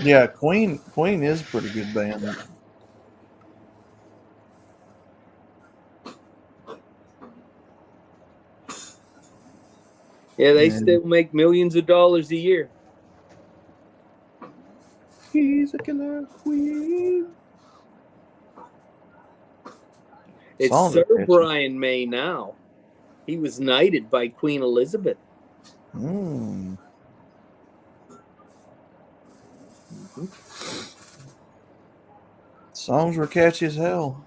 Yeah, Queen is a pretty good band. Yeah, they still make millions of dollars a year. He's a killer queen. It's Sir Brian May now. He was knighted by Queen Elizabeth. Mm. Songs were catchy as hell.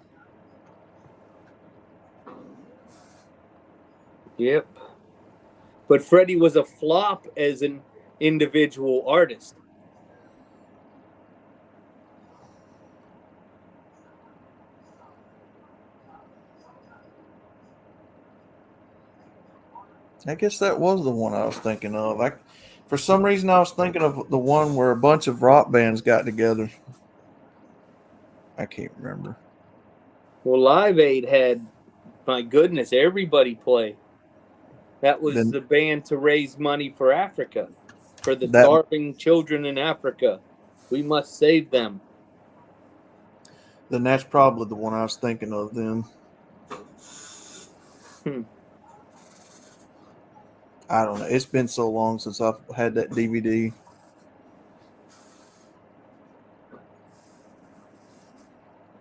Yep. But Freddie was a flop as an individual artist. I guess that was the one I was thinking of. For some reason, I was thinking of the one where a bunch of rock bands got together. I can't remember. Well, Live Aid had, my goodness, everybody play. That was Then the band to raise money for Africa, for the that starving children in Africa. We must save them. then that's probably the one I was thinking of. Then I don't know. It's been so long since I've had that DVD.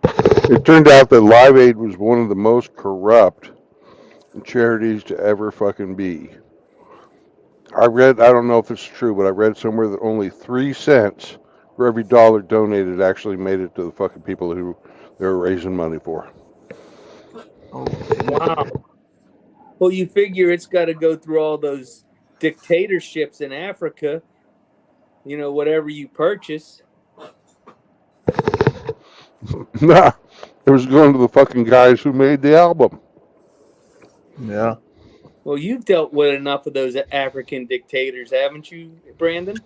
It turned out that Live Aid was one of the most corrupt charities to ever fucking be. I don't know if it's true, but I read somewhere that only 3 cents for every dollar donated actually made it to the fucking people who they were raising money for. Oh, damn. Wow. Well, you figure it's got to go through all those dictatorships in Africa, whatever you purchase. Nah, it was going to the fucking guys who made the album. Yeah. Well, you've dealt with enough of those African dictators, haven't you, Brandon?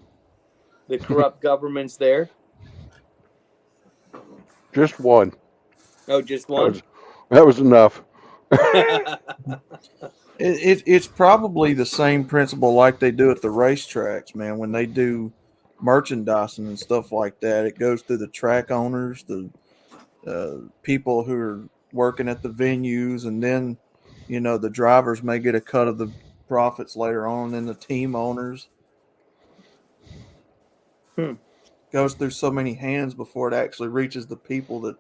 The corrupt governments there. Just one. Oh, just one? That was enough. It's probably the same principle like they do at the racetracks, man. When they do merchandising and stuff like that, it goes through the track owners, the people who are working at the venues, and then the drivers may get a cut of the profits later on, and the team owners. Goes through so many hands before it actually reaches the people that.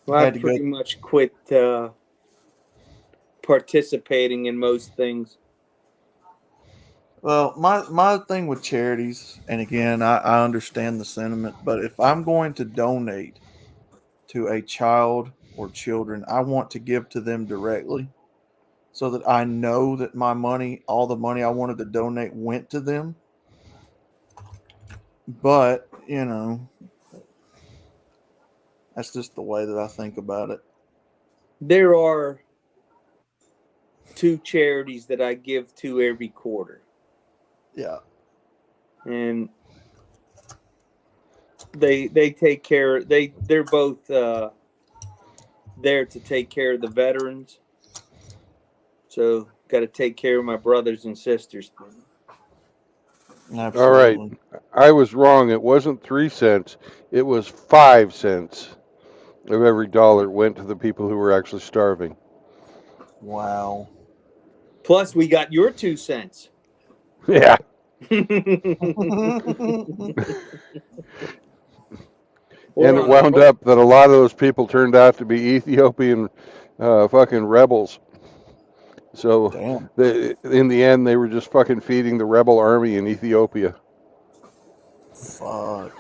Well, I pretty much quit participating in most things. Well, my thing with charities, and again, I understand the sentiment, but if I'm going to donate to a child or children, I want to give to them directly so that I know that my money, all the money I wanted to donate, went to them. But, that's just the way that I think about it. There are 2 charities that I give to every quarter. Yeah. And they take care, they're both there to take care of the veterans. So got to take care of my brothers and sisters. Absolutely. All right. I was wrong. It wasn't 3 cents. It was 5 cents of every dollar went to the people who were actually starving. Wow. Plus, we got your 2 cents. Yeah. And it wound up that a lot of those people turned out to be Ethiopian fucking rebels. So in the end, they were just fucking feeding the rebel army in Ethiopia. Fuck.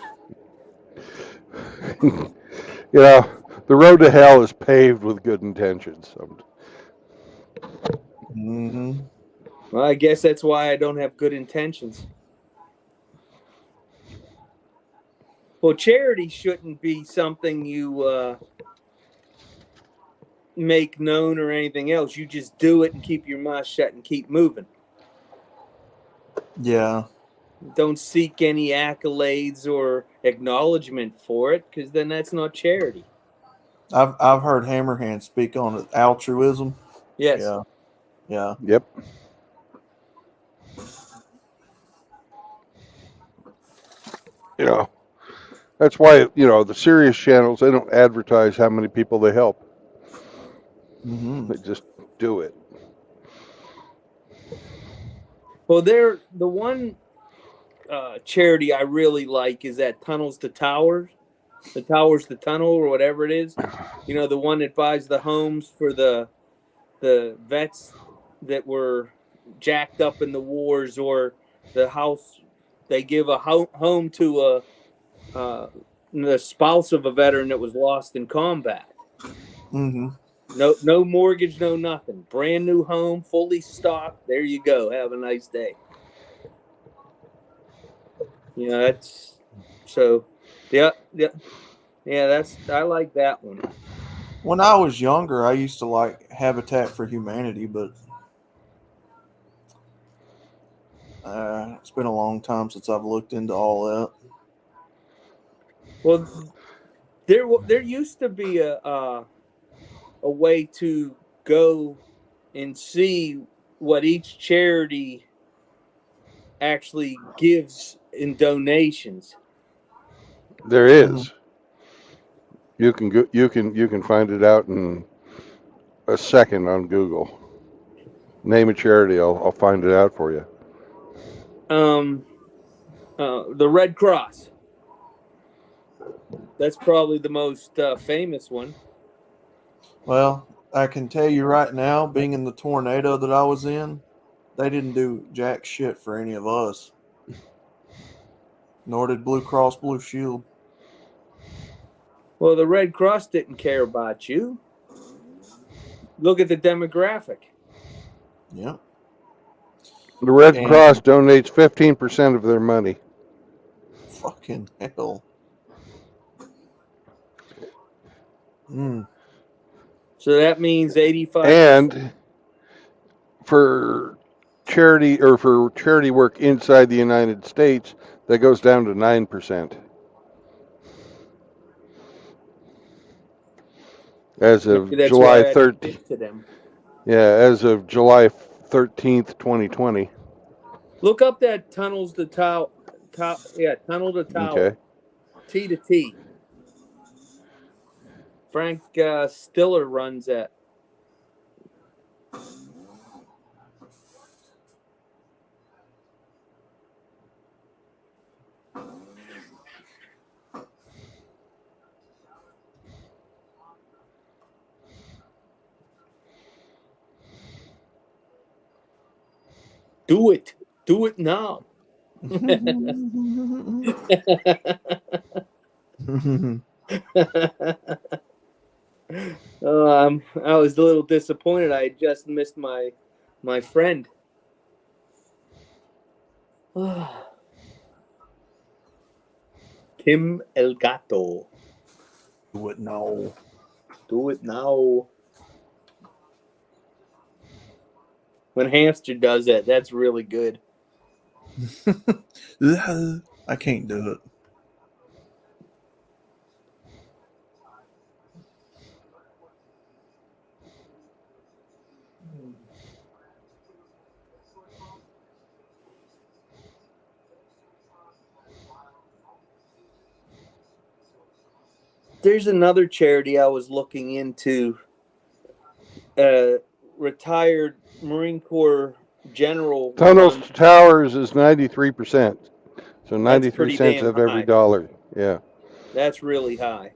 The road to hell is paved with good intentions. Mm-hmm. Well, I guess that's why I don't have good intentions. Well, charity shouldn't be something you make known or anything else. You just do it and keep your mouth shut and keep moving. Yeah. Don't seek any accolades or acknowledgement for it, because then that's not charity. I've heard Hammerhand speak on it. Altruism. Yes. Yeah. Yeah. Yep. That's why, the serious channels, they don't advertise how many people they help. Mm-hmm. They just do it. Well, the one charity I really like is that Tunnels to Towers. The Towers to Tunnel, or whatever it is. The one that buys the homes for the vets that were jacked up in the wars, or the house they give a home to the spouse of a veteran that was lost in combat. Mm-hmm. No mortgage, no nothing. Brand new home, fully stocked. There you go. Have a nice day. That's. I like that one. When I was younger, I used to like Habitat for Humanity, but it's been a long time since I've looked into all that. Well, there used to be a way to go and see what each charity actually gives in donations. There Mhm. is. You can go, you can find it out in a second on Google. Name a charity. I'll find it out for you. The Red Cross. That's probably the most famous one. Well, I can tell you right now, being in the tornado that I was in, they didn't do jack shit for any of us. Nor did Blue Cross Blue Shield. Well, the Red Cross didn't care about you. Look at the demographic. Yeah. The Red And Cross donates 15% of their money. fucking hell. Mm. So that means 85%. And for charity work inside the United States, that goes down to 9%. As of Maybe that's July why I didn't 13th. give to them. Yeah, as of July 13th, 2020. Look up that tunnels to tower. Tunnel to tower. Okay. T to T. Frank Stiller runs that. Do it. Do it now. I was a little disappointed. I had just missed my friend. Tim El Gato. Do it now. Do it now. When Hamster does that, that's really good. I can't do it. There's another charity I was looking into. Retired Marine Corps general. Tunnels to towers is 93%. So 93 pretty cents damn of every high. dollar. Yeah. That's really high.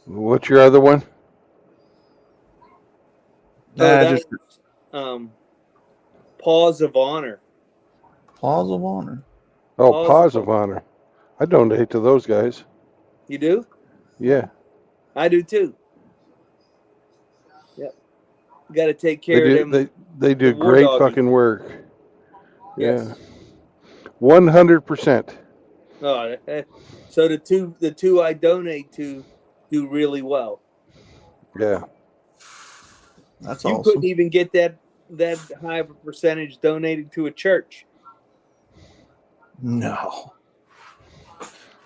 What's your other one? That's Paws of Honor. Paws of Honor. Oh, Paws of Honor. I donate to those guys. You do? Yeah. I do too. Yep. Got to take care of them. They do great fucking work. Yes. Yeah. 100%. Oh, so the two I donate to do really well. Yeah. That's you awesome. couldn't even get that high of a percentage donated to a church. No.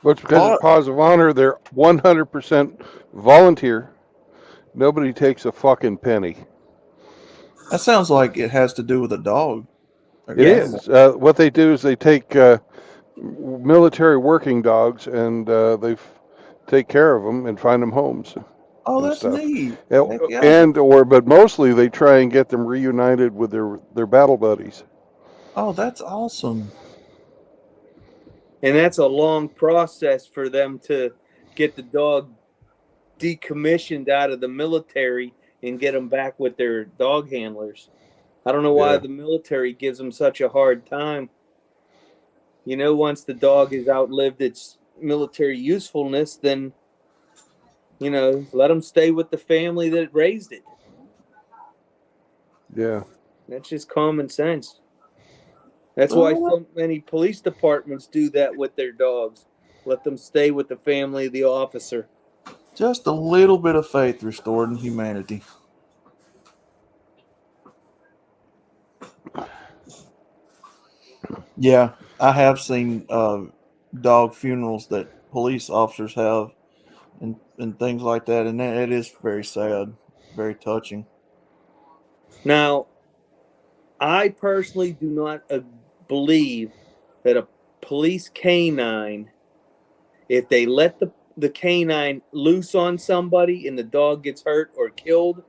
Well, it's because of Paws of Honor. They're 100% volunteer. Nobody takes a fucking penny. That sounds like it has to do with a dog. It is. What they do is they take military working dogs and they take care of them and find them homes. Oh, that's neat. But mostly they try and get them reunited with their battle buddies. Oh, that's awesome. And that's a long process for them to get the dog decommissioned out of the military and get them back with their dog handlers. I don't know why the military gives them such a hard time. You know, once the dog has outlived its military usefulness, then, you know, let them stay with the family that raised it. Yeah. That's just common sense. That's why so many police departments do that with their dogs. Let them stay with the family of the officer. Just a little bit of faith restored in humanity. Yeah, I have seen dog funerals that police officers have and things like that, and it is very sad, very touching. Now, I personally do not believe that a police canine, if they let the canine loose on somebody and the dog gets hurt or killed,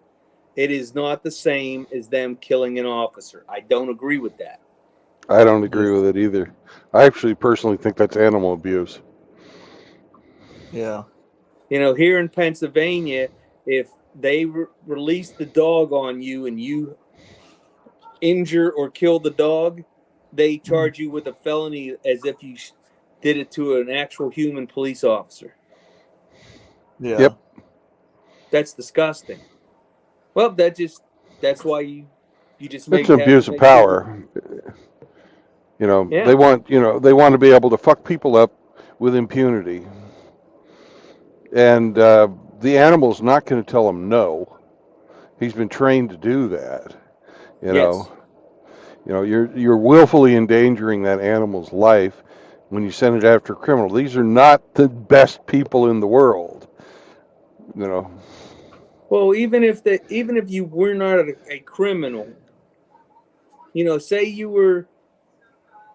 it is not the same as them killing an officer. I don't agree with that. I don't agree with it either. I actually personally think that's animal abuse. Yeah. Here in Pennsylvania, if they release the dog on you and you injure or kill the dog, they charge you with a felony as if you did it to an actual human police officer. Yeah. Yep. That's disgusting. Well, that's why you just make It's an abuse of power. Yeah. They want to be able to fuck people up with impunity. And the animal's not going to tell him no. He's been trained to do that. Yes. You're willfully endangering that animal's life when you send it after a criminal. These are not the best people in the world. Well, even if you were not a criminal, say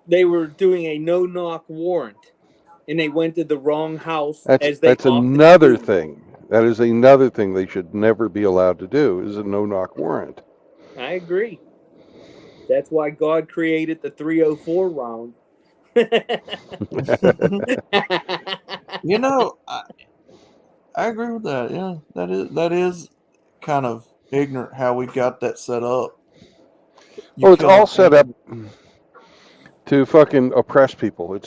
they were doing a no-knock warrant and they went to the wrong house, as they That's often another do. thing. That is another thing they should never be allowed to do, is a no-knock warrant. I agree. That's why God created the 304 round. I agree with that. Yeah, that is kind of ignorant how we got that set up. It's all set up to fucking oppress people.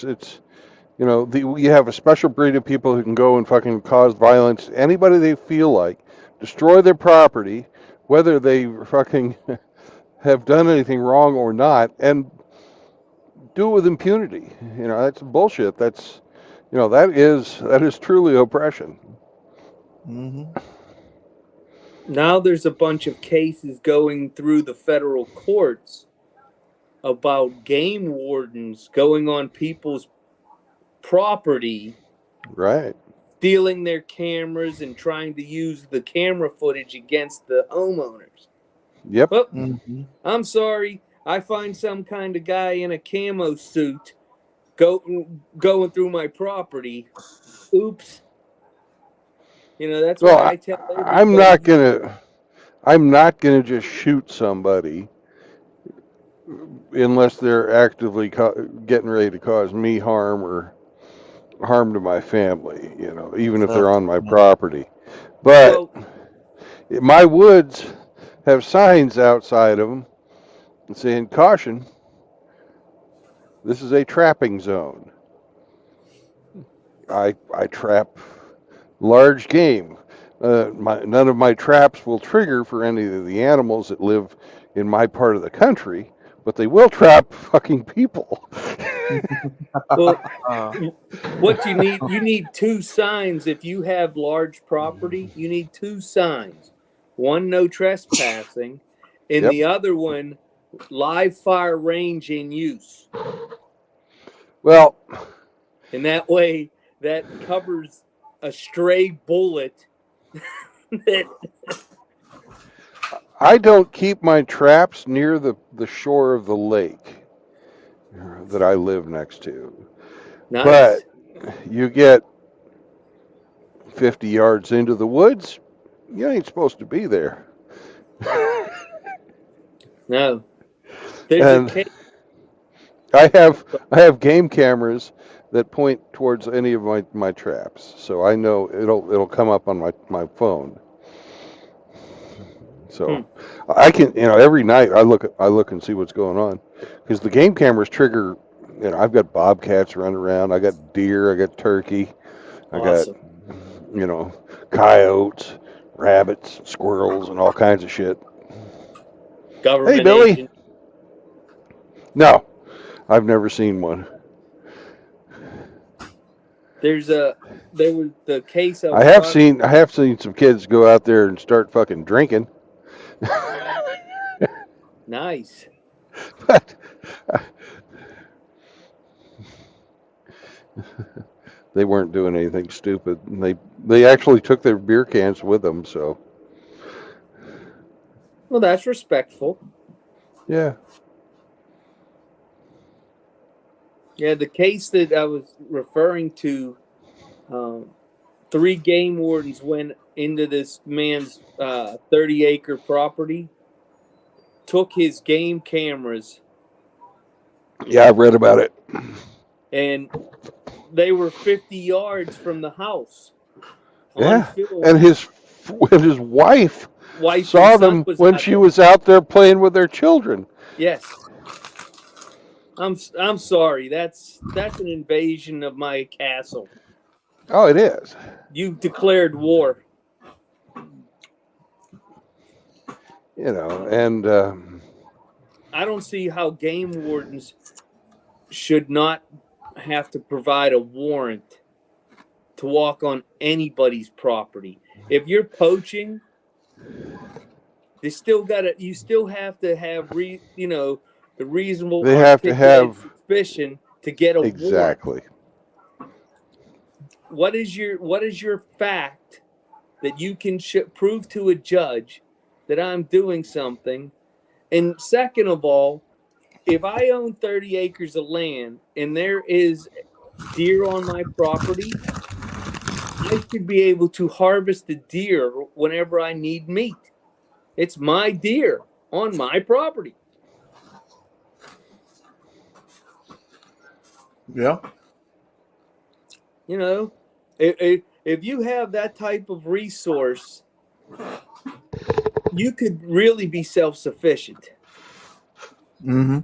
You have a special breed of people who can go and fucking cause violence to anybody they feel like, destroy their property, whether they fucking have done anything wrong or not, and do it with impunity. That's bullshit. That is truly oppression. Mm-hmm. Now there's a bunch of cases going through the federal courts about game wardens going on people's property, right, stealing their cameras and trying to use the camera footage against the homeowners. Yep. Well, I'm sorry. I find some kind of guy in a camo suit going through my property. Oops. That's why I tell everybody. I'm not gonna just shoot somebody unless they're actively getting ready to cause me harm or harm to my family. Even if they're on my property. But my woods have signs outside of them saying, "Caution, this is a trapping zone." I trap large game. None of my traps will trigger for any of the animals that live in my part of the country, but they will trap fucking people. Well, what you need two signs. If you have large property, you need two signs. One, no trespassing, and the other one, live fire range in use. Well, and that way that covers a stray bullet. I don't keep my traps near the shore of the lake that I live next to. Nice. But you get 50 yards into the woods, you ain't supposed to be there. No. I have game cameras that point towards any of my traps, so I know it'll come up on my phone. So I can, every night I look and see what's going on, because the game cameras trigger. I've got bobcats running around. I got deer. I got turkey. Awesome. I got coyotes, rabbits, squirrels, and all kinds of shit. Government Hey, Billy. agent. No, I've never seen one. there was the case I I was talking. have seen some kids go out there and start fucking drinking. Nice. But they weren't doing anything stupid. And they actually took their beer cans with them. So Well, that's respectful. yeah, Yeah, the case that I was referring to, 3 game wardens went into this man's 30-acre property, took his game cameras, yeah, I've read about it. and they were 50 yards from the house. On Yeah, film, and his wife saw and son them was when out she there. was out there playing with their children. Yes. I'm sorry. That's an invasion of my castle. Oh, it is. You've declared war. You know, and I don't see how game wardens should not have to provide a warrant to walk on anybody's property. If you're poaching, you still have to have the reasonable they have to articulated have suspicion to get a warrant. exactly. What is your fact that you can prove to a judge that I'm doing something? And second of all, if I own 30 acres of land and there is deer on my property, I should be able to harvest the deer whenever I need meat. It's my deer on my property. Yeah. You know, if you have that type of resource, you could really be self-sufficient. Mm-hmm.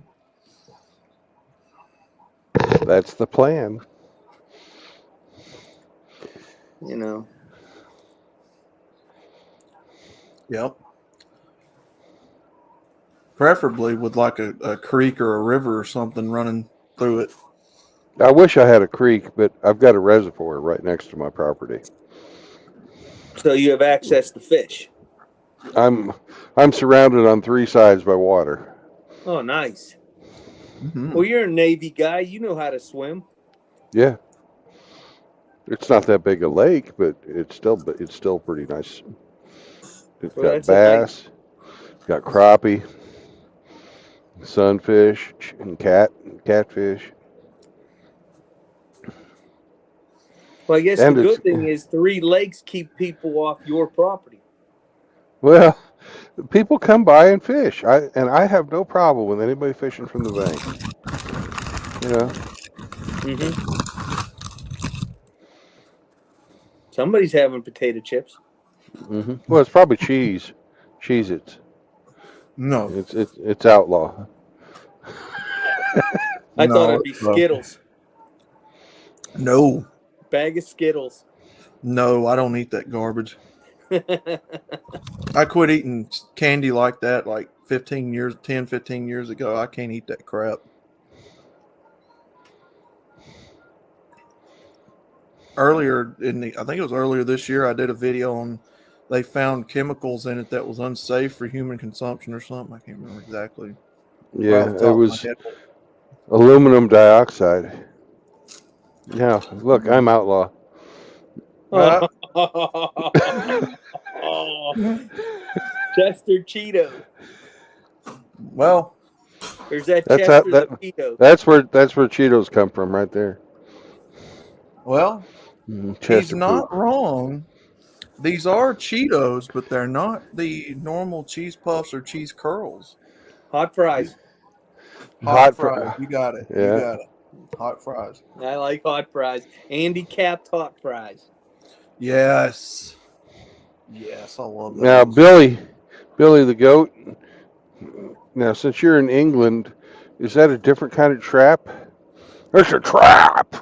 That's the plan. You know. Yep. Preferably with like a creek or a river or something running through it. I wish I had a creek, but I've got a reservoir right next to my property. So you have access to fish. I'm surrounded on 3 sides by water. Oh, nice. Mm-hmm. Well, you're a Navy guy. You know how to swim. Yeah. It's not that big a lake, but it's still pretty nice. It's Well, got bass, got crappie, sunfish, and catfish. Well, I guess And the good thing is 3 lakes keep people off your property. Well, people come by and fish. I have no problem with anybody fishing from the bank. You know. Mm-hmm. Somebody's having potato chips. Mm-hmm. Well, it's probably Cheez-Its. No, it's outlaw. I thought it'd be Skittles. No. Bag of Skittles. No, I don't eat that garbage. I quit eating candy like that like 15 years ago. I can't eat that crap. I think it was earlier this year, I did a video on they found chemicals in it that was unsafe for human consumption or something. I can't remember exactly. Yeah, it was aluminum dioxide. Yeah, look, I'm outlaw. Chester Cheeto. Well, there's that Chester the Cheeto. That's where Cheetos come from, right there. Well, Chester he's not wrong. These are Cheetos, but they're not the normal cheese puffs or cheese curls. Hot fries. Hot fries. You got it. Yeah. You got it. Hot fries. I like hot fries. Andy capped hot fries. Yes. Yes, I love that. Now, Billy the goat. Now, since you're in England, is that a different kind of trap? It's a trap.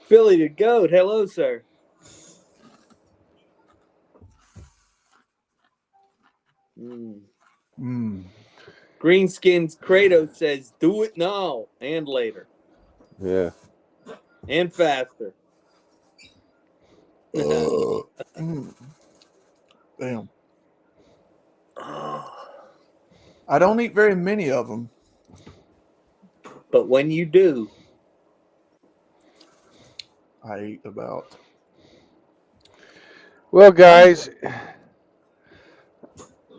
Billy the goat. Hello, sir. Greenskins Kratos says, "Do it now and later Yeah. and faster." Damn. I don't eat very many of them. But when you do, I eat about. Well, guys,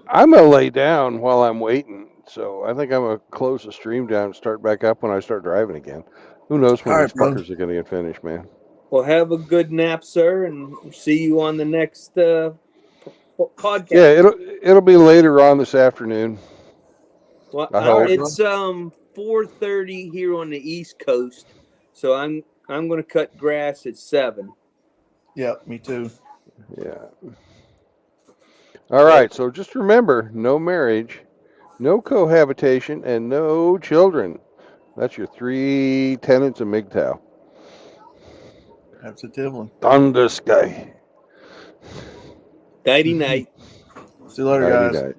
I'm gonna lay down while I'm waiting. So I think I'm gonna close the stream down and start back up when I start driving again. Who knows when All these right, bro. fuckers are gonna get finished, man? well, have a good nap, sir, and see you on the next podcast. Yeah, it'll be later on this afternoon. Well, I hope. it's 4:30 here on the East Coast, so I'm going to cut grass at 7. Yep, me too. Yeah. All right. So just remember, no marriage, no cohabitation, and no children. That's your 3 tenets of MGTOW. Absolutely. Thunder sky. Nighty night. See you later, Nighty guys. night.